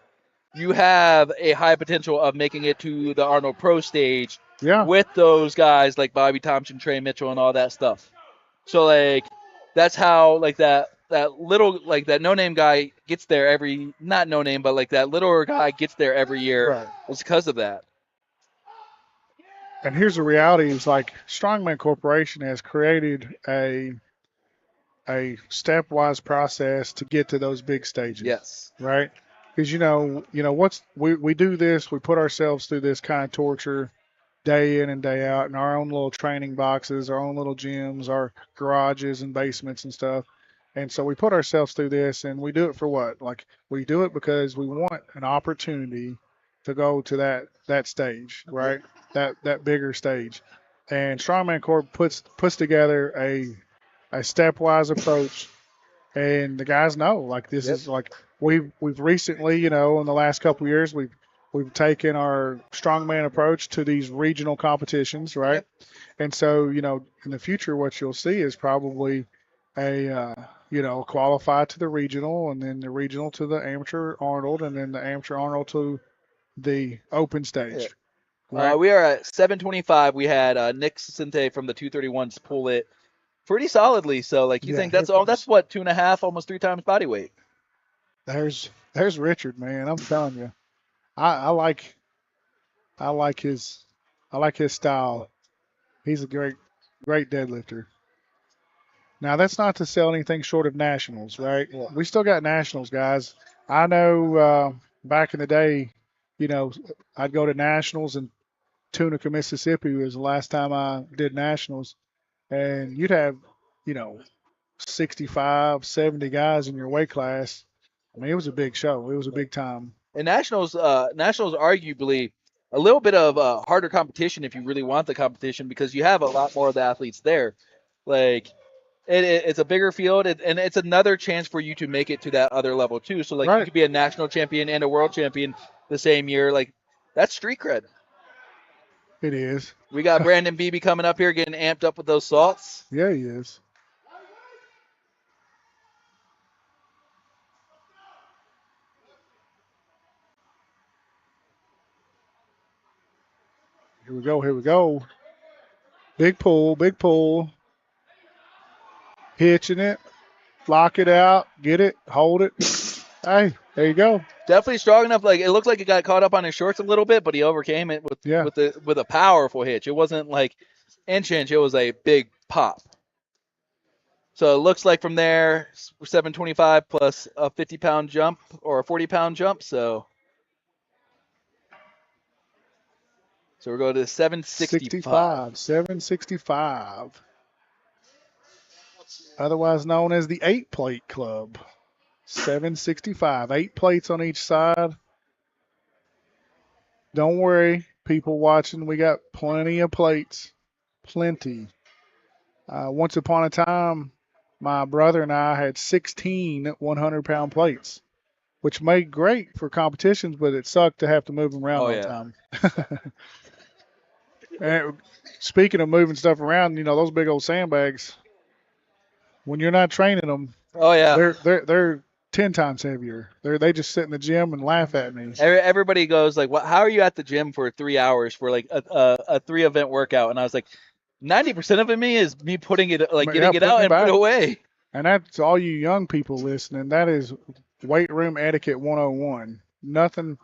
you have a high potential of making it to the Arnold Pro stage with those guys like Bobby Thompson, Trey Mitchell, and all that stuff. So like that's how like that little like that no name guy gets there not no name, but like that littler guy gets there every year. Right. It's because of that. And here's the reality: is like Strongman Corporation has created a stepwise process to get to those big stages. Yes. Right? Because we do this, we put ourselves through this kind of torture day in and day out in our own little training boxes, our own little gyms, our garages and basements and stuff. And so we put ourselves through this, and we do it for what? Like we do it because we want an opportunity to go to that stage, right? That bigger stage. And Strongman Corp puts together a stepwise approach, and the guys know like this is like we've recently, in the last couple of years, we've taken our strongman approach to these regional competitions, right? Yep. And so, in the future, what you'll see is probably qualify to the regional, and then the regional to the amateur Arnold, and then the amateur Arnold to the open stage. Yep. Right? We are at 725. We had Nick Sinte from the 231s pull it pretty solidly. So like you think that's what 2.5, almost 3 times body weight. There's Richard, man. I'm telling you. I like his style. He's a great Great deadlifter. Now, that's not to sell anything short of nationals, right? We still got nationals, guys. I know back in the day, you know, I'd go to nationals, and Tunica, Mississippi was the last time I did nationals. And you'd have, you know, 65, 70 guys in your weight class. I mean, it was a big show. It was a big time. And nationals arguably a little bit of harder competition if you really want the competition because you have a lot more of the athletes there. Like it's a bigger field, and it's another chance for you to make it to that other level too. So like you Right. could be a national champion and a world champion the same year. Like that's street cred. It is. We got Brandon Beebe coming up here getting amped up with those salts. Yeah, he is. Here we go. Here we go. Big pull. Big pull. Hitching it. Lock it out. Get it. Hold it. Hey, there you go. Definitely strong enough. Like it looked like it got caught up on his shorts a little bit, but he overcame it with Yeah. with a powerful hitch. It wasn't like inch. It was a big pop. So it looks like from there, 725 plus a 50-pound jump or a 40-pound jump. So we're going to 765. 765. Otherwise known as the 8-plate club. 765. 8 plates on each side. Don't worry, people watching. We got plenty of plates. Plenty. Once upon a time, my brother and I had 16 100-pound plates, which made great for competitions, but it sucked to have to move them around all the time. And speaking of moving stuff around, you know, those big old sandbags, when you're not training them, they're 10 times heavier. They just sit in the gym and laugh at me. Everybody goes like, "Well, how are you at the gym for 3 hours for like a 3-event workout?" And I was like, 90% of it is me putting it like getting it out and put it away. And that's all you young people listening. That is weight room etiquette 101. Nothing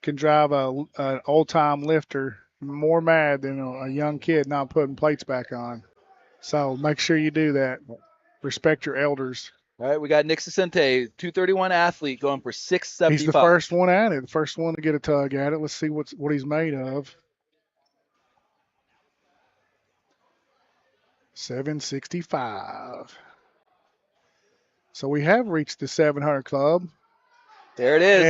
can drive an old-time lifter more mad than a young kid not putting plates back on. So make sure you do that. Respect your elders. All right, we got Nick Sicente, 231 athlete, going for 675. He's the first one at it, the first one to get a tug at it. Let's see what he's made of. 765. So we have reached the 700 club. There it is.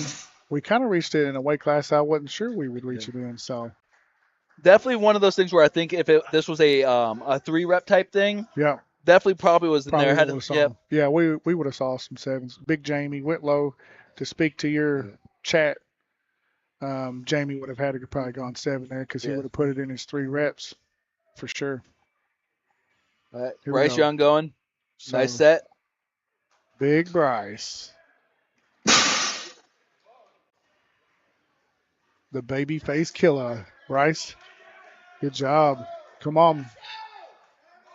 And we kind of reached it in a weight class I wasn't sure we would reach it in. So definitely one of those things where I think if this was a 3-rep type thing, yeah, definitely probably was in probably there. Yeah, we would have saw some 7s. Big Jamie Whitlow, to speak to your chat, Jamie would have had to probably gone 7 there because he would have put it in his 3 reps for sure. All right, Bryce Young going. So, nice set. Big Bryce. The baby face killer. Bryce, good job. Come on.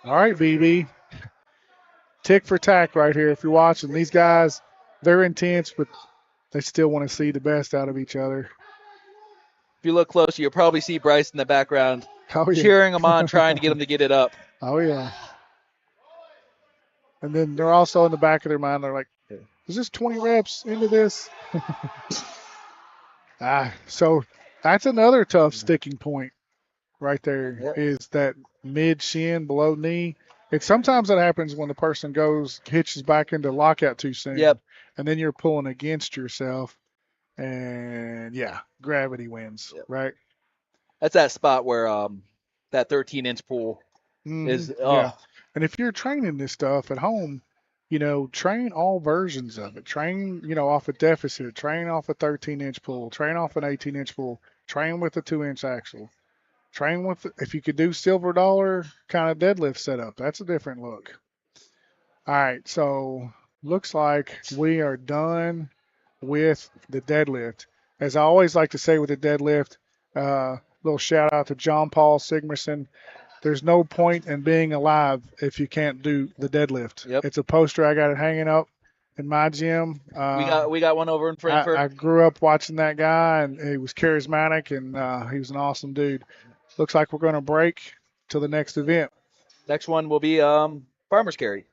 All right, BB. Tick for tack right here if you're watching. These guys, they're intense, but they still want to see the best out of each other. If you look closer, you'll probably see Bryce in the background cheering them on, trying to get them to get it up. Oh, yeah. And then they're also in the back of their mind, they're like, is this 20 reps into this? So that's another tough sticking point right there is that mid-shin, below knee. Sometimes that happens when the person hitches back into lockout too soon. Yep. And then you're pulling against yourself. And, gravity wins, right? That's that spot where that 13-inch pull is. Yeah. And if you're training this stuff at home, train all versions of it. Train, off a deficit. Train off a 13-inch pull. Train off an 18-inch pull. Train with a 2-inch axle. Train with, if you could do silver dollar kind of deadlift setup, that's a different look. All right, so looks like we are done with the deadlift. As I always like to say with the deadlift, little shout out to John Paul Sigmerson. There's no point in being alive if you can't do the deadlift. Yep. It's a poster. I got it hanging up in my gym. We got one over in Frankfurt. I grew up watching that guy, and he was charismatic, and he was an awesome dude. Looks like we're going to break till the next event. Next one will be farmer's carry.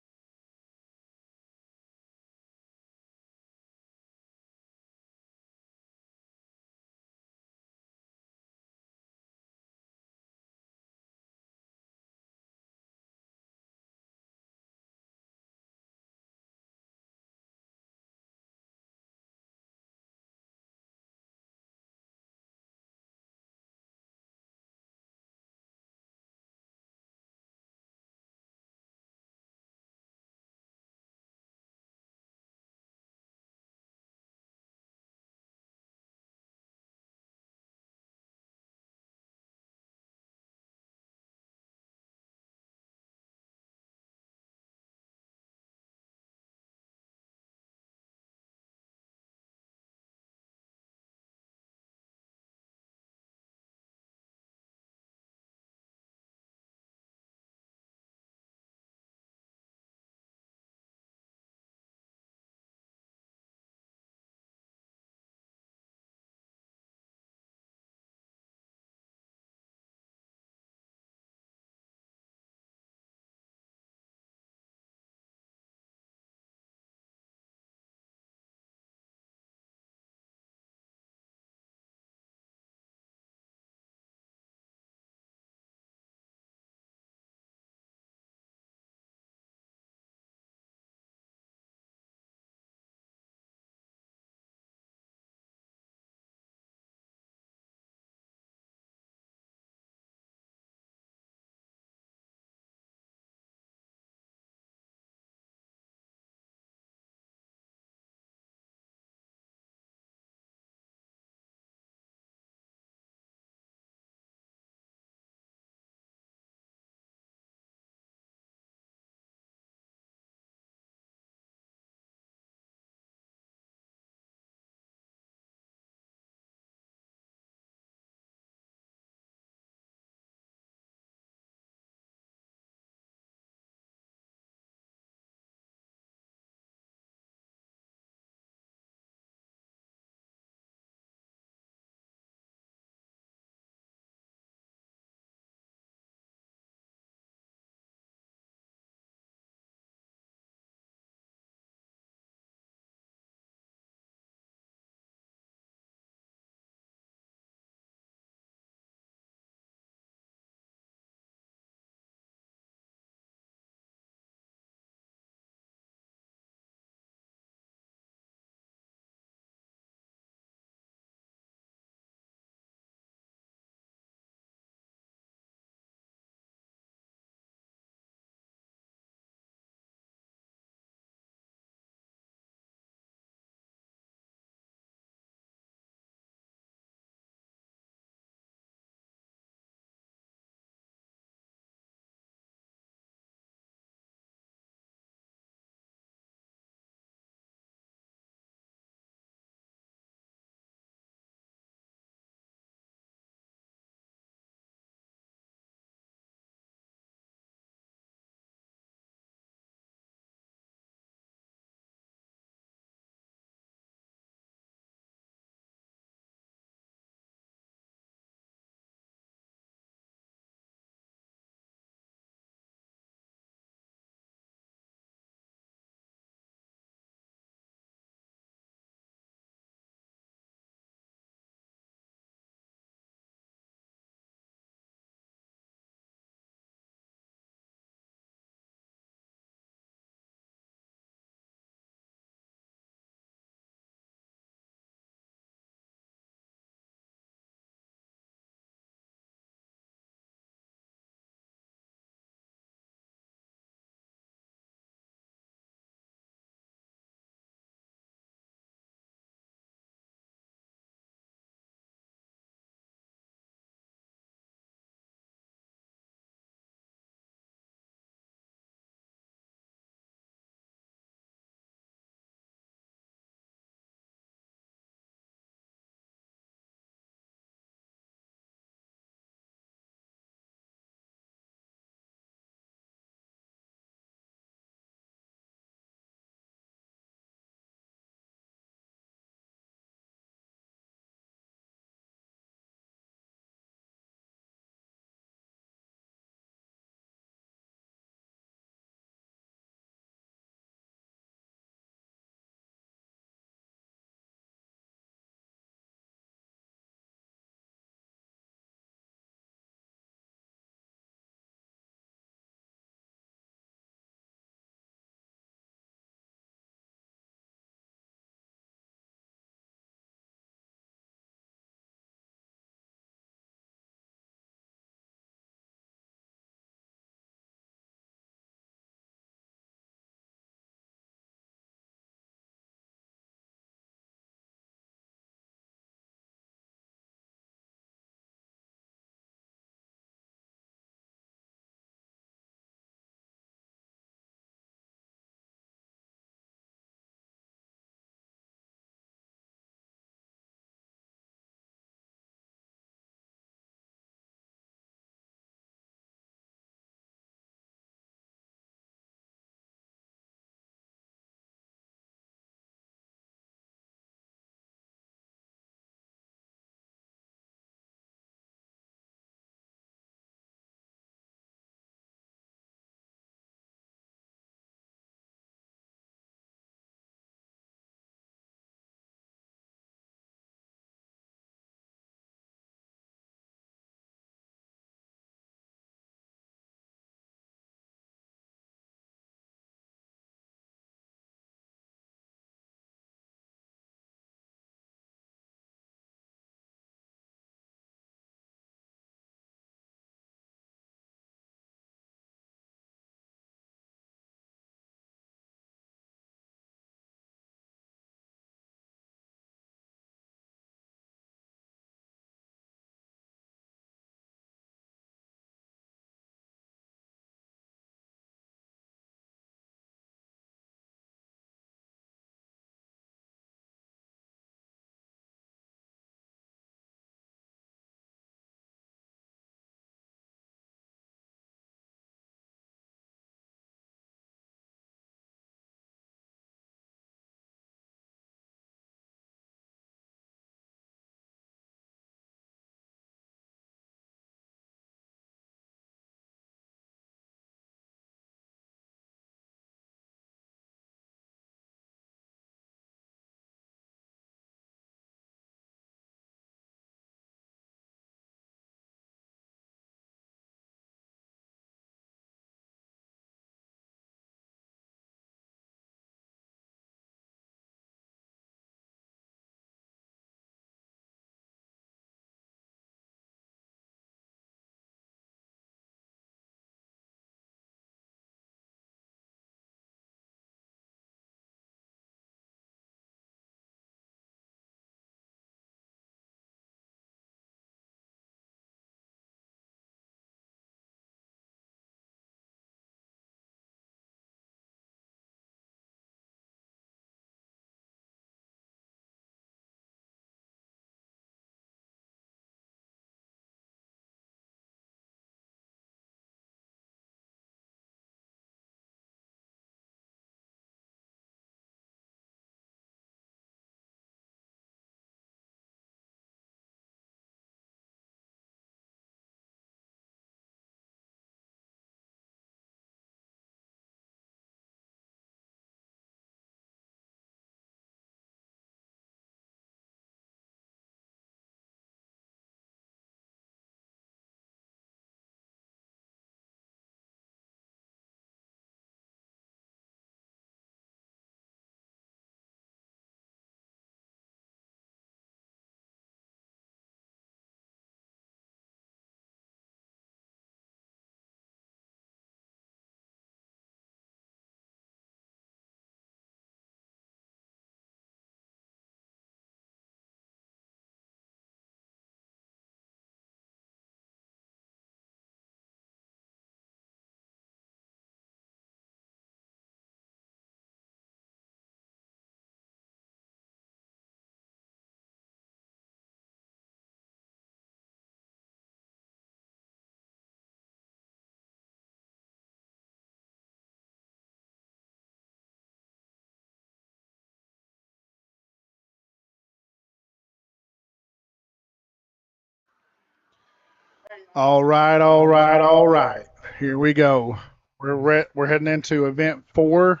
All right, all right, all right. Here we go. We're heading into event 4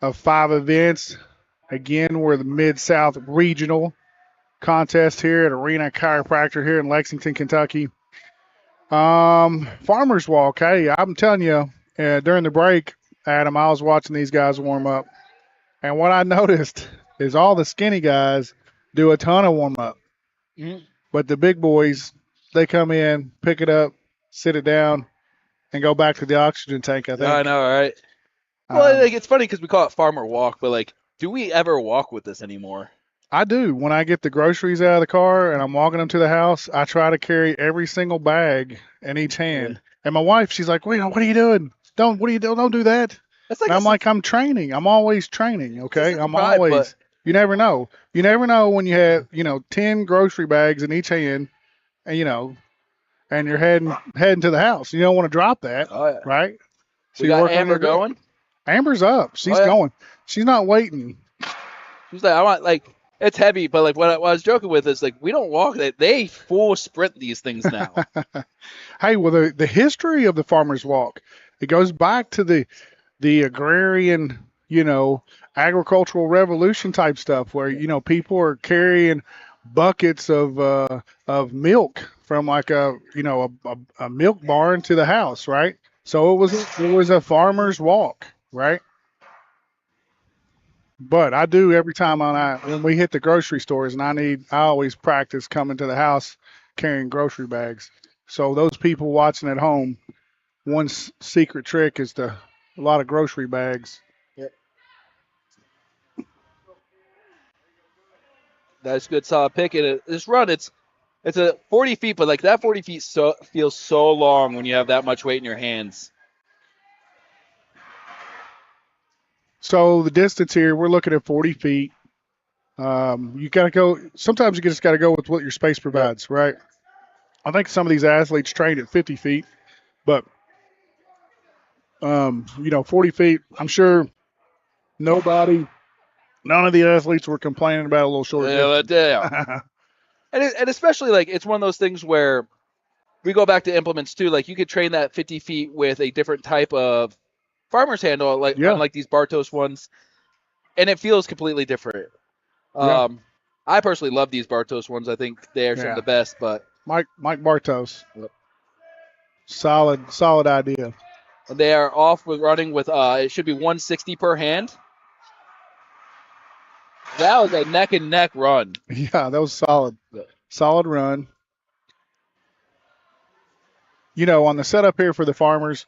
of 5 events. Again, we're the Mid South Regional contest here at Arena Chiropractor here in Lexington, Kentucky. Farmers Walk. Hey, I'm telling you, during the break, Adam, I was watching these guys warm up, and what I noticed is all the skinny guys do a ton of warm up, Mhm. but the big boys, they come in, pick it up, sit it down, and go back to the oxygen tank, I I think. know, right? Well, Um, like it's funny because we call it farmer walk, but like, do we ever walk with this anymore? I do. When I get the groceries out of the car and I'm walking them to the house, I try to carry every single bag in each Yeah. hand. And my wife, she's like, "Wait, what are you doing? What are you doing? Don't do that." That's like And I'm like, "I'm training. I'm always training. it's a Okay, sense of I'm pride, but always. You never know. You never know when you have 10 grocery bags in each hand, and and you're heading to the house. You don't want to drop that, oh yeah, right? So we you got work on your Amber grip. going. Amber's up. Oh She's yeah, going. She's not waiting. she's like, I want like it's heavy, but like what I was joking with is like we don't walk. They full sprint these things now. Hey, well, the history of the Farmers Walk, it goes back to the agrarian, agricultural revolution type stuff, where Yeah. people are carrying buckets of milk from like a milk barn to the house, right? So it was a farmer's walk, right? But I do every time when we hit the grocery stores, and I always practice coming to the house carrying grocery bags. So those people watching at home, one secret trick is a lot of grocery bags. Yeah. That's good, solid pick. And this run, it's a 40 feet, but like that 40 feet feels so long when you have that much weight in your hands. So the distance here, we're looking at 40 feet. You got to go. Sometimes you just got to go with what your space Yep. provides, right? I think some of these athletes train at 50 feet, but 40 feet. I'm sure nobody, none of the athletes were complaining about a little short distance. Yeah. And especially like it's one of those things where we go back to implements too. Like you could train that 50 feet with a different type of farmer's handle, like Yeah, unlike these Bartos ones, and it feels completely different. yeah, Um, I personally love these Bartos ones. I think they are some of yeah. the best, but Mike Bartos, solid idea. they are off with running with it should be 160 per hand. That was a neck and neck run. Yeah, that was solid run. On the setup here for the farmers,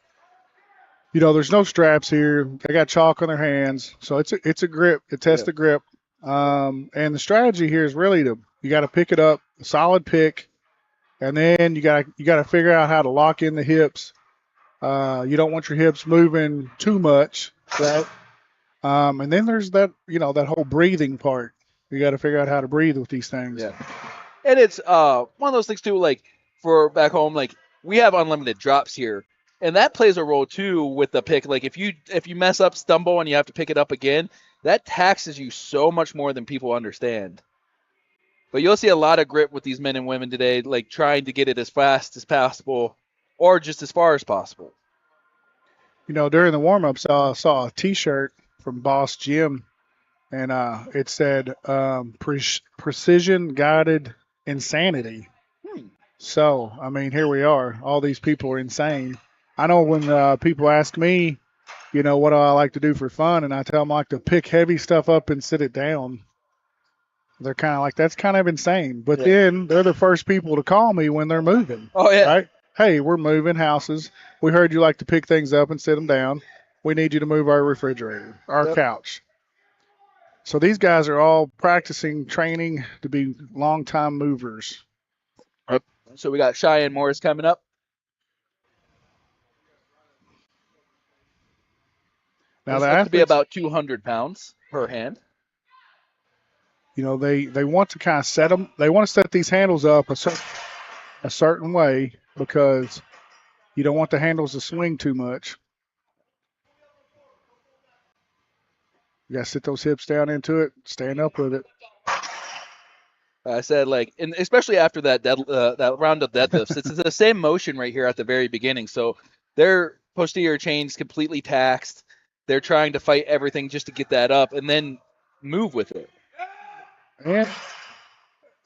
there's no straps here. They got chalk on their hands, so it's a grip. It tests Yeah. the grip. And the strategy here is really you got to pick it up, a solid pick, and then you got to figure out how to lock in the hips. You don't want your hips moving too much, right? And then there's that whole breathing part. You got to figure out how to breathe with these things. Yeah. And it's one of those things too, like for back home, like we have unlimited drops here. And that plays a role too with the pick. Like if you mess up, stumble, and you have to pick it up again, that taxes you so much more than people understand. But you'll see a lot of grip with these men and women today, like trying to get it as fast as possible or just as far as possible. During the warm ups, I saw a T-shirt from Boss Jim, and it said "Precision Guided Insanity." Hmm. So, I mean, here we are. All these people are insane. I know when people ask me, what do I like to do for fun, and I tell them I like to pick heavy stuff up and sit it down. They're kind of like, that's kind of insane. But Yeah. then they're the first people to call me when they're moving, Oh yeah. right? Hey, we're moving houses. We heard you like to pick things up and sit them down. We need you to move our refrigerator, our Yep. couch. So these guys are all practicing, training to be long-time movers. Yep. So we got Cheyenne Morris coming up. Now This the looks to be athletes, about 200 pounds per hand. they want to kind of set them. They want to set these handles up a certain way because you don't want the handles to swing too much. You got to sit those hips down into it, stand up with it. I said and especially after that round of deadlifts, it's the same motion right here at the very beginning. So their posterior chain's completely taxed. They're trying to fight everything just to get that up and then move with it. And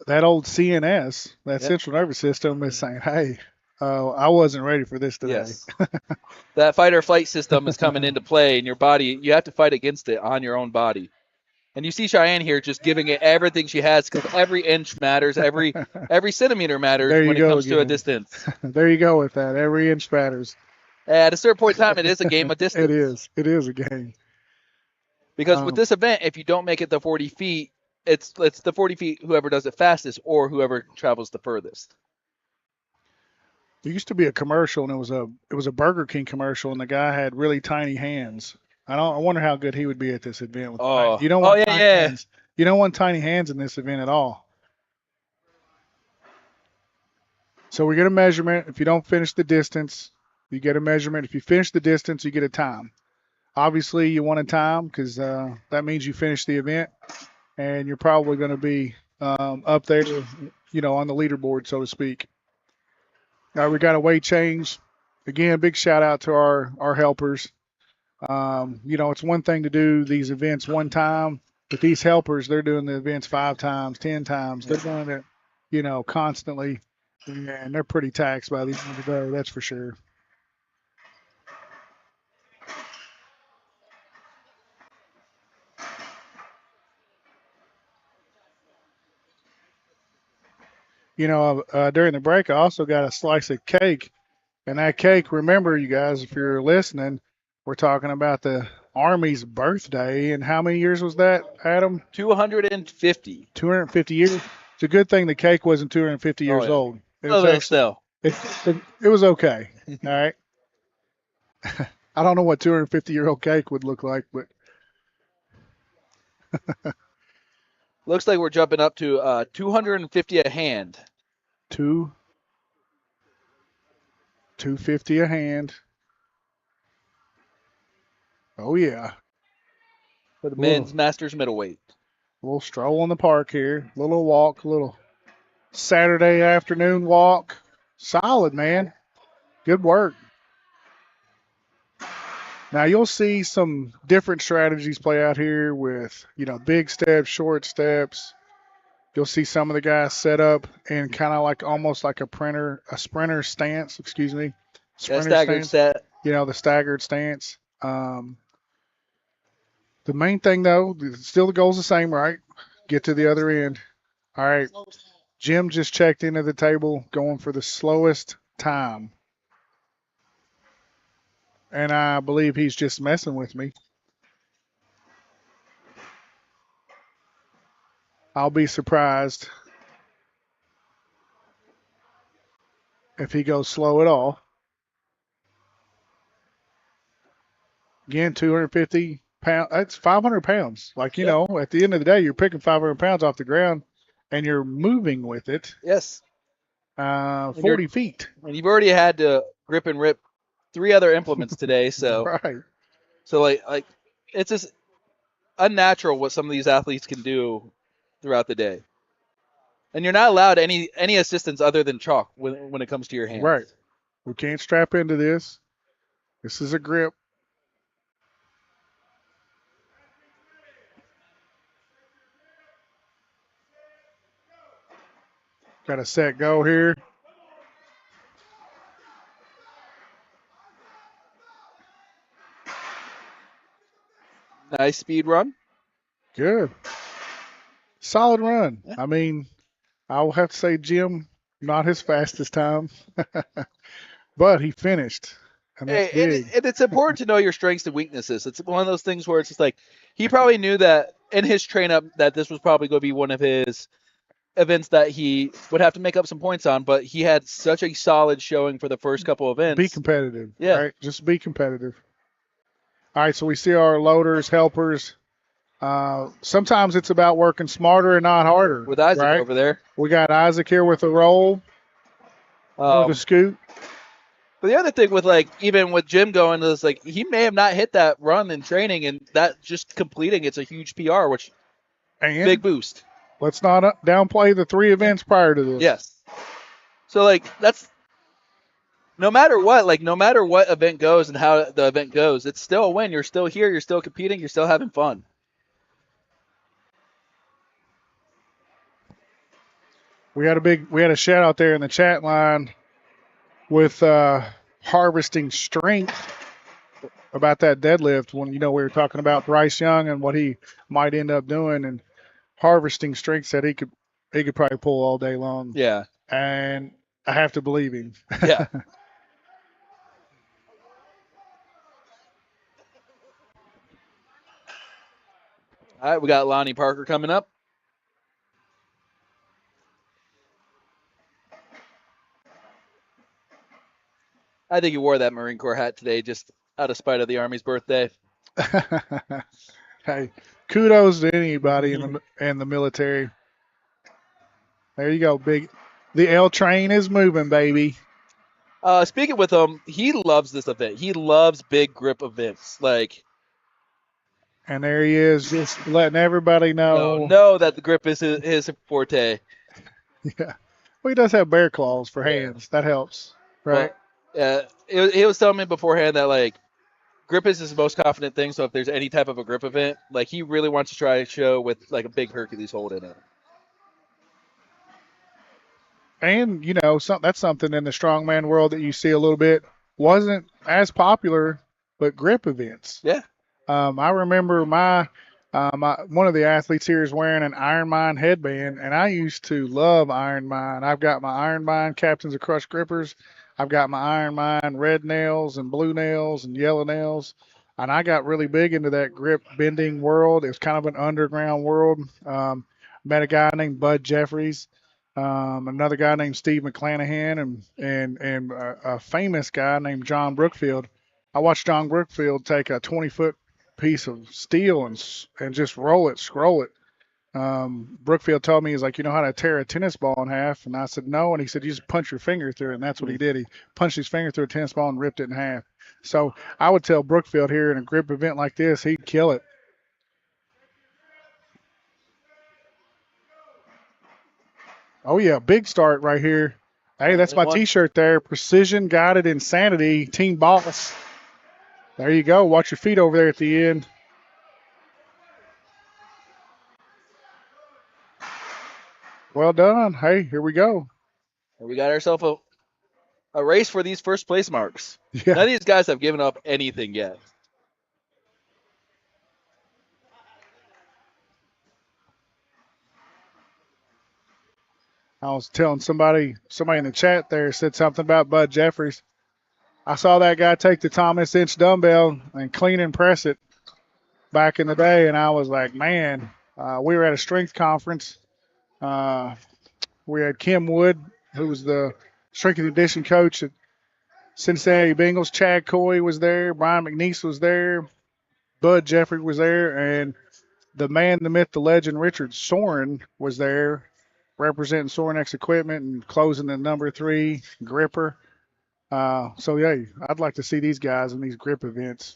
that old CNS, that Yep. central nervous system, is saying, "Hey, I wasn't ready for this today." Yes. That fight or flight system is coming into play in your body. You have to fight against it on your own body. And you see Cheyenne here just giving it everything she has because every inch matters, every centimeter matters There you when it go comes to a again. distance. There you go with that. Every inch matters. At a certain point in time, it is a game of distance. It is. It is a game. Because with this event, if you don't make it the 40 feet, it's the 40 feet whoever does it fastest or whoever travels the furthest. There used to be a commercial, and it was a Burger King commercial, and the guy had really tiny hands. I wonder how good he would be at this event. With you don't want tiny hands. You don't want tiny hands in this event at all. So we get a measurement. If you don't finish the distance, you get a measurement. If you finish the distance, you get a time. Obviously, you want a time because that means you finish the event, and you're probably going to be up there, on the leaderboard, so to speak. All right, we got a weight change. Again, big shout out to our helpers. It's one thing to do these events one time, but these helpers, they're doing the events 5 times, 10 times. They're doing it, constantly, and they're pretty taxed by the end of the day, that's for sure. During the break, I also got a slice of cake. And that cake, remember, you guys, if you're listening, we're talking about the Army's birthday. And how many years was that, Adam? 250. 250 years. It's a good thing the cake wasn't 250 years old. Still. It was okay. All right. I don't know what 250-year-old cake would look like, but. Looks like we're jumping up to 250 a hand. 250 a hand. Oh, yeah. For the men's Masters middleweight. A little stroll in the park here. A little walk, a little Saturday afternoon walk. Solid, man. Good work. Now, you'll see some different strategies play out here with, big steps, short steps. You'll see some of the guys set up in kind of almost like a sprinter stance, excuse me. Staggered stance. The staggered stance. The main thing, though, still the goal's the same, right? Get to the other end. All right. Jim just checked into the table going for the slowest time. And I believe he's just messing with me. I'll be surprised if he goes slow at all. Again, 250 pounds. That's 500 pounds. At the end of the day, you're picking 500 pounds off the ground, and you're moving with it. Yes. 40 feet. And you've already had to grip and rip 3 other implements today, so right. So it's just unnatural what some of these athletes can do throughout the day. And you're not allowed any assistance other than chalk when it comes to your hands. Right. We can't strap into this. This is a grip. Got a set go here. Nice speed run. Good. Solid run. Yeah. I mean, I'll have to say Jim, not his fastest time, but he finished. And it's important to know your strengths and weaknesses. It's one of those things where it's just he probably knew that in his train-up that this was probably going to be one of his events that he would have to make up some points on, but he had such a solid showing for the first couple events. Be competitive. Yeah. Right? Just be competitive. All right, so we see our loaders, helpers. Sometimes it's about working smarter and not harder. With Isaac over there. We got Isaac here with a roll, with a scoot. But the other thing with even with Jim going is he may have not hit that run in training, and that just completing it's a huge PR, which big boost. let's not downplay the 3 events prior to this. Yes. So like that's no matter what, like no matter what event goes and how the event goes, it's still a win. You're still here. You're still competing. You're still having fun. We had a shout out there in the chat line with harvesting strength about that deadlift when we were talking about Bryce Young and what he might end up doing, and harvesting strength said he could probably pull all day long. Yeah. And I have to believe him. Yeah. All right, we got Lonnie Parker coming up. I think he wore that Marine Corps hat today just out of spite of the Army's birthday. Hey, kudos to anybody in the military. There you go, big. The L train is moving, baby. Speaking with him, he loves this event. He loves big grip events. Like, and there he is, just letting everybody know that the grip is his forte. Yeah, well, he does have bear claws for hands. That helps, right? Well, he was telling me beforehand that like grip is his most confident thing. So if there's any type of a grip event, like he really wants to try a show with like a big Hercules hold in it. And that's something in the strongman world that you see a little bit. Wasn't as popular, but grip events. Yeah. I remember one of the athletes here is wearing an Iron Mine headband, and I used to love Iron Mine. I've got my Iron Mine Captains of Crush grippers. I've got my Iron Mine red nails and blue nails and yellow nails, and I got really big into that grip bending world. It was kind of an underground world. Met a guy named Bud Jeffries, another guy named Steve McClanahan, and a famous guy named John Brookfield. I watched John Brookfield take a 20-foot piece of steel and just scroll it. Brookfield told me, he's like, you know how to tear a tennis ball in half? And I said, no. And he said, you just punch your finger through it. And that's what he did. He punched his finger through a tennis ball and ripped it in half. So I would tell Brookfield here in a grip event like this, he'd kill it. Oh, yeah, big start right here. Hey, that's my T-shirt there. Precision Guided Insanity, Team Boss. There you go. Watch your feet over there at the end. Well done. Hey, here we go. We got ourselves a race for these first place marks. Yeah. None of these guys have given up anything yet. I was telling somebody in the chat there said something about Bud Jeffries. I saw that guy take the Thomas inch dumbbell and clean and press it back in the day, and I was like, man, we were at a strength conference. We had Kim Wood, who was the strength and conditioning coach at Cincinnati Bengals. Chad Coy was there. Brian McNeese was there. Bud Jeffrey was there. And the man, the myth, the legend, Richard Soren was there, representing Sorenex Equipment and closing the number 3 gripper. So, yeah, I'd like to see these guys in these grip events.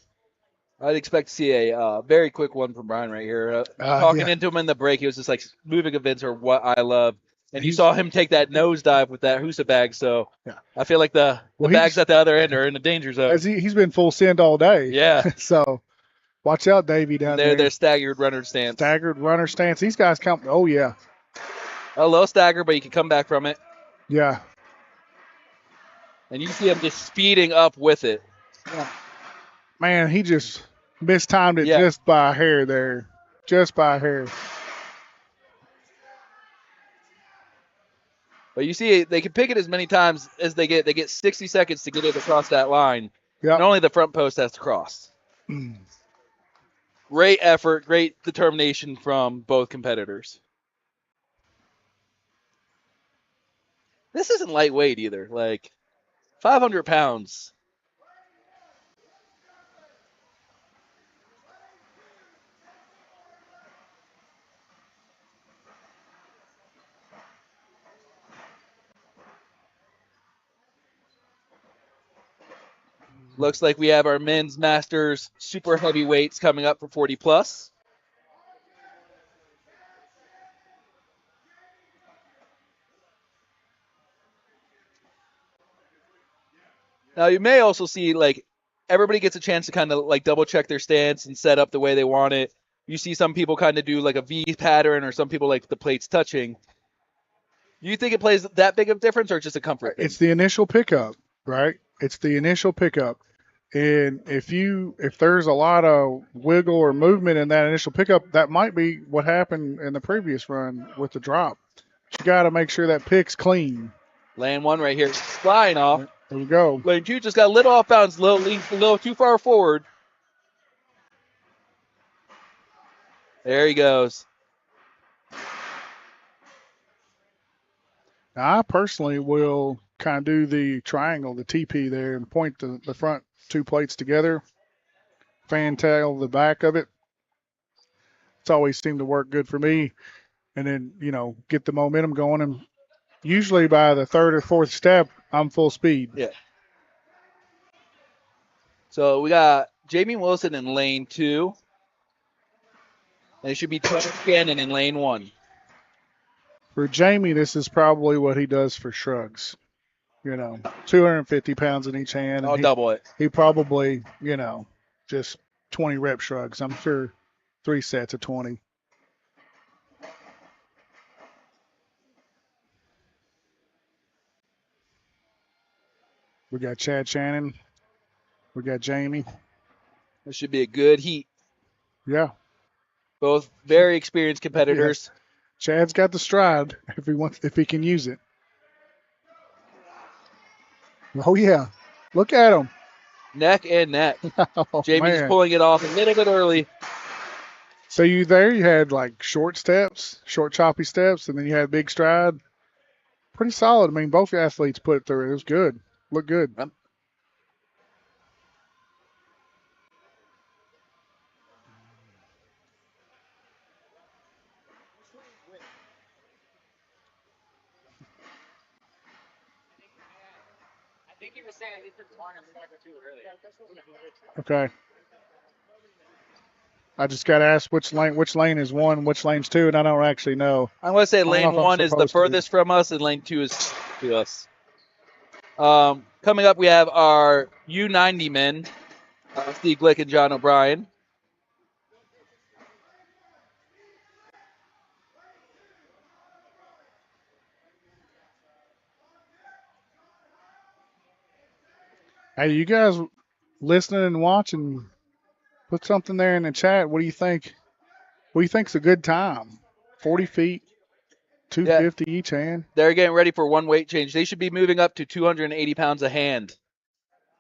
I'd expect to see a very quick one from Brian right here. Talking into him in the break, he was just like, moving events are what I love. And you saw him take that nosedive with that Husa bag. So I feel like the bags at the other end are in the danger zone. He's been full send all day. Yeah. So watch out, Davey, down there. They're staggered runner stance. Staggered runner stance. These guys come. Oh, yeah. A low stagger, but you can come back from it. Yeah. And you see him just speeding up with it. Yeah. Man, he just mistimed it just by a hair there. Just by a hair. But you see, they can pick it as many times as they get. They get 60 seconds to get it across that line. Yep. And only the front post has to cross. Great effort, great determination from both competitors. This isn't lightweight either. Like, 500 pounds. Looks like we have our men's masters super heavyweights coming up for 40 plus. Now you may also see like everybody gets a chance to kind of like double check their stance and set up the way they want it. You see some people kind of do like a V pattern, or some people like the plates touching. Do you think it plays that big of a difference, or just a comfort thing? It's the initial pickup, right? It's the initial pickup. And if there's a lot of wiggle or movement in that initial pickup, that might be what happened in the previous run with the drop. You got to make sure that pick's clean. Lane one right here, flying off. There we go. Lane two just got a little off bounds, a little too far forward. There he goes. Now, I personally will kind of do the triangle, the TP there, and point the front two plates together, fantail the back of it. It's always seemed to work good for me. And then, get the momentum going. And usually by the third or fourth step, I'm full speed. Yeah. So we got Jamie Wilson in lane two. And it should be Trevor Cannon in lane one. For Jamie, this is probably what he does for shrugs. 250 pounds in each hand. I'll double it. He probably, just 20 rep shrugs. I'm sure 3 sets of 20. We got Chad Shannon. We got Jamie. This should be a good heat. Yeah. Both very experienced competitors. Yeah. Chad's got the stride if he can use it. Oh yeah. Look at him. Neck and neck. Oh, Jamie's man. pulling it off a little bit early. So you had like short choppy steps, and then you had big stride. Pretty solid. I mean, both athletes put it through. It was good. Looked good. Yep. Okay. I just got to ask which lane is one, which lane's two, and I don't actually know. I'm going to say know lane if I'm one is the supposed to. furthest from us, and lane two is to us. Coming up, we have our U90 men, Steve Glick and John O'Brien. Hey, you guys listening and watching, put something there in the chat. What do you think? What do you think's a good time? 40 feet, 250 each hand. They're getting ready for one weight change. They should be moving up to 280 pounds a hand.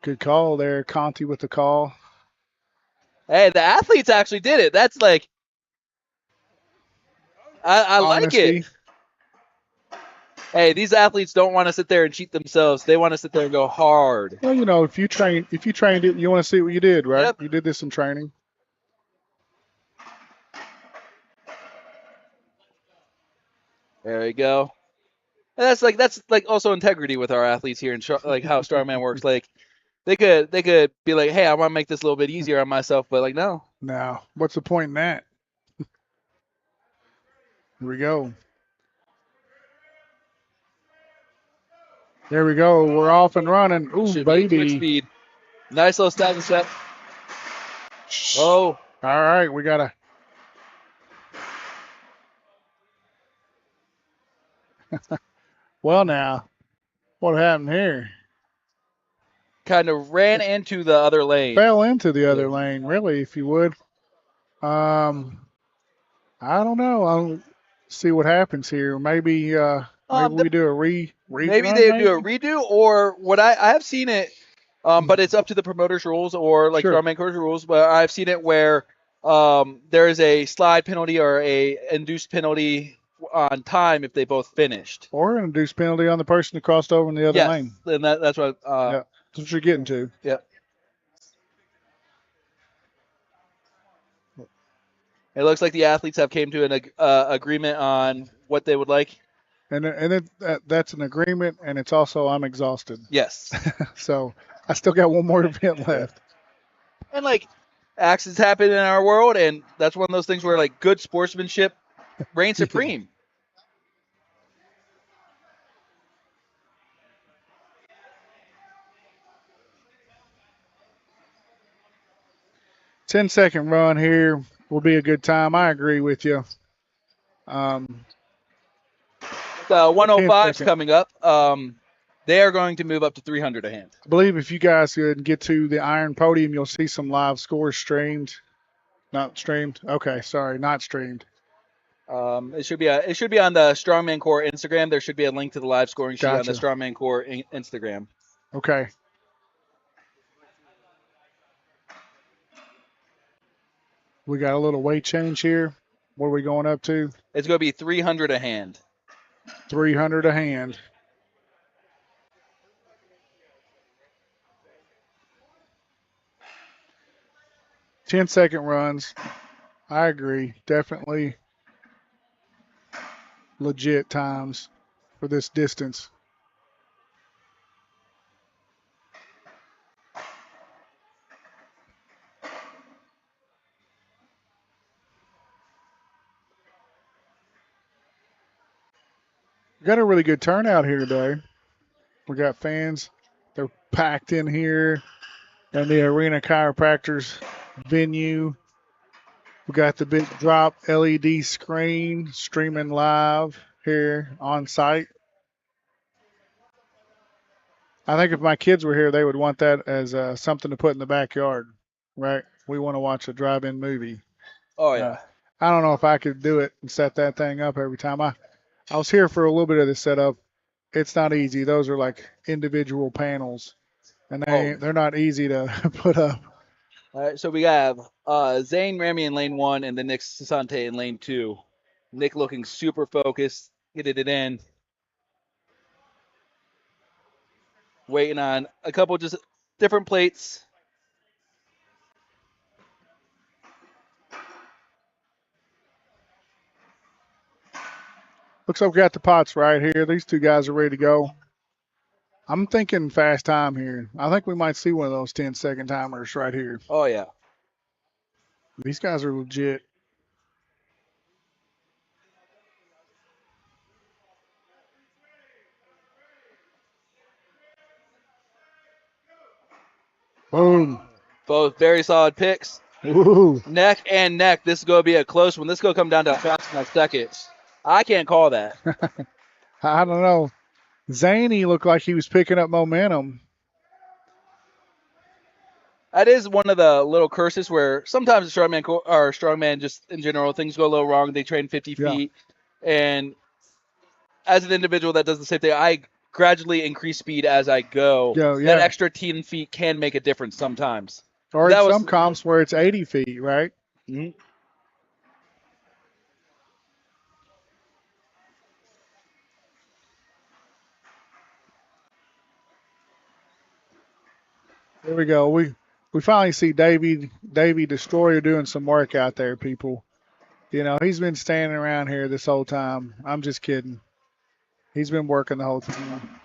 Good call there, Conti with the call. Hey, the athletes actually did it. That's like, I like it. Hey, these athletes don't want to sit there and cheat themselves. They want to sit there and go hard. Well, if you trained it, you want to see what you did, right? Yep. You did this in training. There you go. And that's like also integrity with our athletes here, and like how Strongman works. Like they could be like, hey, I want to make this a little bit easier on myself, but like no. No, what's the point in that? Here we go. There we go. We're off and running. Ooh, Should be quick baby. speed. Nice little staggering step. Oh, All right, we got to. Well, now, what happened here? kind of ran into the other lane. Fell into the other lane, really, if you would. I don't know. I'll see what happens here. Maybe we do a rerun. Maybe they do a redo, or what I have seen it, but it's up to the promoter's rules or like Sure. Strongman Coach rules. But I've seen it where there is a slide penalty or a induced penalty on time if they both finished. Or an induced penalty on the person who crossed over in the other Yes, lane. and that's what. Yeah. That's what you're getting to. Yep. It looks like the athletes have came to an agreement on what they would like. And that's an agreement, and it's also I'm exhausted. Yes. So I still got one more event left. And like accidents happen in our world, and that's one of those things where like good sportsmanship reigns supreme. 10-second run here will be a good time. I agree with you. 105's 10-second. coming up. They are going to move up to 300 a hand. I believe if you guys could get to the Iron Podium, you'll see some live scores streamed. Not streamed. Okay, sorry, not streamed. It should be on the Strongman Core Instagram. There should be a link to the live scoring sheet on the Gotcha. Strongman Core Instagram. Okay. We got a little weight change here. What are we going up to? It's going to be 300 a hand. 300 a hand. Ten-second runs. I agree. Definitely legit times for this distance. We got a really good turnout here today. We got fans. They're packed in here in the Arena Chiropractors venue. We got the big drop LED screen streaming live here on site. I think if my kids were here, they would want that as something to put in the backyard, right? We want to watch a drive-in movie. Oh, yeah. I don't know if I could do it and set that thing up every time. I was here for a little bit of the setup. It's not easy. Those are like individual panels, and they're not easy to put up. All right, so we have Zane Ramy in lane 1 and then Nick Sasante in lane 2. Nick looking super focused, getting it in. Waiting on a couple just different plates. Looks like we got the pots right here. These two guys are ready to go. I'm thinking fast time here. I think we might see one of those 10-second timers right here. Oh, yeah. These guys are legit. Boom. Both very solid picks. Ooh. Neck and neck. This is going to be a close one. This is going to come down to a fraction seconds. I can't call that. I don't know. Zany looked like he was picking up momentum. That is one of the little curses where sometimes the strongman just in general, things go a little wrong. They train 50 feet. And as an individual that does the same thing, I gradually increase speed as I go. That extra 10 feet can make a difference sometimes. Or in some comps where it's 80 feet, right? Mm-hmm. There we go. We finally see Davey Destroyer doing some work out there, people. You know, he's been standing around here this whole time. I'm just kidding. He's been working the whole time.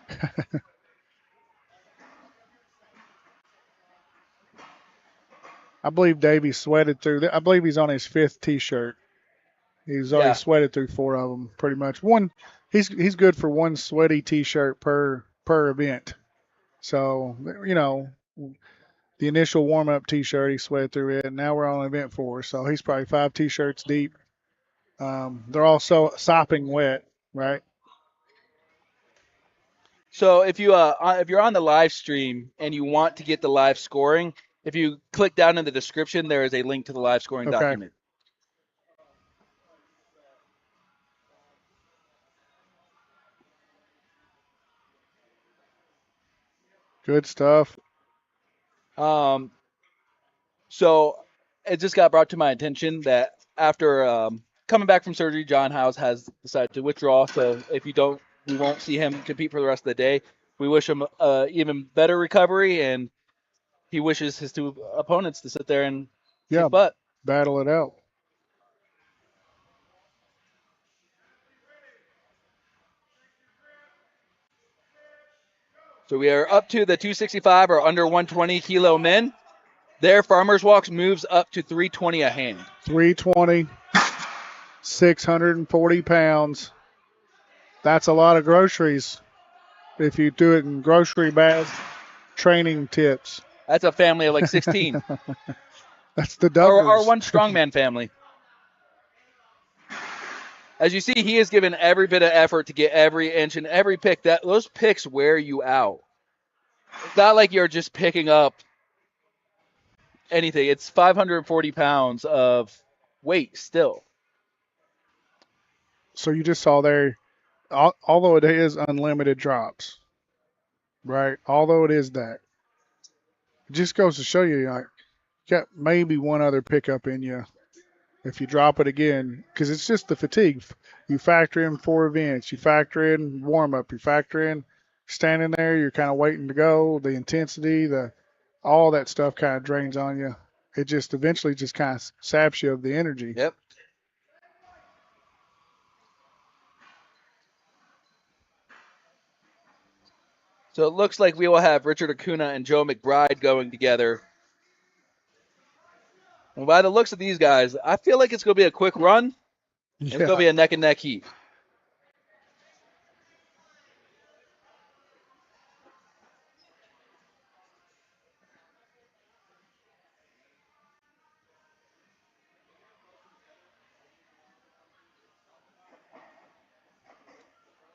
I believe Davey sweated through. I believe he's on his 5th T-shirt. He's already sweated through 4 of them, pretty much. He's good for 1 sweaty T-shirt per event. So, you know, the initial warm-up T-shirt, he sweated through it, and now we're on event 4. So he's probably 5 T-shirts deep. They're also sopping wet, right? So if you're on the live stream and you want to get the live scoring, if you click down in the description, there is a link to the live scoring document. Good stuff. So it just got brought to my attention that after coming back from surgery, John House has decided to withdraw. So if we won't see him compete for the rest of the day. We wish him even better recovery, and he wishes his 2 opponents to sit there and kick butt. Battle it out. So we are up to the 265 or under 120 kilo men. Their farmer's walks moves up to 320 a hand. 320, 640 pounds. That's a lot of groceries if you do it in grocery bags, training tips. That's a family of like 16. That's the Our Duggars. one strongman family. As you see, he has given every bit of effort to get every inch and every pick. Those picks wear you out. It's not like you're just picking up anything. It's 540 pounds of weight still. So you just saw there, although it is unlimited drops, right? Although it is that, it just goes to show you, like, you got maybe one other pickup in you if you drop it again, because it's just the fatigue. You factor in 4 events, you factor in warm up, you factor in standing there, you're kind of waiting to go, the intensity, all that stuff kind of drains on you. It just eventually just kind of saps you of the energy. Yep. So it looks like we will have Richard Acuna and Joe McBride going together. And by the looks of these guys, I feel like it's going to be a quick run. It's going to be a neck and neck heat.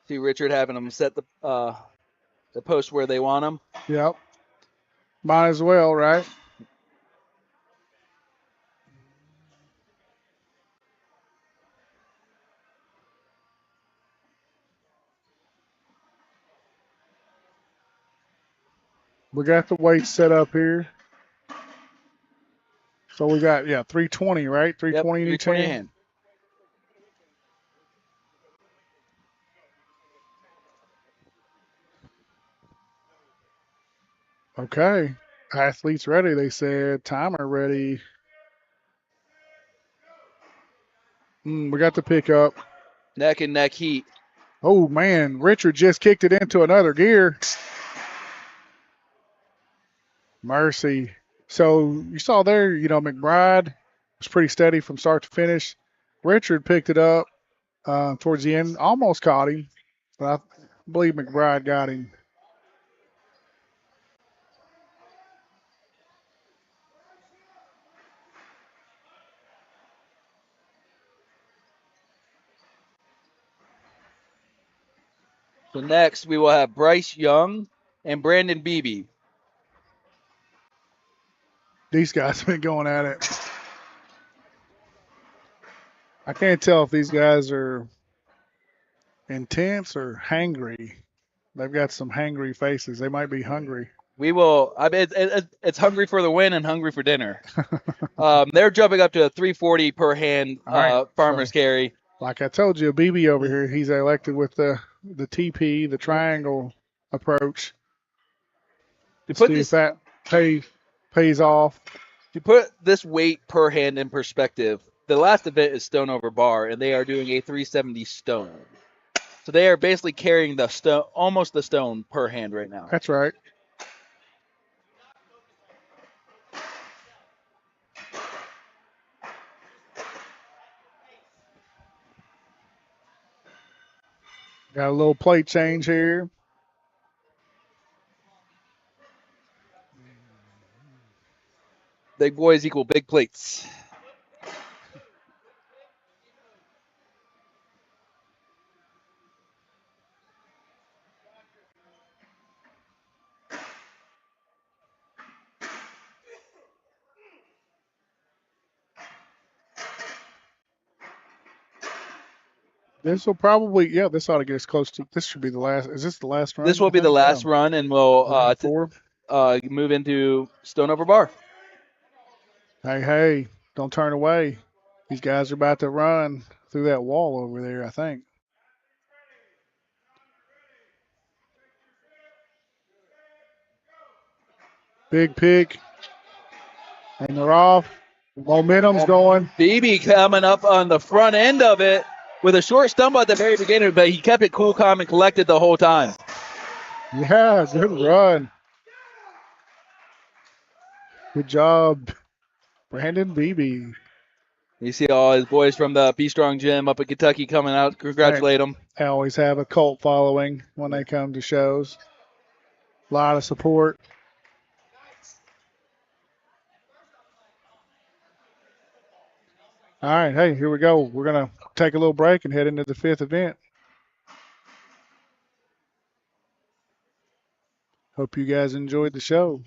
See Richard having them set the post where they want them. Yep. Might as well, right? We got the weights set up here. So we got, 320, right? 320 Yep, in each 320 hand. hand. Okay. Athletes ready, they said. Timer ready. We got the pickup. Neck and neck heat. Oh, man. Richard just kicked it into another gear. Mercy. So you saw there, McBride was pretty steady from start to finish. Richard picked it up towards the end, almost caught him, but I believe McBride got him. So next we will have Bryce Young and Brandon Beebe. These guys have been going at it. I can't tell if these guys are intense or hangry. They've got some hangry faces. They might be hungry. We will. I mean, it's hungry for the win and hungry for dinner. They're jumping up to a 340 per hand All right, farmer's carry. Like I told you, BB over here, he's elected with the TP, the triangle approach. To See if that pays off. To put this weight per hand in perspective, the last event is stone over bar, and they are doing a 370 stone. So they are basically carrying the stone, almost the stone per hand right now. That's right. Got a little plate change here. Big boys equal big plates. This will probably, this ought to get us close to, this should be the last, is this the last run? This will be the last run, and we'll move into stone over bar. Hey, don't turn away. These guys are about to run through that wall over there, I think. Big pick. And they're off. Momentum's going. Beebe coming up on the front end of it with a short stumble at the very beginning, but he kept it cool, calm, and collected the whole time. Yeah, good run. Good job, Brandon Beebe. You see all his boys from the Be Strong Gym up in Kentucky coming out. Congratulate them. They always have a cult following when they come to shows. A lot of support. All right, hey, here we go. We're going to take a little break and head into the fifth event. Hope you guys enjoyed the show.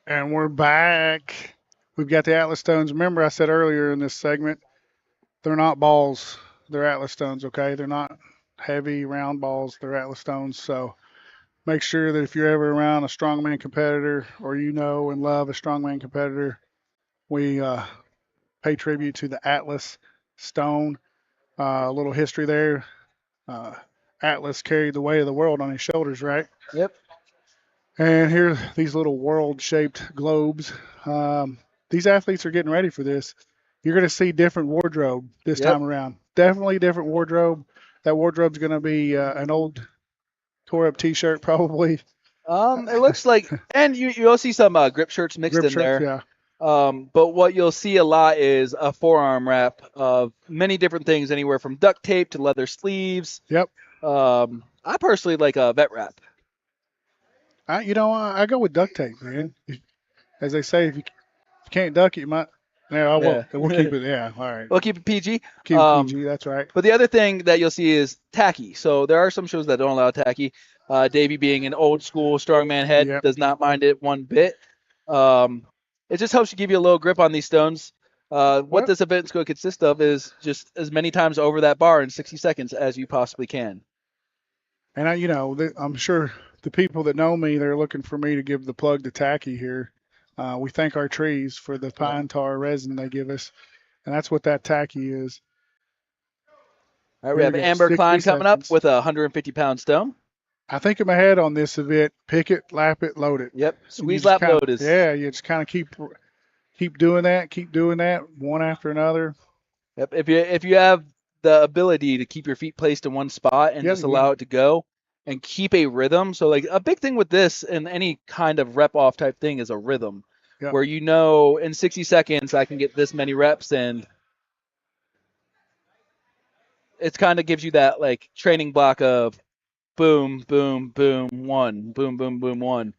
And we're back. We've got the Atlas stones. Remember, I said earlier in this segment, they're not balls. They're Atlas stones, okay? They're not heavy, round balls. They're Atlas stones. So make sure that if you're ever around a strongman competitor or you know and love a strongman competitor, we pay tribute to the Atlas stone. A little history there. Uh, Atlas carried the weight of the world on his shoulders, right? Yep. And here, these little world-shaped globes. Um, these athletes are getting ready for this. You're going to see different wardrobe this Yep. time around. Definitely different wardrobe. That wardrobe's going to be an old tore-up T-shirt, probably. It looks like, and you'll see some grip shirts mixed Grip in shirts, there. yeah. But what you'll see a lot is a forearm wrap of many different things, anywhere from duct tape to leather sleeves. Yep. I personally like a vet wrap. I go with duct tape, man. As they say, if you can't duck it, you might. Yeah, I will. Yeah. We'll keep it. Yeah, all right. We'll keep it PG. Keep it PG. That's right. But the other thing that you'll see is tacky. So there are some shows that don't allow tacky. Davey, being an old school strongman head, Yep. does not mind it one bit. It just helps you give you a little grip on these stones. What Well, this event's going to consist of is just as many times over that bar in 60 seconds as you possibly can. and I'm sure the people that know me, they're looking for me to give the plug to Tacky here. We thank our trees for the Yep. pine tar resin they give us, and that's what that Tacky is. All right, we Here we have go, Amber 60 Klein coming up seconds. with a 150-pound stone. I think in my head on this event, pick it, lap it, load it, Yep, and you squeeze just lap kind of, load is. yeah, you just kind of keep doing that, one after another. Yep, if you have the ability to keep your feet placed in one spot and Yeah, just allow it to go and keep a rhythm. So like a big thing with this and any kind of rep off type thing is a rhythm yeah. where in 60 seconds I can get this many reps, and it kind of gives you that like training block of boom, boom, boom, one, boom, boom, boom, one,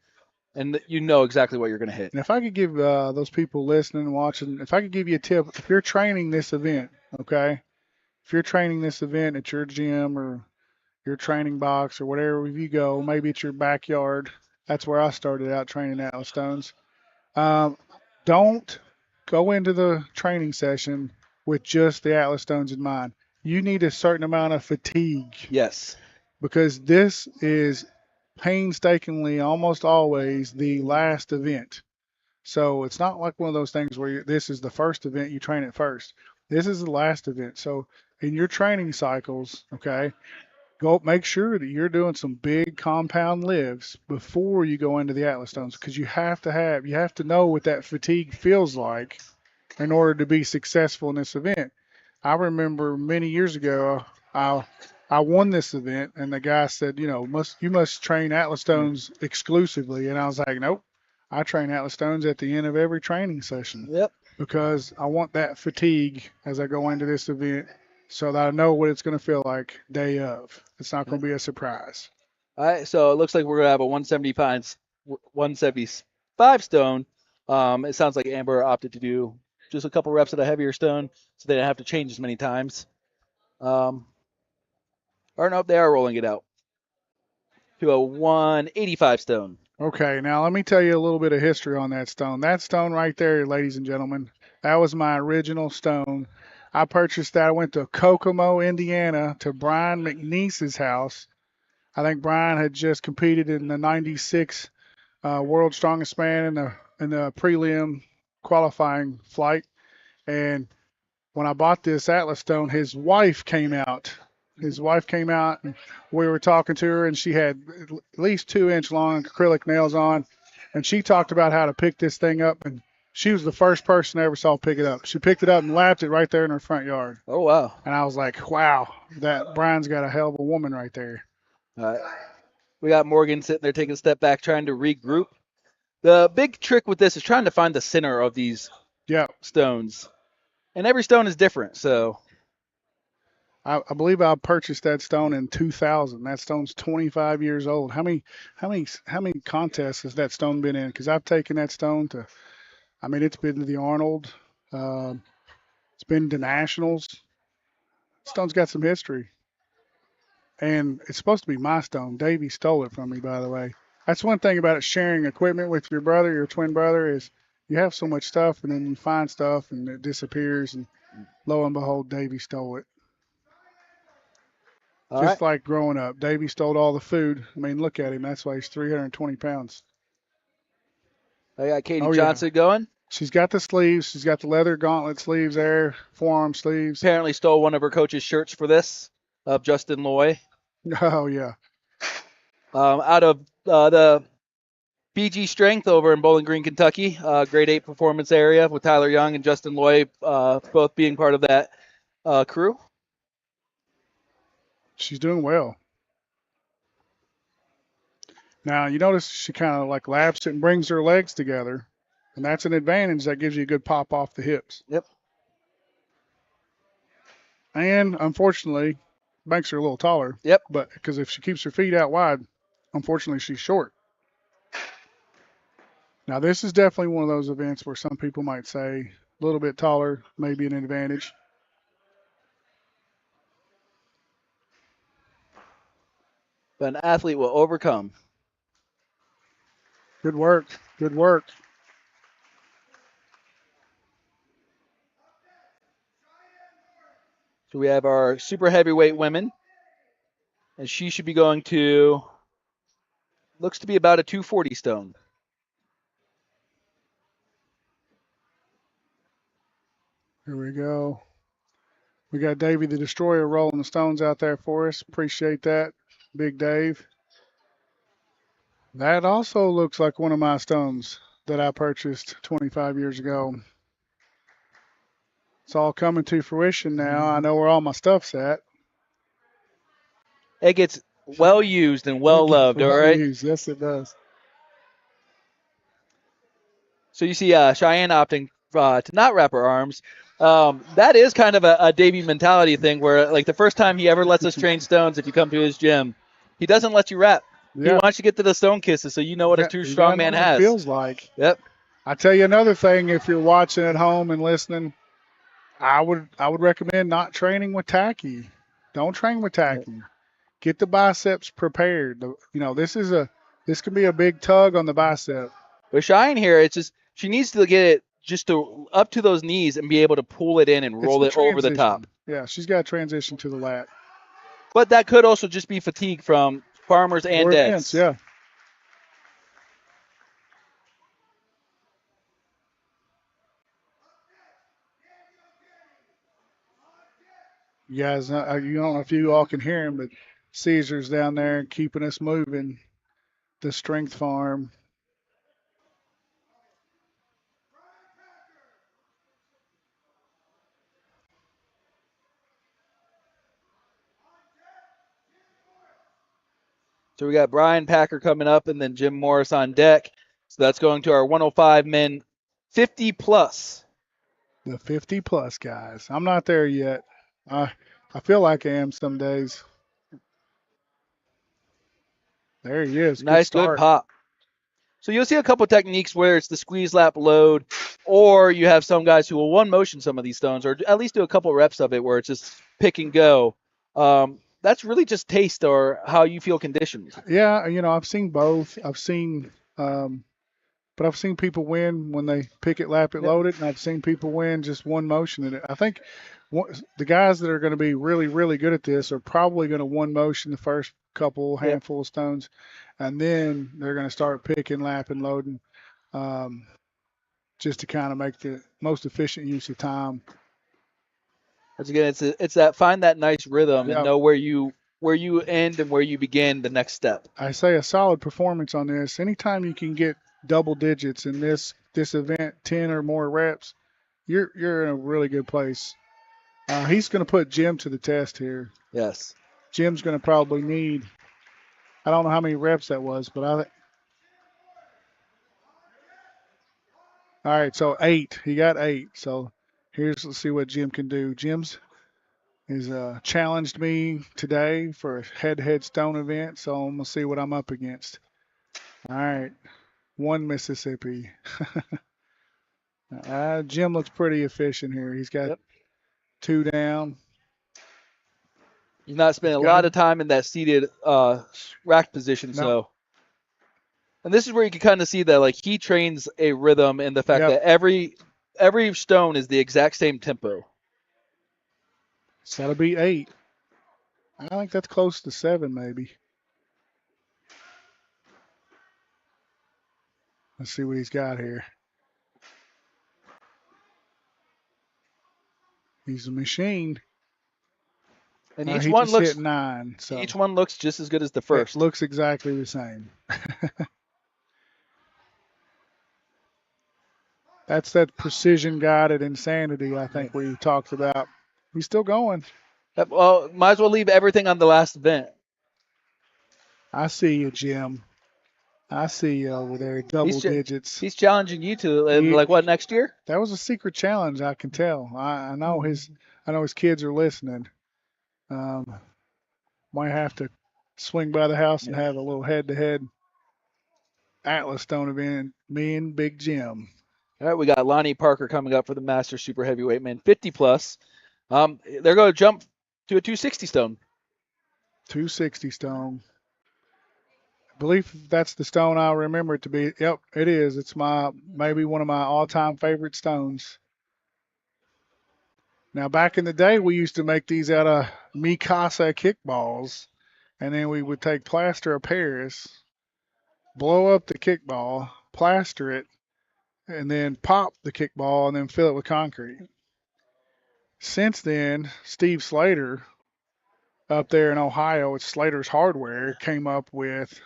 and you know exactly what you're going to hit. And if I could give those people listening and watching, if I could give you a tip, if you're training this event, okay, if you're training this event at your gym or your training box or whatever you go, maybe it's your backyard. That's where I started out training Atlas Stones. Um, don't go into the training session with just the Atlas Stones in mind. You need a certain amount of fatigue Yes. because this is painstakingly almost always the last event. So it's not like one of those things where this is the first event, you train it first. This is the last event. So in your training cycles, okay, go make sure that you're doing some big compound lifts before you go into the Atlas Stones because you have to know what that fatigue feels like in order to be successful in this event. I remember many years ago, I I won this event, and the guy said, you must train Atlas Stones exclusively, and I was like, nope, I train Atlas Stones at the end of every training session Yep. because I want that fatigue as I go into this event, so that I know what it's going to feel like day of. It's not going to be a surprise. All right, so it looks like we're gonna have a 175 stone. It sounds like Amber opted to do just a couple reps at a heavier stone, so they don't have to change as many times. Um, or no, they are rolling it out to a 185 stone. Okay, now let me tell you a little bit of history on that stone. That stone right there, ladies and gentlemen, that was my original stone. I purchased that. I went to Kokomo, Indiana, to Brian McNeese's house. I think Brian had just competed in the '96 World's Strongest Man in the prelim qualifying flight. And when I bought this Atlas stone, his wife came out. His wife came out, and we were talking to her, and she had at least 2 inch long acrylic nails on, and she talked about how to pick this thing up, and she was the first person I ever saw pick it up. She picked it up and lapped it right there in her front yard, Oh wow! and I was like, wow, that Brian's got a hell of a woman right there. All right, we got Morgan sitting there taking a step back, trying to regroup. The big trick with this is trying to find the center of these Yeah, stones, and every stone is different. So I believe I purchased that stone in 2000. That stone's 25 years old. How many contests has that stone been in? Because I've taken that stone to, I mean, it's been to the Arnold. Uh, it's been to nationals. Stone's got some history, and it's supposed to be my stone. Davey stole it from me, by the way. That's one thing about it, sharing equipment with your brother, your twin brother, is you have so much stuff and then you find stuff and it disappears and lo and behold, Davey stole it. All right. Just like growing up, Davey stole all the food. I mean, look at him. That's why he's 320 pounds. I got Katie Oh yeah, Johnson going. she's got the sleeves. She's got the leather gauntlet sleeves there, forearm sleeves. Apparently stole one of her coach's shirts for this, of Justin Loy. Oh yeah, Out of the BG Strength over in Bowling Green, Kentucky, grade 8 performance area with Tyler Young and Justin Loy both being part of that crew. she's doing well. Now you notice she kind of like laps it and brings her legs together, and that's an advantage. That gives you a good pop off the hips. Yep. And unfortunately, makes her a little taller. Yep. But because if she keeps her feet out wide, unfortunately she's short. Now this is definitely one of those events where some people might say a little bit taller may be an advantage. But an athlete will overcome. Good work. Good work. So we have our super heavyweight women, and she should be going to, looks to be about a 240 stone. Here we go. We got Davey the Destroyer rolling the stones out there for us. Appreciate that, Big Dave. That also looks like one of my stones that I purchased 25 years ago. It's all coming to fruition now. I know where all my stuff's at. It gets well used and well loved, all right? Used. Yes, it does. So you see Cheyenne opting to not wrap her arms. That is kind of a Davey mentality thing where, like, the first time he ever lets us train stones, if you come to his gym, he doesn't let you wrap. He Yeah. wants you to get to the stone kisses so you know what a true You gotta know strongman what it has. feels like. Yep. I tell you another thing, if you're watching at home and listening, I would recommend not training with tacky. Don't train with tacky. Get the biceps prepared. You know, this can be a big tug on the bicep. With Cheyenne here, it's just she needs to get it just to up to those knees and be able to pull it in and roll it over the top. Yeah, she's got to transition to the lat. But that could also just be fatigue from farmers and deads. Yeah. You guys, you don't know if you all can hear him, but Caesar's down there keeping us moving. The strength farm. So we got Brian Packer coming up and then Jim Morris on deck. So that's going to our 105 men 50 plus. The 50 plus guys. I'm not there yet. I feel like I am some days. There he is. Nice, good pop. So you'll see a couple techniques where it's the squeeze lap load, or you have some guys who will one motion some of these stones, or at least do a couple reps of it where it's just pick and go. That's really just taste or how you feel conditioned. Yeah, you know, I've seen both. I've seen people win when they pick it, lap it, load it, and I've seen people win just one motion in it. I think the guys that are going to be really, really good at this are probably going to one motion the first couple handful of stones, and then they're going to start picking, lapping, loading, just to kind of make the most efficient use of time. Once again, it's that find that nice rhythm and know where you end and where you begin the next step. I say a solid performance on this. Anytime you can get double digits in this event, 10 or more reps, you're in a really good place. He's going to put Jim to the test here. Yes. Jim's going to probably need, I don't know how many reps that was, but all right, so 8. He got 8. So let's see what Jim can do. Jim's has challenged me today for a head-to-head stone event, so I'm going to see what I'm up against. All right, 1 Mississippi. Jim looks pretty efficient here. He's got 2 down. He's not spending a lot of time in that seated rack position, so. And this is where you can kind of see that like he trains a rhythm in the fact Yep. that every stone is the exact same tempo. It's got to be 8. I think that's close to 7, maybe. Let's see what he's got here. He's a machine. And each He one just hit looks 9, so each one looks just as good as the it first. looks exactly the same. That's that precision guided insanity I think we talked about. He's still going. Well, might as well leave everything on the last event. I see you, Jim. I see you over there, double digits. He's challenging you to He, like what next year? that was a secret challenge, I can tell. I know his kids are listening. Might have to swing by the house and have a little head-to-head Atlas Stone event. Me and Big Jim. All right, we got Lonnie Parker coming up for the Master Super Heavyweight Man, 50 plus. They're going to jump to a 260 stone. 260 stone. I believe that's the stone I remember it to be. Yep, it is. It's maybe one of my all-time favorite stones. Now, back in the day, we used to make these out of Mikasa kickballs, and then we would take plaster of Paris, blow up the kickball, plaster it, and then pop the kickball, and then fill it with concrete. Since then, Steve Slater up there in Ohio at Slater's Hardware came up with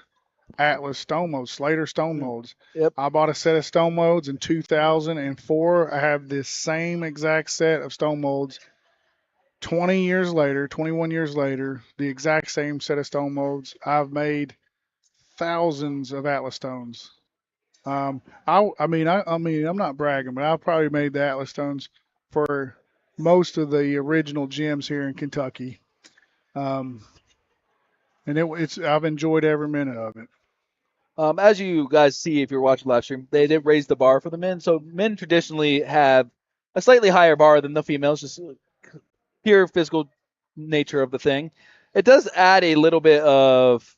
Atlas stone molds, Slater stone molds. Yep. I bought a set of stone molds in 2004. I have this same exact set of stone molds 20 years later, 21 years later, the exact same set of stone molds. I've made thousands of Atlas stones. I mean, I'm not bragging, but I've probably made the Atlas stones for most of the original gyms here in Kentucky. And I've enjoyed every minute of it. As you guys see if you're watching live stream, they did raise the bar for the men. So men traditionally have a slightly higher bar than the females, just pure physical nature of the thing. It does add a little bit of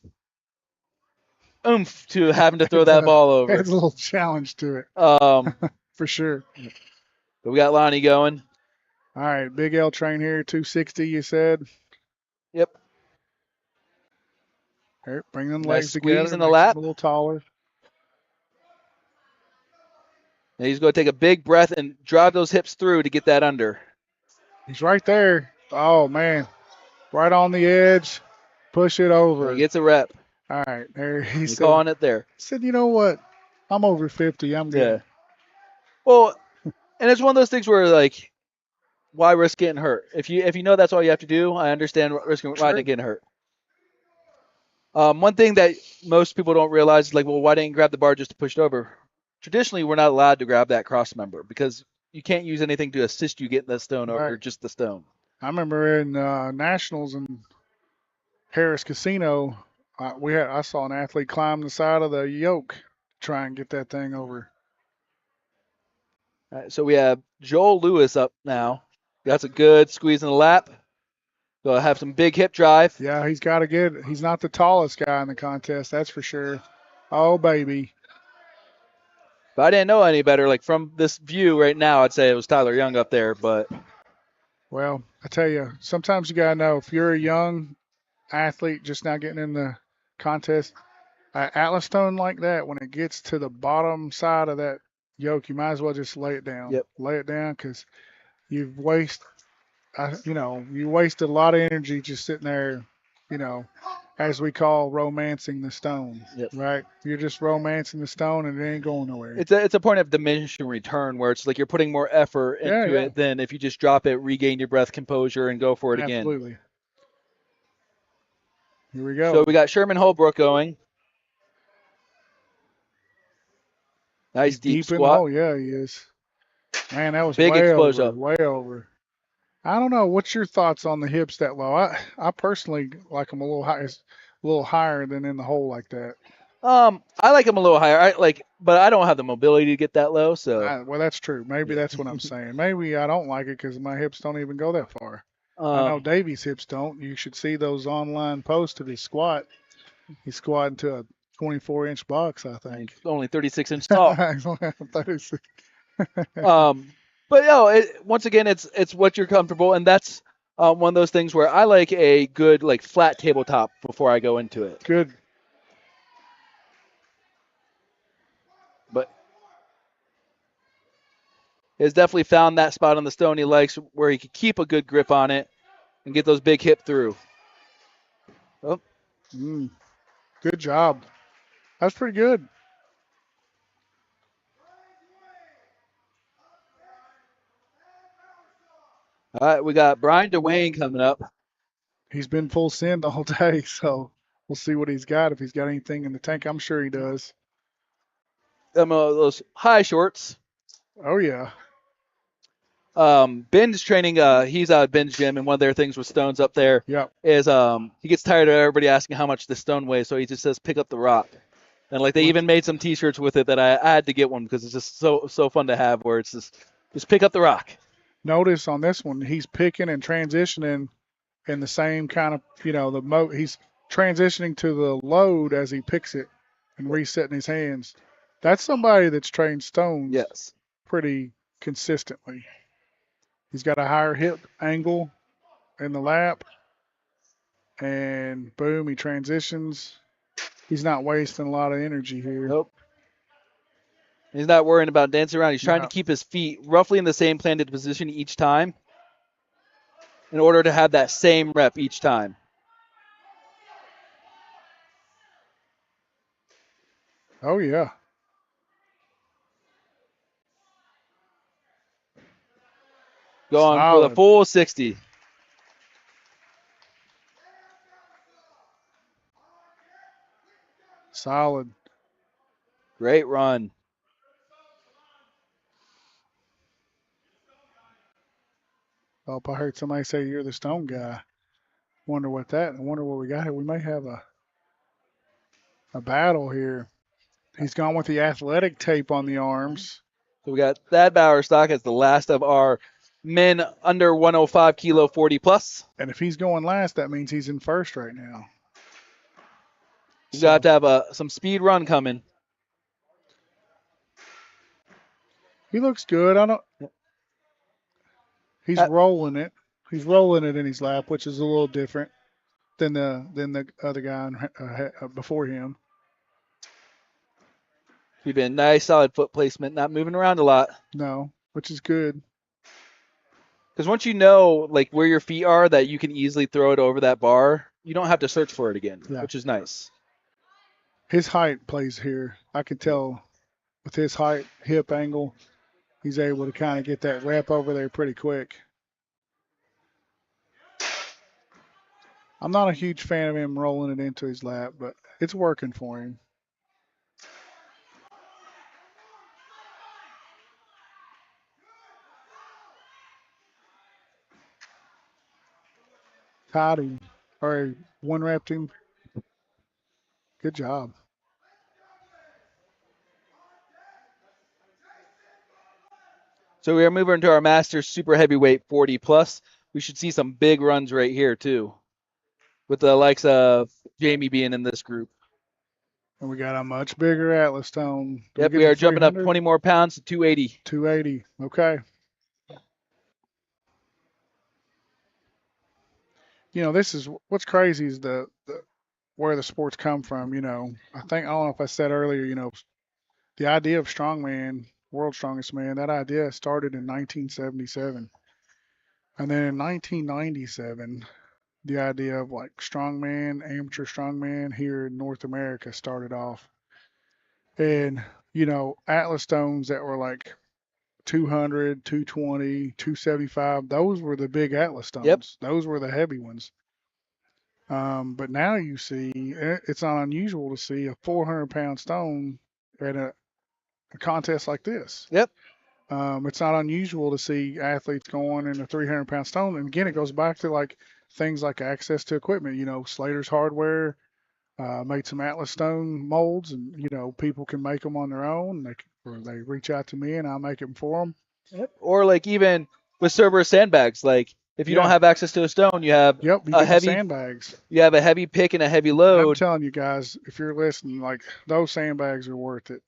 oomph to having to throw that ball over. Adds a little challenge to it. For sure. But we got Lonnie going. All right, Big L train here, 260, you said? Yep. Here, bring them Nice legs squeeze together. in the lap. A little taller. And he's going to take a big breath and drive those hips through to get that under. He's right there. Oh, man. Right on the edge. Push it over. And he gets a rep. All right. There he said. Calling it there. Said, you know what? I'm over 50. I'm good. Yeah. Well, and it's one of those things where, like, why risk getting hurt? If you know that's all you have to do, I understand risking getting hurt. One thing that most people don't realize is like, well, why didn't you grab the bar just to push it over? Traditionally, we're not allowed to grab that cross member because you can't use anything to assist you getting the stone over, just the stone. I remember in Nationals in Harris Casino, I saw an athlete climb the side of the yoke to try and get that thing over. All right, so we have Joel Lewis up now. That's a good squeeze in the lap. So have some big hip drive. Yeah, he's got to get it. He's not the tallest guy in the contest, that's for sure. Oh, baby. If I didn't know any better, like from this view right now, I'd say it was Tyler Young up there. But well, I tell you, sometimes you gotta know if you're a young athlete just now getting in the contest, Atlas stone like that, when it gets to the bottom side of that yoke, you might as well just lay it down. Yep. Lay it down because you wasted a lot of energy just sitting there, as we call romancing the stone. Yep. Right? You're just romancing the stone and it ain't going nowhere. It's a point of diminishing return where it's like you're putting more effort into it than if you just drop it, regain your breath, composure, and go for it again. Absolutely. Here we go. So we got Sherman Holbrook going. Nice deep squat. Oh, yeah, he is. Man, that was big way explosion. Over, way over. I don't know. What's your thoughts on the hips that low? I personally like them a little higher than in the hole like that. I like them a little higher. But I don't have the mobility to get that low. So well, that's true. Maybe that's what I'm saying. Maybe I don't like it because my hips don't even go that far. I know Davey's hips don't. You should see those online posts of his squat. He's squatting to a 24-inch box, I I mean, think. only 36 inch tall. 36. But once again, it's what you're comfortable, and that's one of those things where I like a good like flat tabletop before I go into it. Good. But he's definitely found that spot on the stone he likes where he can keep a good grip on it and get those big hip through. Oh, Good job. That's pretty good. all right, we got Brian Dwayne coming up. He's been full send all day, so we'll see what he's got. If he's got anything in the tank, I'm sure he does. Those high shorts. Oh, yeah. Ben's training. He's out at Ben's gym, and one of their things with stones up there Yep. is he gets tired of everybody asking how much the stone weighs, so he just says pick up the rock. And like they even made some T-shirts with it that I had to get one because it's just so fun to have. Where it's just pick up the rock. Notice on this one, he's picking and transitioning in the same kind of, he's transitioning to the load as he picks it and resetting his hands. That's somebody that's trained stones Yes. pretty consistently. He's got a higher hip angle in the lap, and boom, he transitions. He's not wasting a lot of energy here. Nope. He's not worrying about dancing around. He's trying No. to keep his feet roughly in the same planted position each time in order to have that same rep each time. Oh, yeah. Going for the Solid. full 60. Solid. Great run. Oh, I heard somebody say you're the stone guy. I wonder what we got here. We may have a battle here. He's gone with the athletic tape on the arms. So we got Thad Bowerstock as the last of our men under 105 kilo 40 plus. And if he's going last, that means he's in first right now. You got to have some speed run coming. He looks good. He's rolling it. He's rolling it in his lap, which is a little different than the other guy before him. He's been nice, solid foot placement, not moving around a lot. No, which is good. Because once you know like where your feet are, that you can easily throw it over that bar. You don't have to search for it again, which is nice. His height plays here. I can tell with his height, hip angle, he's able to kind of get that rep over there pretty quick. I'm not a huge fan of him rolling it into his lap, but it's working for him. Tied him, or one repped him. Good job. So we are moving into our Masters Super Heavyweight 40 plus. We should see some big runs right here too, with the likes of Jamie being in this group. And we got a much bigger Atlas stone. Yep, we are jumping up 20 more pounds to 280. 280. Okay. This is what's crazy is the where the sports come from. I don't know if I said earlier, the idea of strongman, world's strongest man, that idea started in 1977. And then in 1997, the idea of like strongman, amateur strongman here in North America started off. And, Atlas stones that were like 200, 220, 275, those were the big Atlas stones. Yep. Those were the heavy ones. But now you see, it's not unusual to see a 400-pound stone at a contest like this. Yep. It's not unusual to see athletes going in a 300-pound stone. And again, it goes back to like things like access to equipment. Slater's Hardware made some Atlas stone molds, and people can make them on their own. Or they reach out to me, and I'll make them for them. Yep. Or like even with Cerberus sandbags, like If you Yeah. don't have access to a stone, you have Yep, you a get the heavy sandbags. you have a heavy pick and a heavy And I'm load. telling you guys, if you're listening, like those sandbags are worth it.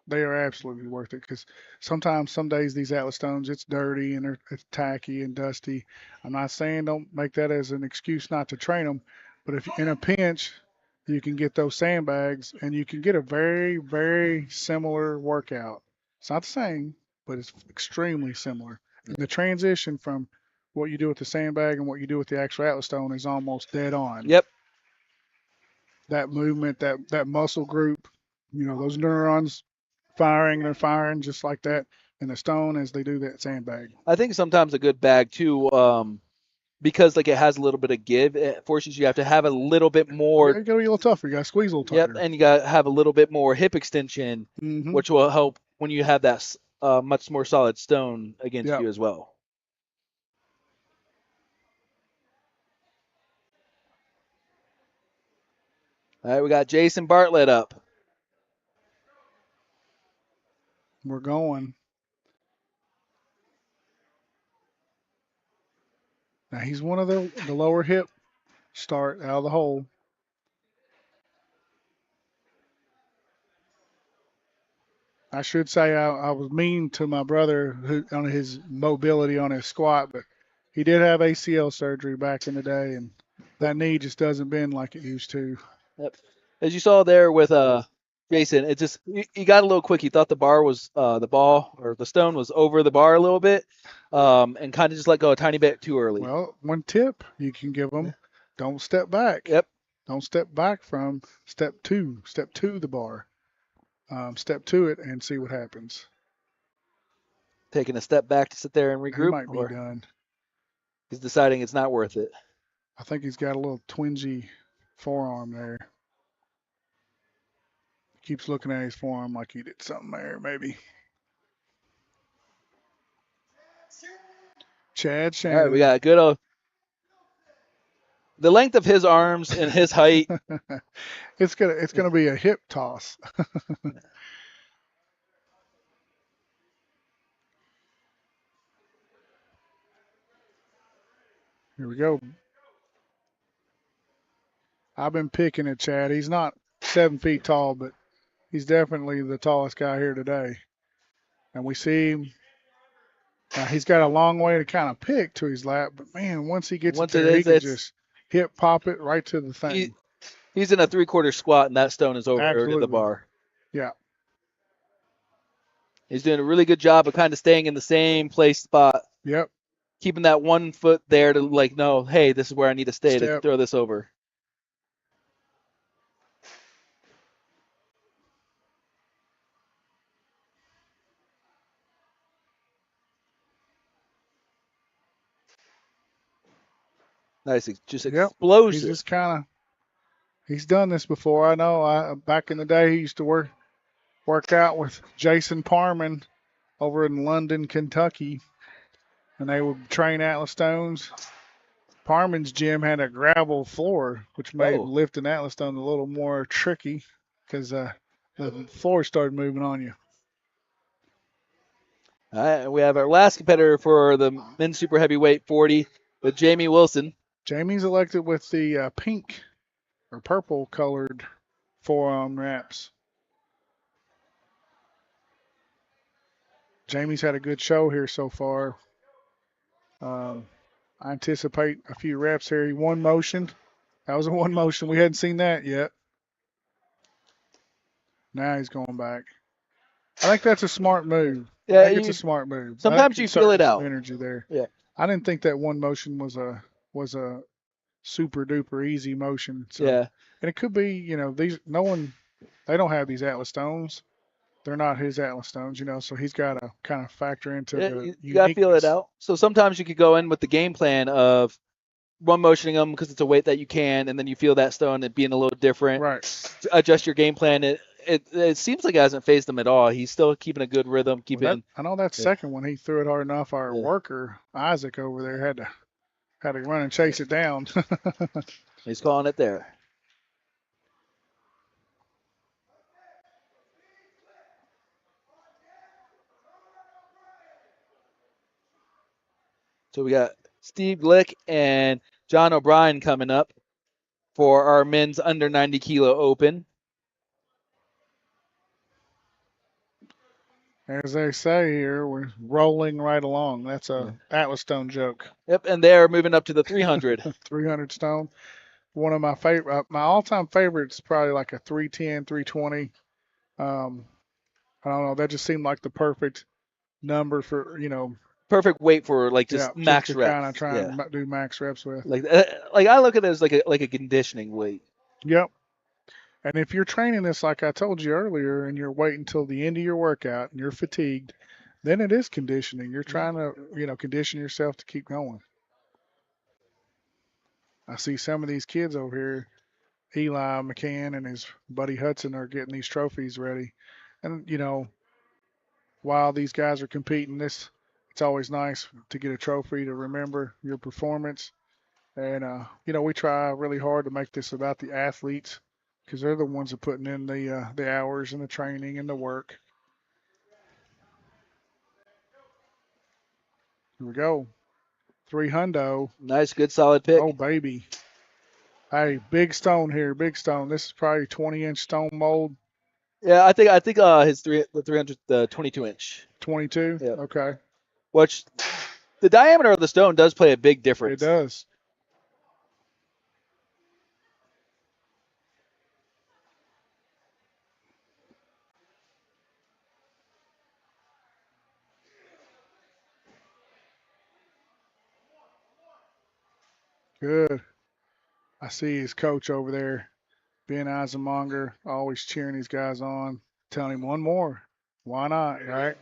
They are absolutely worth it because sometimes, some days, these Atlas stones, it's dirty and it's tacky and dusty. I'm not saying don't make that as an excuse not to train them, but if in a pinch, you can get those sandbags and you can get a very, very similar workout. It's not the same, but it's extremely similar. And the transition from what you do with the sandbag and what you do with the actual Atlas stone is almost dead on. Yep. That movement, that muscle group, those neurons firing, they're firing just like that in the stone as they do that sandbag. I think sometimes a good bag too, because like it has a little bit of give, it forces you have to have a little bit You more. gotta go a little tougher. You gotta squeeze a little Yep, tighter. and you got to have a little bit more hip extension, Mm-hmm. which will help when you have that much more solid stone against Yep. you as well. All right, we got Jason Bartlett up. We're going. Now he's one of the lower hip start out of the hole. I should say I was mean to my brother on his mobility on his squat, but he did have ACL surgery back in the day, and that knee just doesn't bend like it used to. Yep. As you saw there with Jason, it just he got a little quick. He thought the bar was the ball or the stone was over the bar a little bit, and kind of just let go a tiny bit too early. Well, one tip you can give them: don't step back. Yep. Don't step back from step two. Step to the bar. Step to it and see what happens. Taking a step back to sit there and He regroup, might be or done. he's deciding it's not worth it. I think he's got a little twingy forearm there. Keeps looking at his forearm like he did something there, maybe. Chad All right, we Shannon. got a good the length of his arms and his height. It's gonna be a hip toss. Here we go. I've been picking at Chad. He's not 7 feet tall, but he's definitely the tallest guy here today. And we see him. He's got a long way to kind of pick to his lap, but man, once he gets it Once it there, he is, can it's just hip pop it right to the he, thing. he's in a 3/4 squat, and that stone is over to the Absolutely. bar. Yeah. He's doing a really good job of kind of staying in the same place spot, Yep. keeping that 1 foot there to like know, hey, this is where I need to stay to Step. throw this over. Nice, just Yep. He's explosive. just kind of he's done this before. I know. Back in the day, he used to work out with Jason Parman over in London, Kentucky, and they would train Atlas stones. Parman's gym had a gravel floor, which made Oh, lifting Atlas stone a little more tricky because the floor started moving on you. all right, we have our last competitor for the men's super heavyweight 40 with Jamie Wilson. Jamie's elected with the pink or purple colored forearm wraps. Jamie's had a good show here so far. I anticipate a few reps here. He one motion. That was a one motion. We hadn't seen that yet. Now he's going back. I think that's a smart move. I Yeah, think it's a smart move. I think sometimes he you feel it conserved some out. energy there. Yeah, I didn't think that one motion was a super duper easy motion. So, yeah. and it could be, these they don't have these Atlas stones. They're not his Atlas stones, so he's got to kind of factor into Yeah, the you gotta feel it uniqueness. out. So sometimes you could go in with the game plan of one motioning them because it's a weight that you can, and then you feel that stone it being a little different. Right. Adjust your game plan. It seems like it hasn't phased him at all. He's still keeping a good rhythm. Well, I know that Yeah, second one he threw it hard enough. Our yeah. worker Isaac over there had to run and chase it down. He's calling it there. So we got Steve Glick and John O'Brien coming up for our men's under 90 kilo open. As they say here, we're rolling right along. That's a Atlas Stone joke. Yep, and they're moving up to the 300. 300 stone. One of my favorite, my all-time favorites, probably like a 310, 320. I don't know. That just seemed like the perfect number for Perfect weight for like just just max to reps. kind of try and do max reps with. Like I look at it as like a conditioning weight. Yep. And if you're training this like I told you earlier, and you're waiting until the end of your workout and you're fatigued, then it is conditioning. You're trying to condition yourself to keep going. I see some of these kids over here. Eli McCann and his buddy Hudson are getting these trophies ready. And, while these guys are competing, it's always nice to get a trophy to remember your performance. And, we try really hard to make this about the athletes because they're the ones that are putting in the hours and the training and the work. Here we go. 300. Nice, good, solid pick. Oh, baby. Hey, big stone here, big stone. This is probably 20-inch stone mold. Yeah, I think the 300 the 22-inch. 22? Yeah. Okay. Which the diameter of the stone does play a big difference. It does. Good. I see his coach over there, Ben Eisenmonger, always cheering these guys on, telling him one more. Why not, right?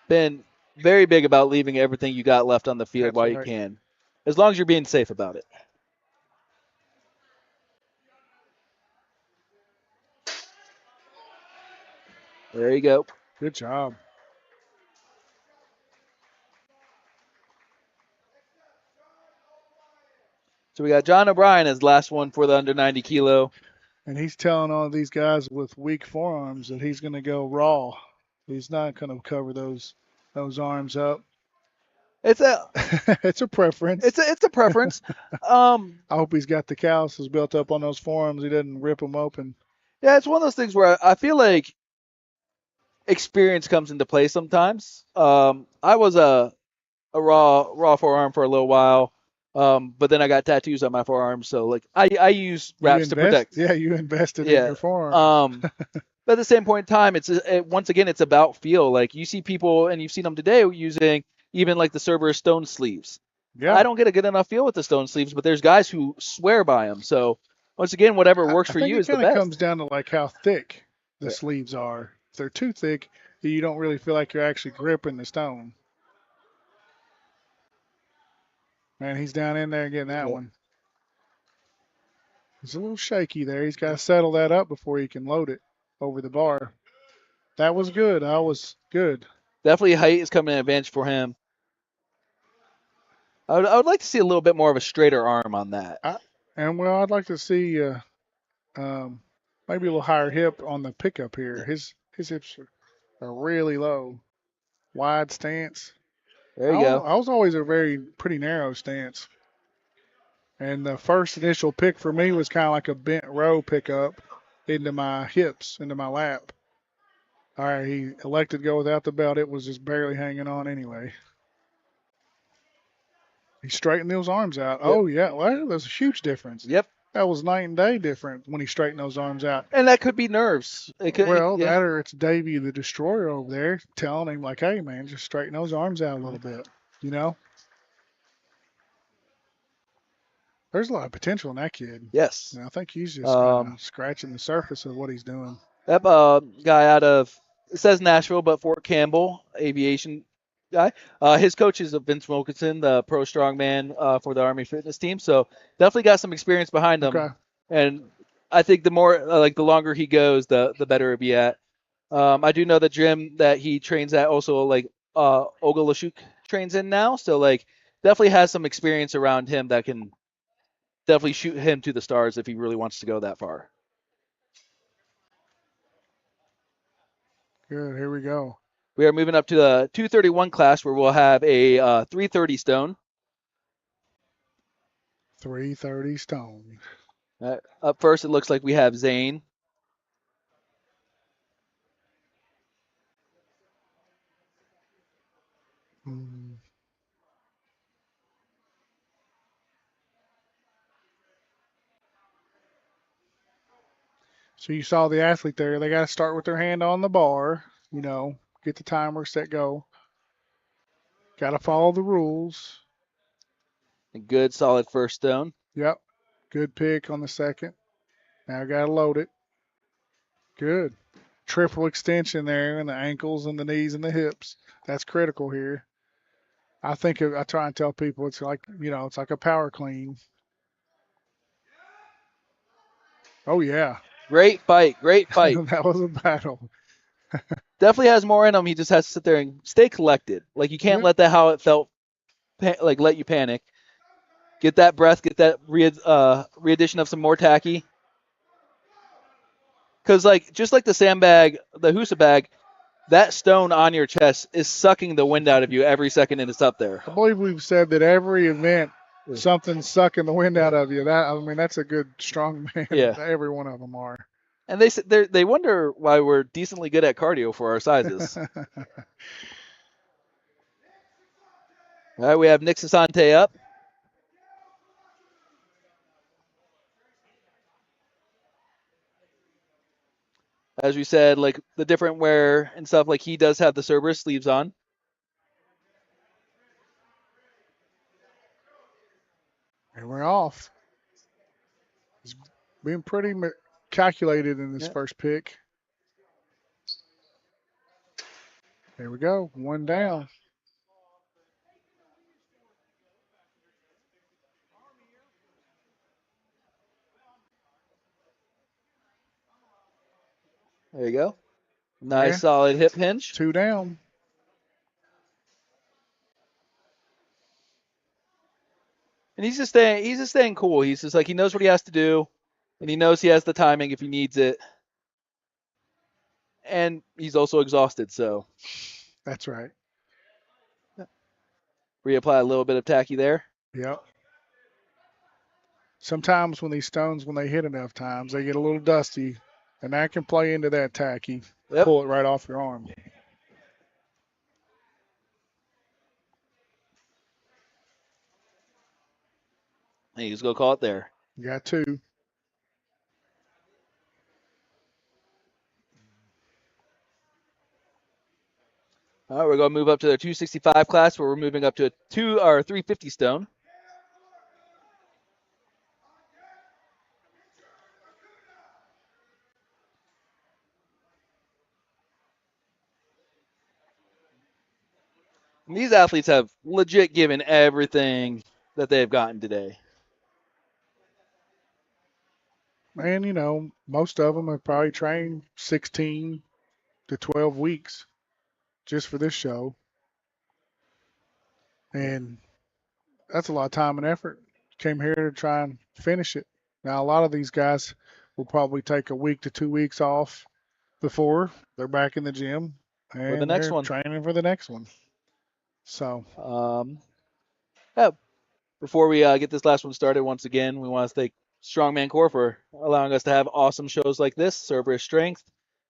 Been very big about leaving everything you got left on the field That's while right. you can, as long as you're being safe about it. There you go. Good job. So we got John O'Brien as last one for the under 90 kilo. And he's telling all these guys with weak forearms that he's going to go raw. He's not going to cover those arms up. It's a it's a preference. It's a preference. I hope he's got the calluses built up on those forearms. He doesn't rip them open. Yeah, it's one of those things where I feel like experience comes into play sometimes. I was a raw forearm for a little while, but then I got tattoos on my forearms, so like I use wraps to protect. Yeah, you invested in your forearm. But at the same point in time, once again it's about feel. Like you see people, and you've seen them today using even like the Cerberus stone sleeves. Yeah. I don't get a good enough feel with the stone sleeves, but there's guys who swear by them. So once again, whatever works for you is the best. It kind of comes down to like how thick the sleeves are. If they're too thick, you don't really feel like you're actually gripping the stone. Man, he's down in there getting that one. He's a little shaky there. He's got to settle that up before he can load it over the bar. That was good. That was good. Definitely height is coming in advantage for him. I would like to see a little bit more of a straighter arm on that. I'd like to see maybe a little higher hip on the pickup here. His hips are really low. Wide stance. There you go. I was always a pretty narrow stance. And the first initial pick for me was kind of like a bent row pickup into my hips, into my lap. All right, he elected to go without the belt. It was just barely hanging on anyway. He straightened those arms out. Yep. Oh, yeah. Well, there's a huge difference. Yep. That was night and day different when he straightened those arms out. And that could be nerves. That or it's Davey the Destroyer over there telling him, like, hey, man, just straighten those arms out a little bit, There's a lot of potential in that kid. Yes. And I think he's just scratching the surface of what he's doing. Yep, guy out of, it says Nashville, but Fort Campbell, aviation guy. His coach is Vince Wilkinson, the pro strongman for the Army fitness team. So definitely got some experience behind him. Okay. And I think the more, the longer he goes, the better it'll be at. I do know the gym that he trains at also, Olga Lashuk trains in now. So, definitely has some experience around him that can definitely shoot him to the stars if he really wants to go that far. Good. Here we go. We are moving up to the 231 class where we'll have a 330 stone. 330 stone. Up first, it looks like we have Zane. Mm. So you saw the athlete there. They got to start with their hand on the bar. Get the timer set, go. Got to follow the rules. A good, solid first stone. Yep. Good pick on the second. Now got to load it. Good. Triple extension there in the ankles and the knees and the hips. That's critical here. I try and tell people it's like, it's like a power clean. Oh, yeah. Great fight. Great fight. That was a battle. Definitely has more in him. He just has to sit there and stay collected. Like, you can't Yep. let that how it felt, let you panic. Get that breath. Get that re-addition of some more tacky. Because, just like the sandbag, the Husa bag, that stone on your chest is sucking the wind out of you every second and it's up there. I believe we've said that every event, something's sucking the wind out of you. That's a good strong man. Yeah. Every one of them are. And they wonder why we're decently good at cardio for our sizes. All right, we have Nick Sasante up. As we said, like the different wear and stuff, like he does have the Cerberus sleeves on. And we're off. He's being pretty calculated in this first pick. There we go. One down. There you go. Nice, Yeah. solid hip hinge. 2 down. And he's just staying cool. He's just like, he knows what he has to do, and he knows he has the timing if he needs it. And he's also exhausted, so That's right. reapply a little bit of tacky there. Yep. Sometimes when these stones, when they hit enough times, they get a little dusty, and that can play into that tacky. Yep. Pull it right off your arm. And you just go call it there. You got 2. All right, we're going to move up to the 265 class where we're moving up to a 350 stone. And these athletes have legit given everything that they've gotten today. And, most of them have probably trained 16 to 12 weeks just for this show. And that's a lot of time and effort. Came here to try and finish it. Now, a lot of these guys will probably take a week to 2 weeks off before they're back in the gym and For the next they're one. training for the next one. So, yeah, before we get this last one started, once again, we want to thank Strongman Core for allowing us to have awesome shows like this, Cerberus Strength,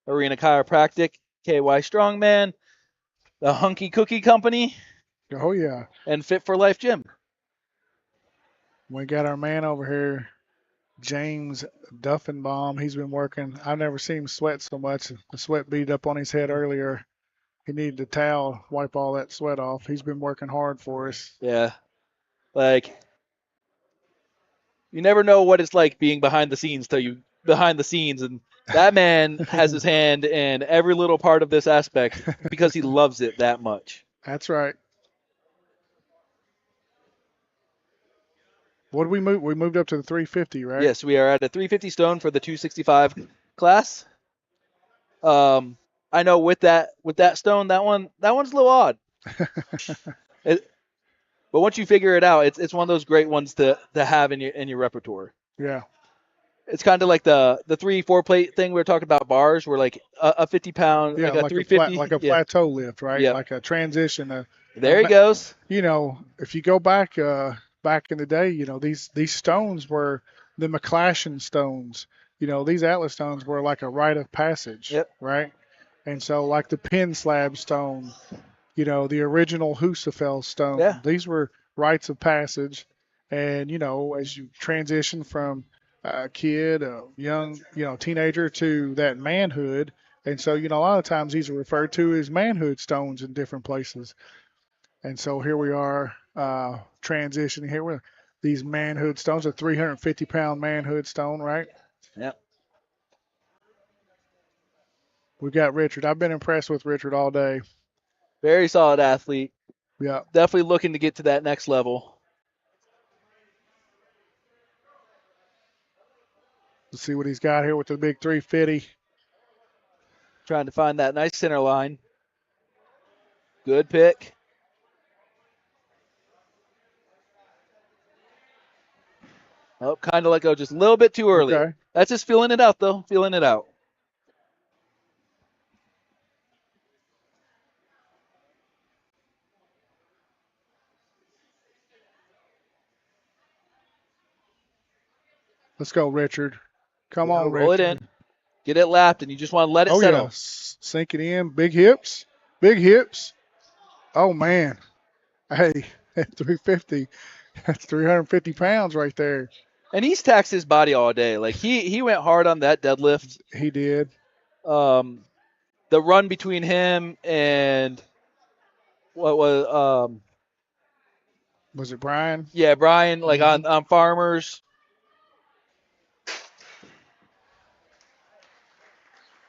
Arena Chiropractic, KY Strongman, the Hunky Cookie Company, oh yeah, and Fit for Life Gym. we got our man over here, James Duffenbaum. He's been working. I've never seen him sweat so much. The sweat beat up on his head earlier. He needed a towel, wipe all that sweat off. He's been working hard for us. Yeah, like you never know what it's like being behind the scenes till you behind the scenes, and that man has his hand in every little part of this aspect because he loves it that much. That's right. What did we move? We moved up to the 350, right? Yes, we are at a 350 stone for the 265 class. I know with that stone, that one's a little odd. But once you figure it out, it's one of those great ones to have in your repertoire. Yeah. It's kind of like the 3-4 plate thing we were talking about bars, where like a 50-pound, Yeah, like a like a 350. Yeah. plateau lift, right? Yep. Like a transition. There he goes. If you go back in the day, these stones were the McClashin stones. These Atlas stones were like a rite of passage, Yep. right? And so like the pin slab stone, the original Husafel stone, Yeah. these were rites of passage. And as you transition from a kid, a young, teenager to that manhood, and so a lot of times these are referred to as manhood stones in different places. And so here we are transitioning here with these manhood stones, a 350-pound manhood stone, right? Yep. We've got Richard. I've been impressed with Richard all day. Very solid athlete. Yeah. Definitely looking to get to that next level. Let's see what he's got here with the big 350. Trying to find that nice center line. Good pick. Oh, kind of let go just a little bit too early. Okay. That's just feeling it out, though. Feeling it out. Let's go, Richard. Come on, Roll it in. Richard. Get it lapped, and you just want to let it Oh, settle. yeah. Sink it in. Big hips. Big hips. Oh, man. Hey, at 350, that's 350 pounds right there. And he's taxed his body all day. Like he went hard on that deadlift. He did. The run between him and what was Was it Brian? yeah, Brian, like on Farmers.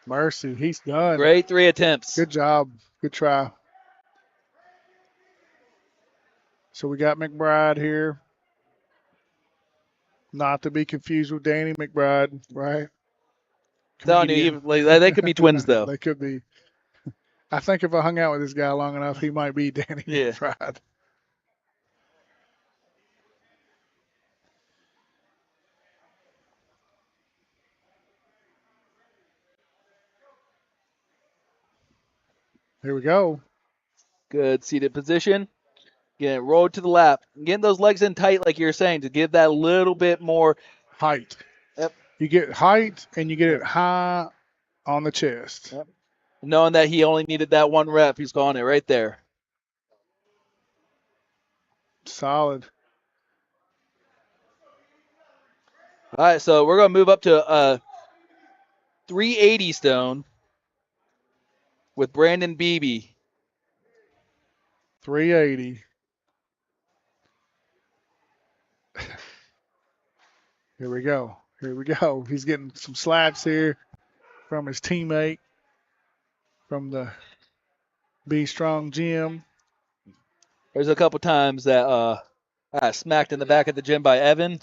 Mercy. He's done. Great 3 attempts. Good job. Good try. So we got McBride here. Not to be confused with Danny McBride, right? Telling you, even, like, they could be twins though. They could be. I think if I hung out with this guy long enough, he might be Danny Yeah. McBride. Here we go. Good seated position. Getting it rolled to the lap. Getting those legs in tight, like you were saying, to give that little bit more Height. Yep. You get height and you get it high on the chest. Yep. Knowing that he only needed that 1 rep, he's calling it right there. Solid. All right, so we're going to move up to a 380 stone with Brandon Beebe. 380. Here we go. Here we go. He's getting some slaps here from his teammate from the Be Strong gym. There's a couple times that I got smacked in the back of the gym by Evan.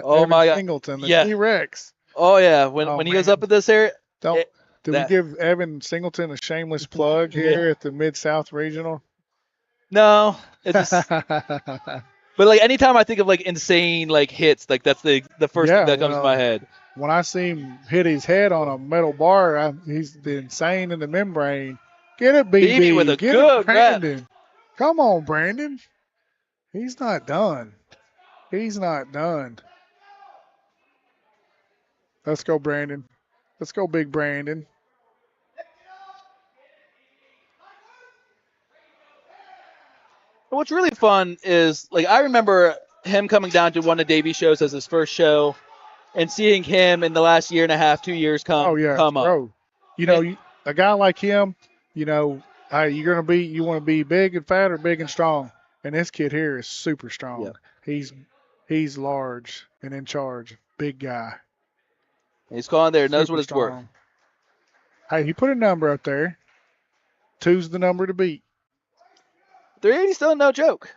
Oh Evan my God! Singleton, the Yeah. T-Rex. Oh yeah, when he goes man. up at this area. Did we that- give Evan Singleton a shameless plug here at the Mid-South Regional? No, it's just, but like anytime I think of like insane like hits, like that's the first thing that comes to my head. When I see him hit his head on a metal bar, he's the insane in the membrane. Get it, BB. BB with a Get good it, Brandon. Come on, Brandon. He's not done. He's not done. Let's go, Brandon. Let's go, big Brandon. What's really fun is like I remember him coming down to one of Davy's shows as his first show, and seeing him in the last year and a half, 2 years come up. Bro. A guy like him, hey, you want to be big and fat or big and strong. And this kid here is super strong. Yeah. He's large and in charge. Big guy. He's calling there, knows Super what it's strong. worth. Hey, he put a number up there. 2's the number to beat. 380 still no joke.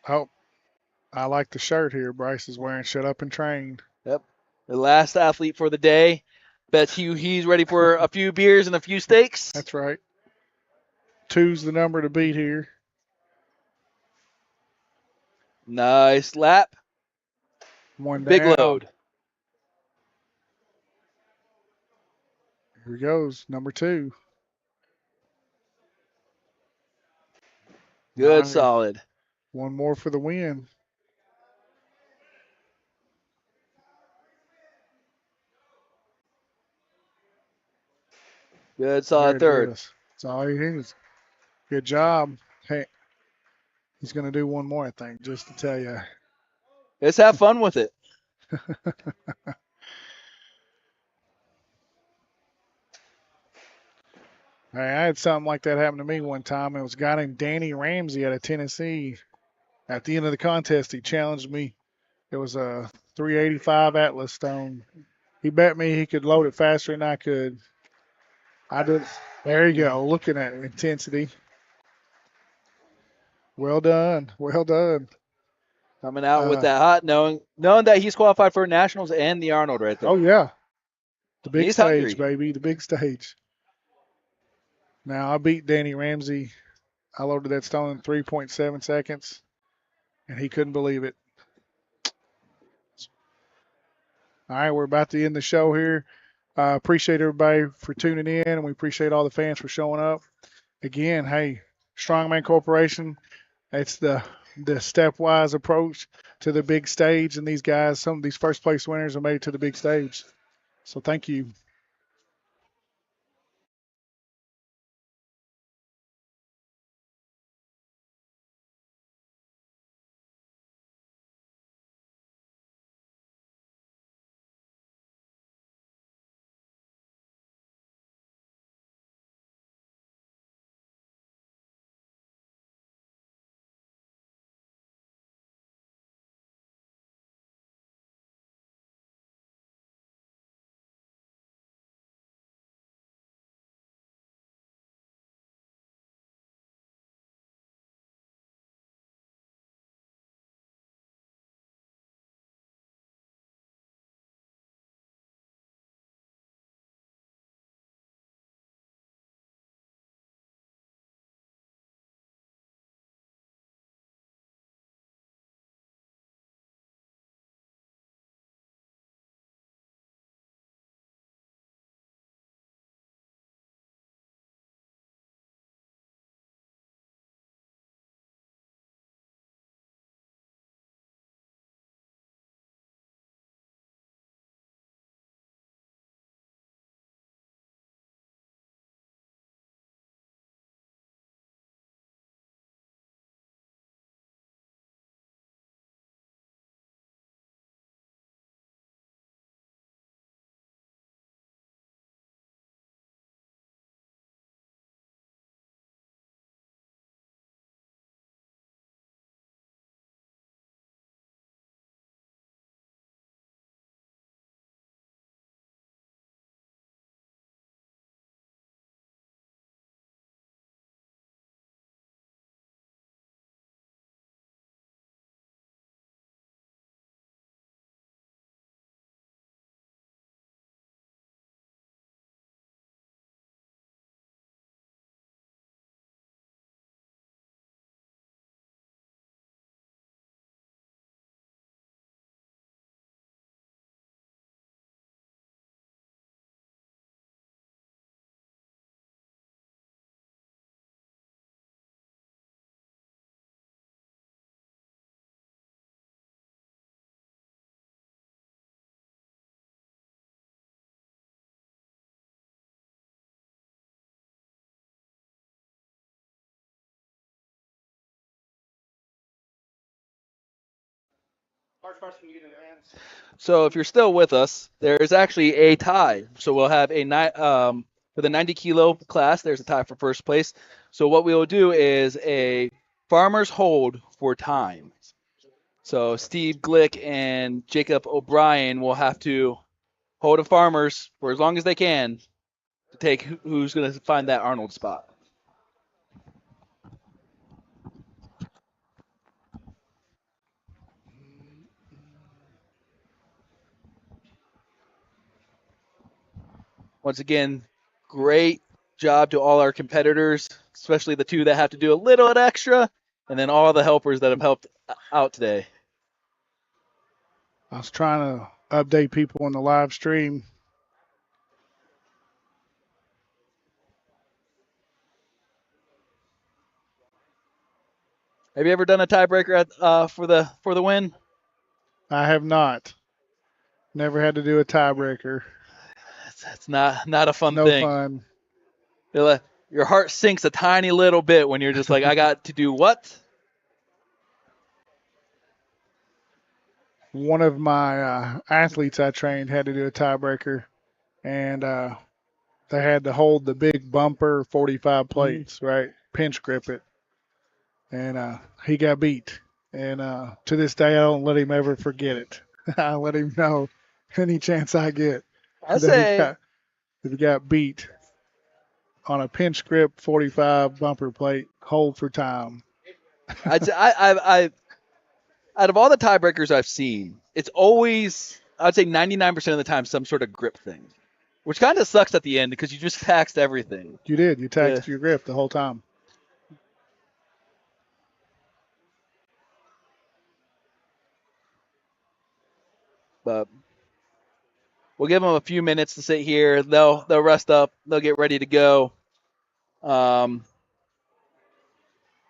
Oh, I like the shirt here Bryce is wearing. Shut up and train. Yep. The last athlete for the day. Bet he's ready for a few beers and a few steaks. That's right. 2's the number to beat here. Nice lap. One Big down. load. Here he goes, number 2. Good, Nice. solid. One more for the win. Good, There solid it third. is. That's all he needs. Good job. Hey, he's going to do one more, I think, just to tell you. Let's have fun with it. Hey, I had something like that happen to me one time. It was a guy named Danny Ramsey out of Tennessee. At the end of the contest, he challenged me. It was a 385 Atlas stone. He bet me he could load it faster than I could. I did. There you go. Looking at intensity. Well done. Well done. Coming out with that hot, knowing that he's qualified for Nationals and the Arnold right there. Oh, yeah. The big He's stage, hungry. baby. The big stage. Now, I beat Danny Ramsey. I loaded that stone in 3.7 seconds, and he couldn't believe it. All right, we're about to end the show here. Appreciate everybody for tuning in, and we appreciate all the fans for showing up. Again, hey, Strongman Corporation, it's the stepwise approach to the big stage, and these guys, some of these first place winners have made it to the big stage. So thank you. So if you're still with us, there's actually a tie. So we'll have for the 90 kilo class. There's a tie for first place. So what we will do is a farmer's hold for time. So Steve Glick and Jacob O'Brien will have to hold a farmers for as long as they can to take who's going to find that Arnold spot. Once again, great job to all our competitors, especially the two that have to do a little bit extra. and then all the helpers that have helped out today. I was trying to update people in the live stream. Have you ever done a tiebreaker for the win? I have not. Never had to do a tiebreaker. It's not a fun No thing. fun. Your heart sinks a tiny little bit when you're just like, I got to do what? One of my athletes I trained had to do a tiebreaker, and they had to hold the big bumper 45 plates, right? Pinch grip it. And he got beat. And to this day, I don't let him ever forget it. I let him know any chance I get I that say he got beat on a pinch grip 45 bumper plate, hold for time. I out of all the tiebreakers I've seen, it's always I'd say 99% of the time some sort of grip thing, which kind of sucks at the end because you just taxed everything. You did. You Yeah. taxed your grip the whole time. But we'll give them a few minutes to sit here. They'll rest up. They'll get ready to go. But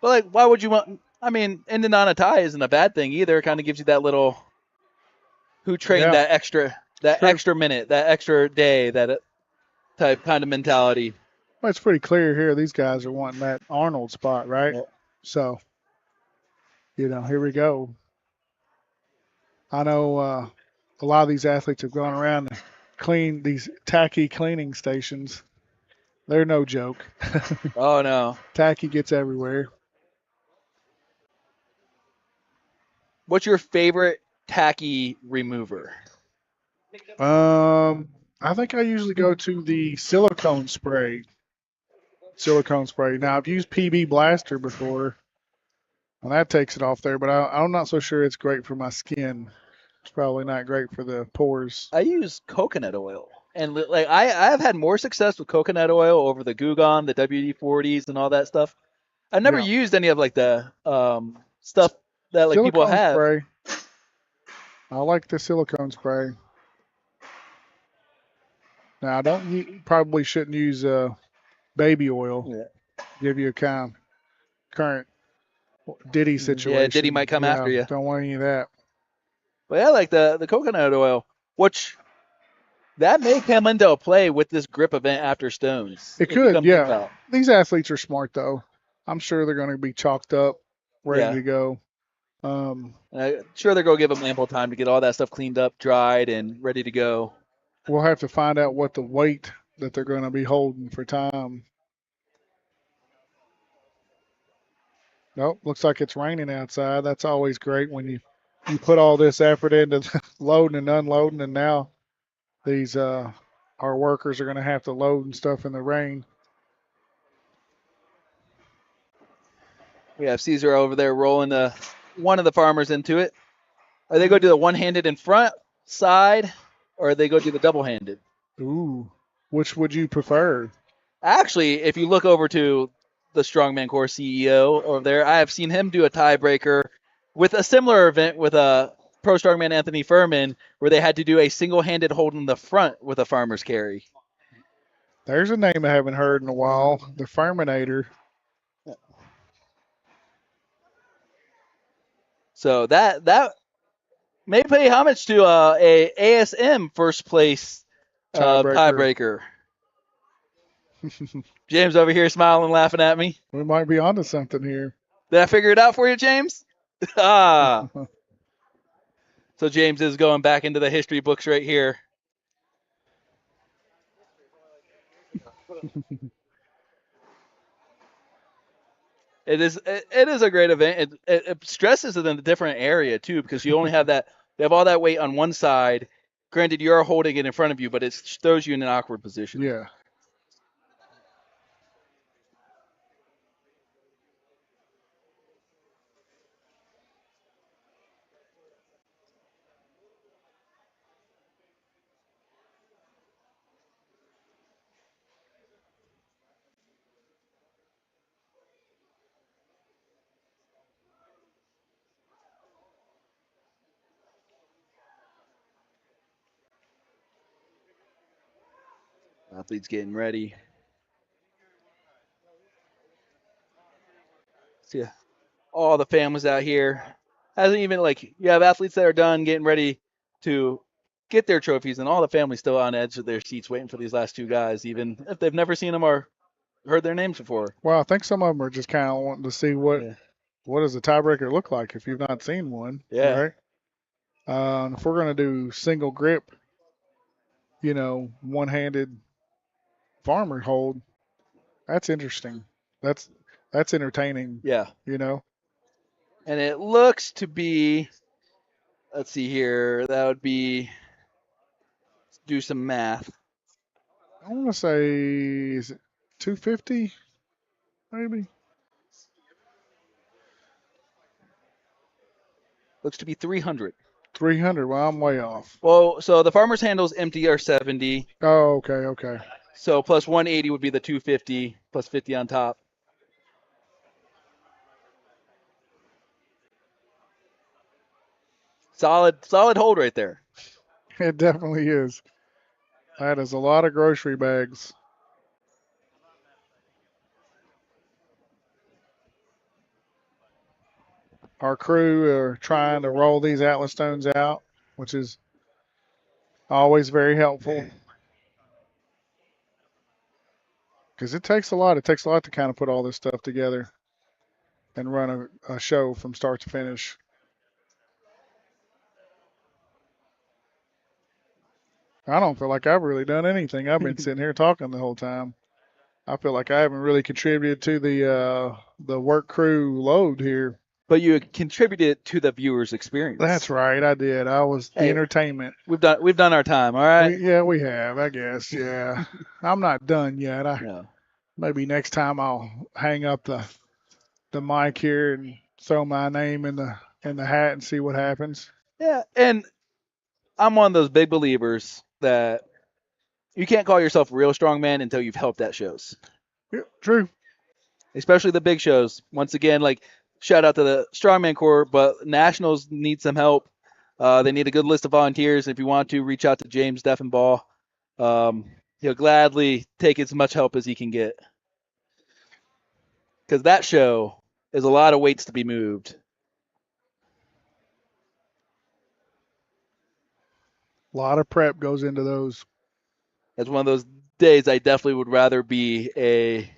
like, why would you want? I mean, ending on a tie isn't a bad thing either. It kind of gives you that little who trained Yeah, that true. extra minute, that extra day, that type kind of mentality. Well, it's pretty clear here. These guys are wanting that Arnold spot, right? Yeah. So, here we go. I know a lot of these athletes have gone around to clean these tacky cleaning stations. They're no joke. Oh no. Tacky gets everywhere. What's your favorite tacky remover? I think I usually go to the silicone spray. Silicone spray. Now I've used PB Blaster before, and that takes it off there, but I'm not so sure it's great for my skin. It's probably not great for the pores. I use coconut oil, and like I have had more success with coconut oil over the Gugon, the WD-40s, and all that stuff. I've never Yeah. used any of like the stuff that like people Silicone have. spray. I like the silicone spray. Now, you probably shouldn't use baby oil. Yeah. Give you a current Diddy Yeah, Diddy situation. might come Yeah, after you. don't want any of that. But yeah, like the coconut oil, which that may come into play with this grip event after Stones, It if you could, come think yeah. about. These athletes are smart though. I'm sure they're going to be chalked up, ready Yeah, to go. Um, sure they're gonna give them ample time to get all that stuff cleaned up, dried, and ready to go. we'll have to find out what the weight that they're going to be holding for time. Nope, looks like it's raining outside. That's always great when you put all this effort into loading and unloading, and now these our workers are going to have to load and stuff in the rain. We have Caesar over there rolling one of the farmers into it. Are they going to do the one-handed in front, side, or are they going to do the double-handed? Ooh, which would you prefer? Actually, if you look over to the Strongman Core CEO over there, I have seen him do a tiebreaker with a similar event with a pro strongman Anthony Furman, where they had to do a single-handed hold in the front with a farmer's carry. There's a name I haven't heard in a while. The Furminator. So that may pay homage to a ASM first place Tiebreaker. tiebreaker. James over here smiling, laughing at me. We might be onto something here. Did I figure it out for you, James? Ah. So James is going back into the history books right here. It is a great event. It stresses it in a different area too, because you only have that they have all that weight on one side. Granted, you're holding it in front of you, but it throws you in an awkward position. Yeah. Athletes getting ready. See all the families out here. Hasn't even like you have athletes that are done getting ready to get their trophies, and all the families still on edge of their seats waiting for these last two guys, even if they've never seen them or heard their names before. Well, I think some of them are just kind of wanting to see what Yeah. does a tiebreaker look like if you've not seen one, Yeah. right? If we're gonna do single grip, one-handed farmer hold, that's interesting. That's entertaining, Yeah. you know. And it looks to be, let's see here, that would be, let's do some math. I want to say, is it 250 maybe? Looks to be 300. 300. Well, I'm way off. Well, so the farmer's handles empty are 70. Oh, okay. So plus 180 would be the 250, plus 50 on top. Solid hold right there. It definitely is. That is a lot of grocery bags. Our crew are trying to roll these Atlas stones out, which is always very helpful. Because it takes a lot. It takes a lot to kind of put all this stuff together and run a show from start to finish. I don't feel like I've really done anything. I've been sitting here talking the whole time. I feel like I haven't really contributed to the work crew load here. But you contributed to the viewer's experience. That's right, I did. I was the Hey, entertainment. We've done our time, all right? We have, I guess. Yeah, I'm not done yet. No. Maybe next time I'll hang up the mic here and throw my name in the hat and see what happens. Yeah, and I'm one of those big believers that you can't call yourself a real strongman until you've helped at shows, Yeah, true. especially the big shows. Once again, like shout out to the strongman corps, but nationals need some help. They need a good list of volunteers. If you want to, reach out to James Deffenbaugh. He'll gladly take as much help as he can get, because that show is a lot of weights to be moved. A lot of prep goes into those. That's one of those days I definitely would rather be a.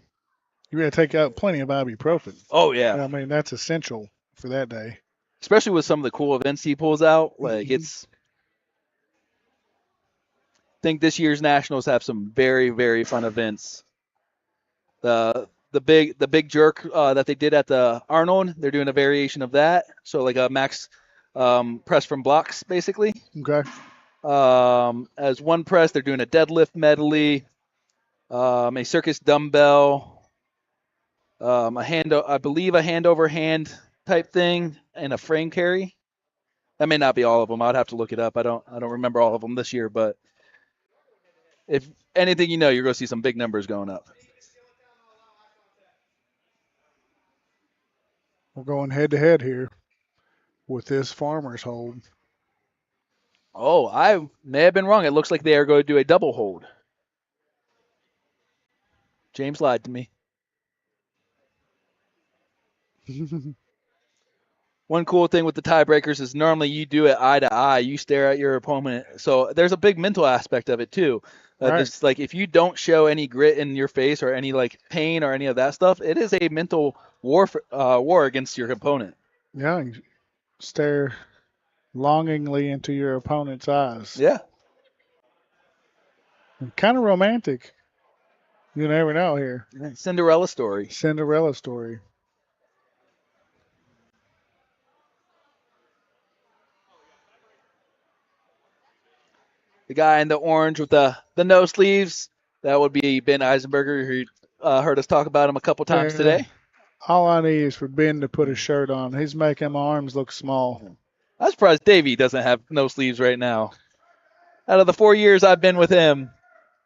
You got to take out plenty of ibuprofen. Oh yeah, I mean, that's essential for that day. especially with some of the cool events he pulls out. Like it's. I think this year's nationals have some very very fun events. The big jerk that they did at the Arnold, they're doing a variation of that. So like a max press from blocks basically. Okay. As one press, they're doing a deadlift medley, a circus dumbbell, I believe a hand over hand type thing, and a frame carry. That may not be all of them. I'd have to look it up. I don't remember all of them this year, but if anything, you're going to see some big numbers going up. We're going head to head here with this farmer's hold. Oh, I may have been wrong. It looks like they are going to do a double hold. James lied to me. One cool thing with the tiebreakers is normally you do it eye to eye. You stare at your opponent. So there's a big mental aspect of it too. Right. It's like if you don't show any grit in your face or any like pain or any of that stuff, it is a mental war against your opponent. Yeah, you stare longingly into your opponent's eyes. Yeah. Kind of romantic. You never know here. Cinderella story. Cinderella story. The guy in the orange with the no sleeves, that would be Ben Eisenberger, who heard us talk about him a couple times today. All I need is for Ben to put a shirt on. He's making my arms look small. I'm surprised Davey doesn't have no sleeves right now. Out of the 4 years I've been with him,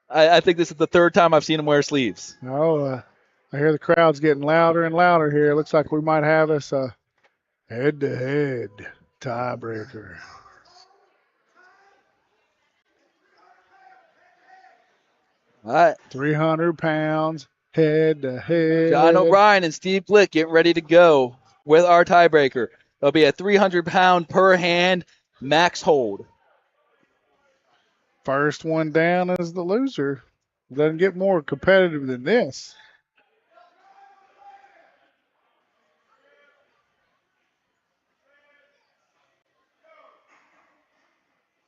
I think this is the third time I've seen him wear sleeves. Oh, I hear the crowd's getting louder and louder here. It looks like we might have us a head-to-head tiebreaker. All right. 300 pounds, head to head. John O'Brien and Steve Blick getting ready to go with our tiebreaker. It'll be a 300-pound per hand max hold. First one down is the loser. Doesn't get more competitive than this.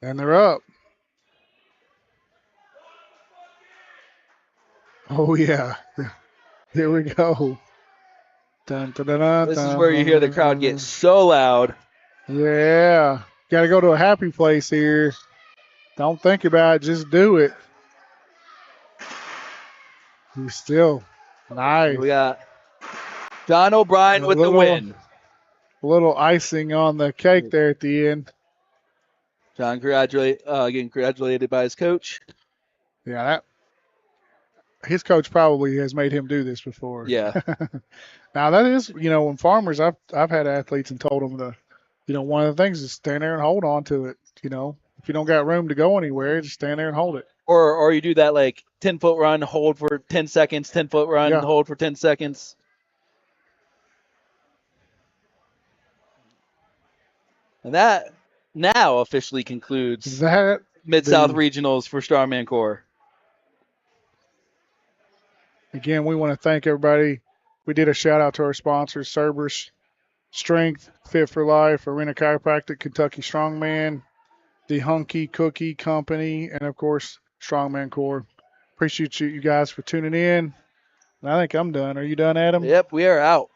And they're up. Oh, yeah. Here we go. Dun, dun, dun, dun, This is dun, where you hear the crowd get so loud. Yeah. Got to go to a happy place here. Don't think about it. Just do it. He's still nice. We got John O'Brien A with the win. little icing on the cake there at the end. John getting congratulated by his coach. Yeah, his coach probably has made him do this before. Yeah. Now that is, when farmers, I've had athletes and told them one of the things is stand there and hold on to it. If you don't got room to go anywhere, just stand there and hold it. Or you do that like 10-foot run, hold for 10 seconds, 10-foot run, Yeah. hold for 10 seconds. And that now officially concludes That Mid-South the Regionals for Strongman Corps. Again, we want to thank everybody. We did a shout out to our sponsors: Cerberus, Strength, Fit for Life, Arena Chiropractic, Kentucky Strongman, the Hunky Cookie Company, and of course Strongman Corps. Appreciate you guys for tuning in. And I think I'm done. Are you done, Adam? Yep, we are out.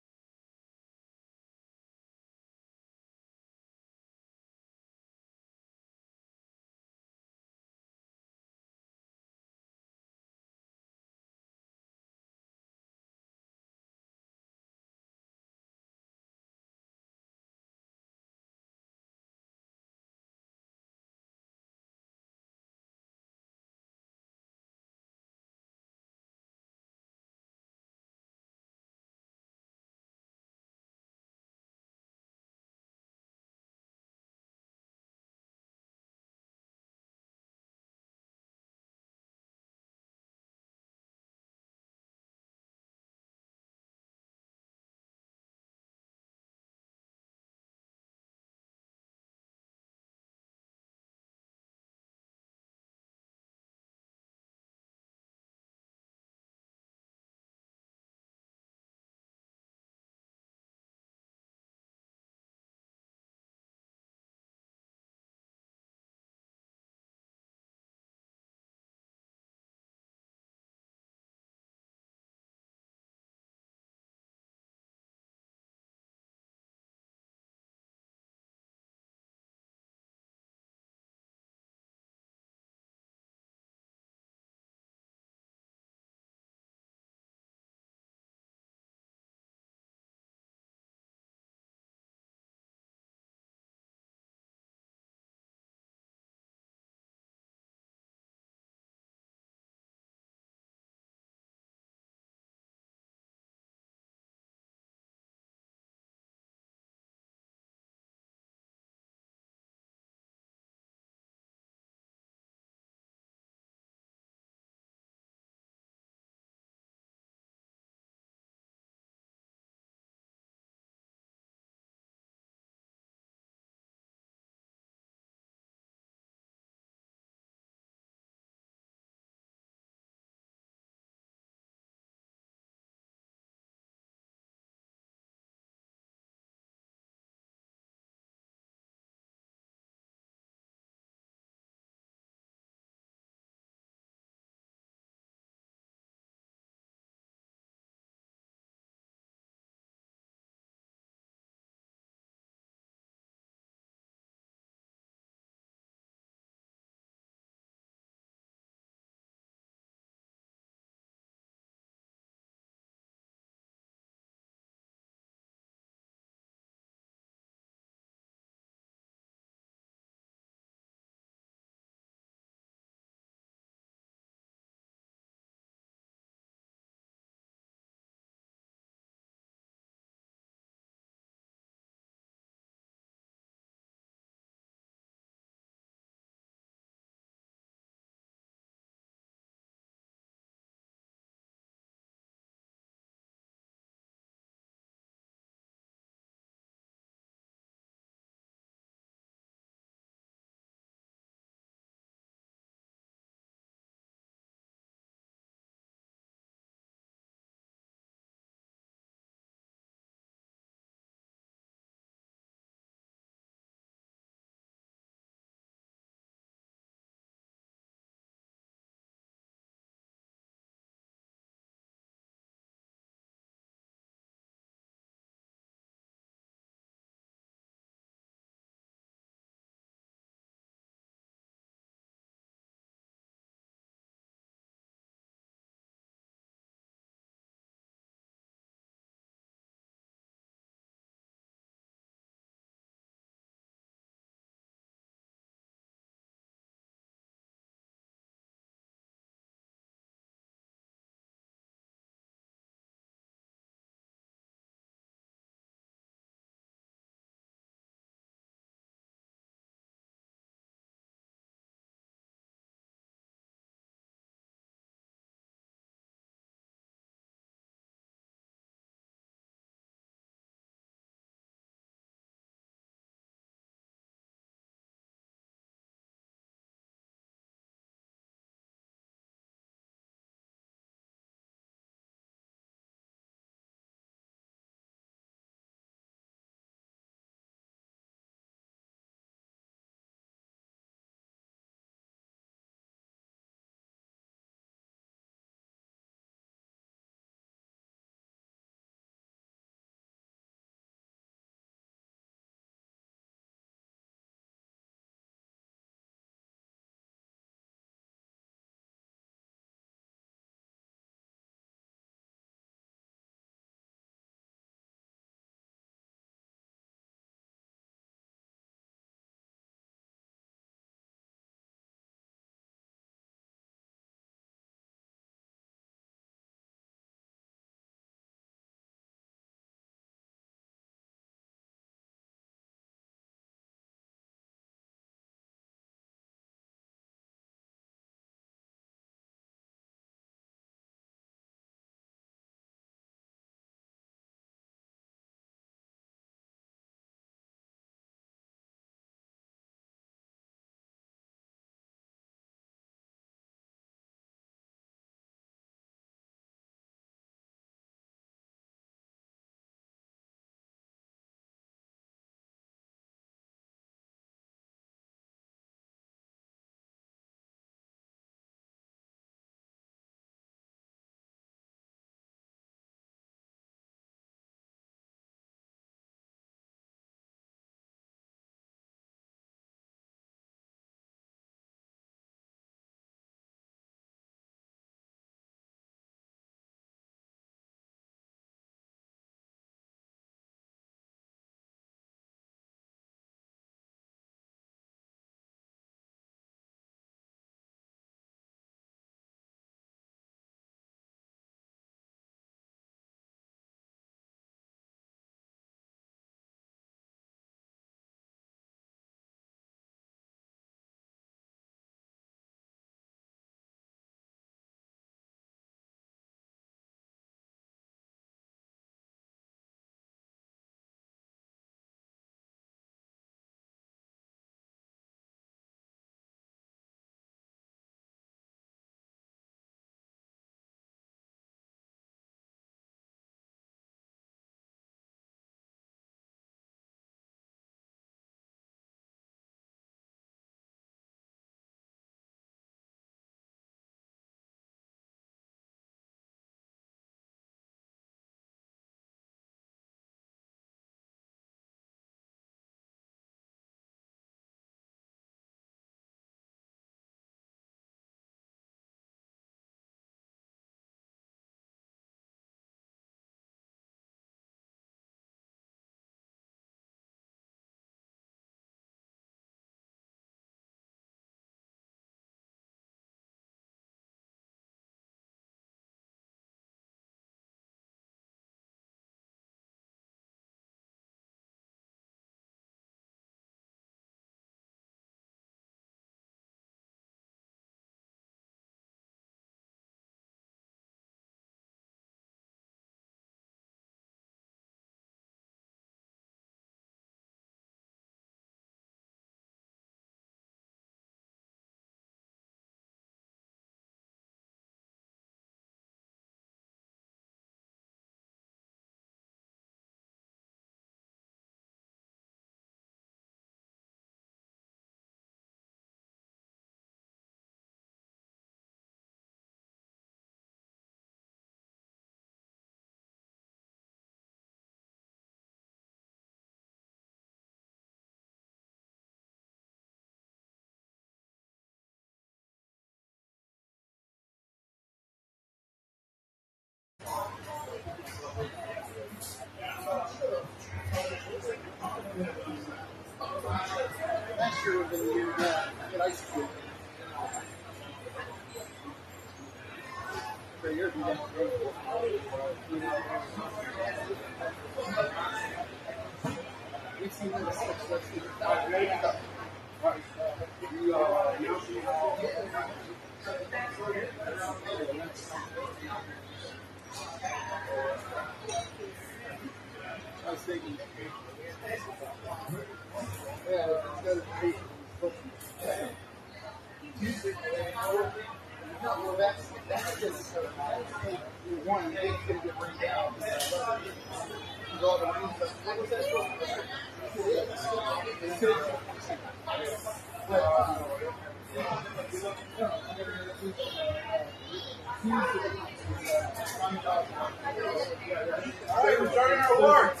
Starting our awards.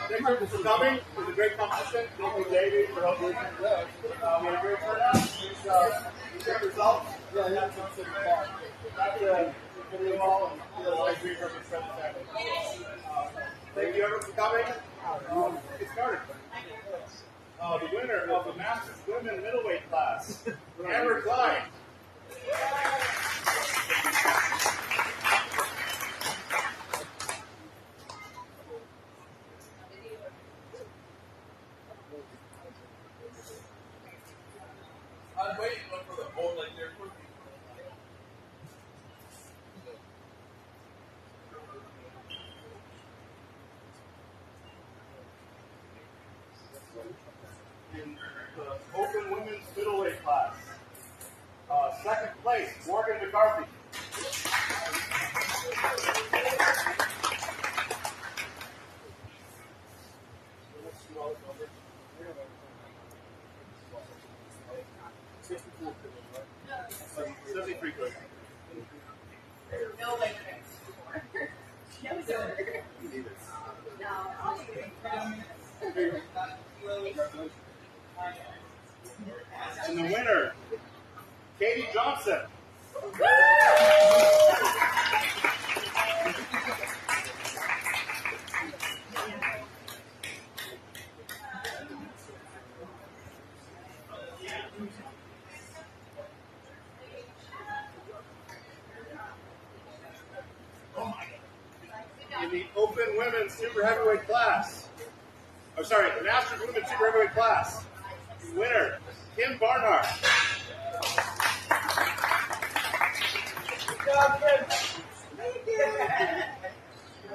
Thank you for coming. It was a great competition. Thank you, David, for helping. We had a great turnout. Great results. That's pretty well. Thank you, everyone, for coming. Get started. The winner of the Masters Women Middleweight class, Amber Klein. I'm waiting for the whole like there. In the Open Women's Middleweight class, second place, Morgan McCarthy. And the winner, Katie Johnson. In the Open Women's Super Heavyweight class, the Masters Women's Super Heavyweight class, winner, Kim Barnhart.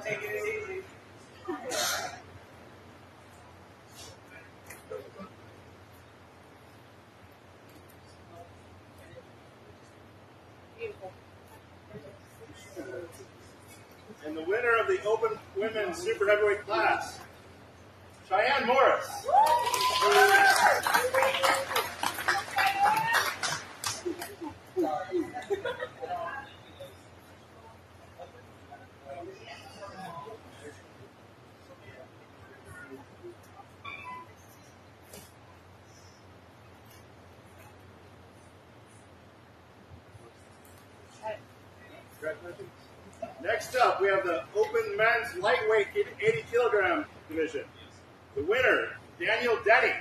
Take it easy. And the winner of the Open Women's Super Heavyweight class, Cheyenne Morris. Next up, we have the Open Men's Lightweight 80 kilogram division. The winner, Daniel Denny.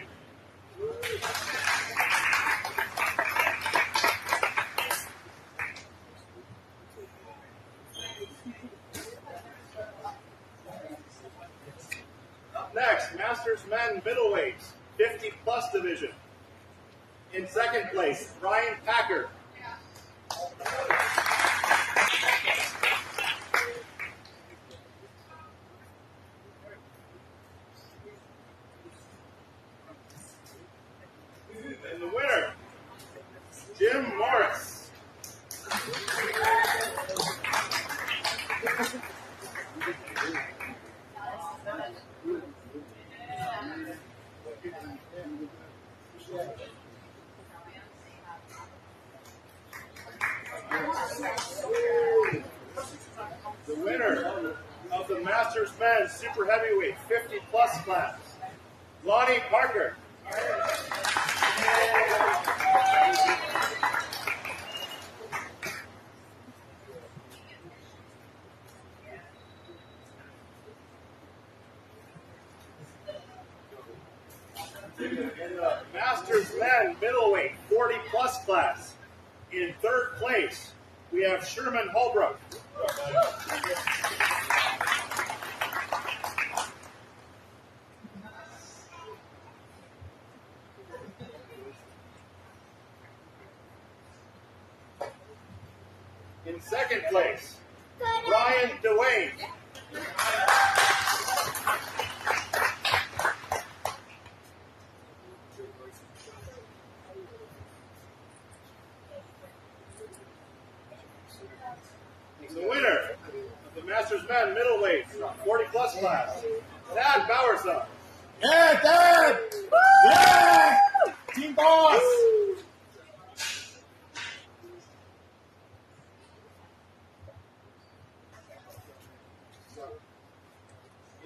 Up next, Masters Men Middleweight 50 plus division. In second place, Brian Packer. And the winner, Jim Morris. The winner of the Masters Men's Super Heavyweight 50 plus class, Lonnie Parker. In the Masters Men Middleweight 40 plus class, in third place, we have Sherman Holbrook. In second place, Brian DeWayne. The winner of the Masters Men middleweight 40-plus class, Thad Bowerson. Yeah, Dad! Yeah! Team boss!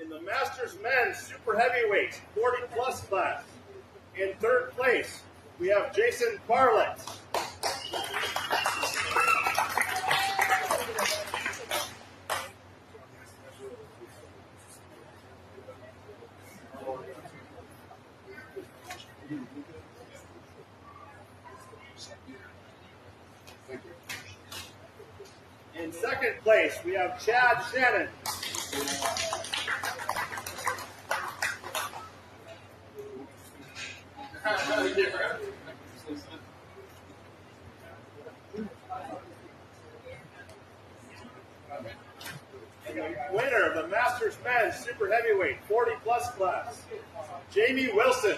In the Masters Men super heavyweight 40-plus class, in third place, we have Jason Barlett. In second place, we have Chad Shannon. Winner of the Masters Men's Super Heavyweight 40-plus class, Jamie Wilson.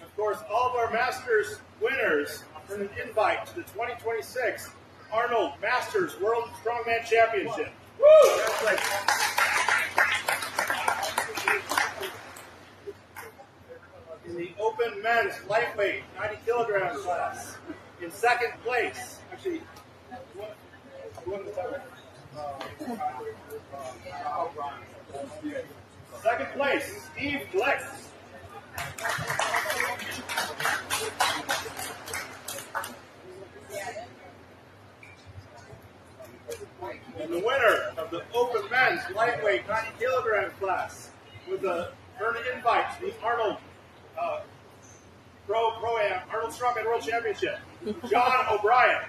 Of course, all of our Masters winners earn an invite to the 2026 Arnold Masters World Strongman Championship. In the open men's lightweight 90 kilogram class, in second place, actually, second place, Steve Glick. And the winner of the open men's lightweight 90 kilogram class with the earning invite to the Arnold Pro-Am Arnold Strongman World Championship, John O'Brien.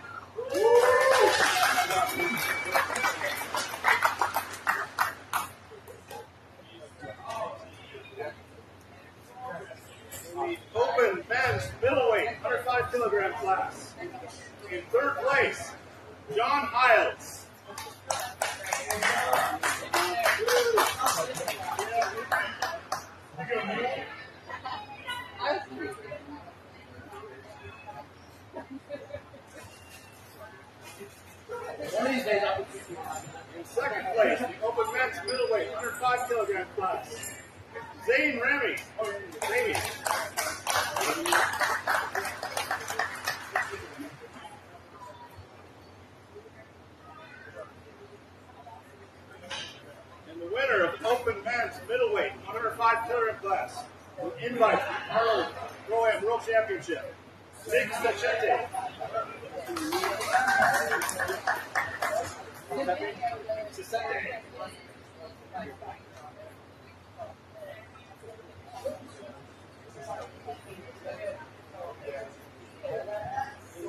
The open men's middleweight 105 kilogram class. In third place, John Hiles. In second place, the open men's middleweight 105 kilogram class, Zane Remy. And the winner of the open men's middleweight 105 kilogram class will invite the Arnold Pro-Am World Championship, Nick Sachete. In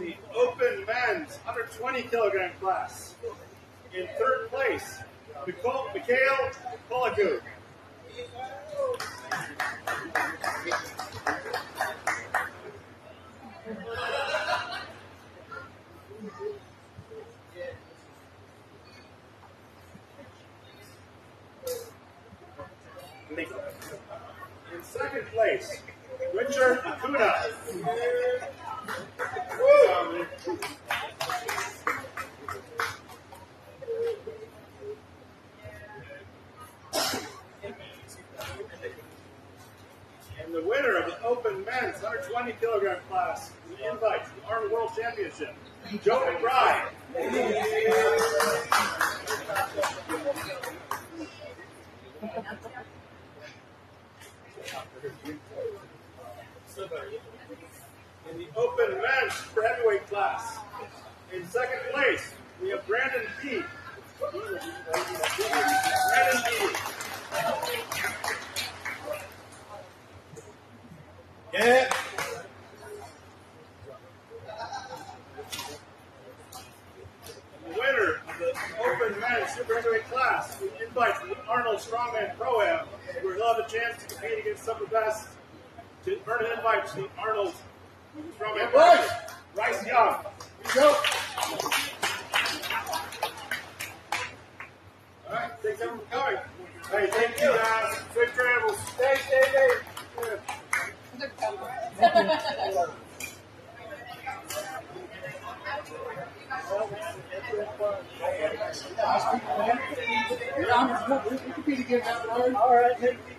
the open men's 120 kilogram class, in third place, Mikhail Polagud. In second place, Richard Acuna. And the winner of the open men's 120 kilogram class is an invite to the Arnold World Championship, Joe McBride. In the open men's super heavyweight class, in second place, we have Brandon P. Brandon P. Yeah. The winner of the open men's super heavyweight class you'll have a chance to compete against some of the best. To earn an invite to the Arnold Strongman Bryce. Bryce Young. Here you go. All right, thanks everyone for coming. Hey, thank you guys. Safe travels. Thanks, David. We compete against that, Lord. All right, thank you.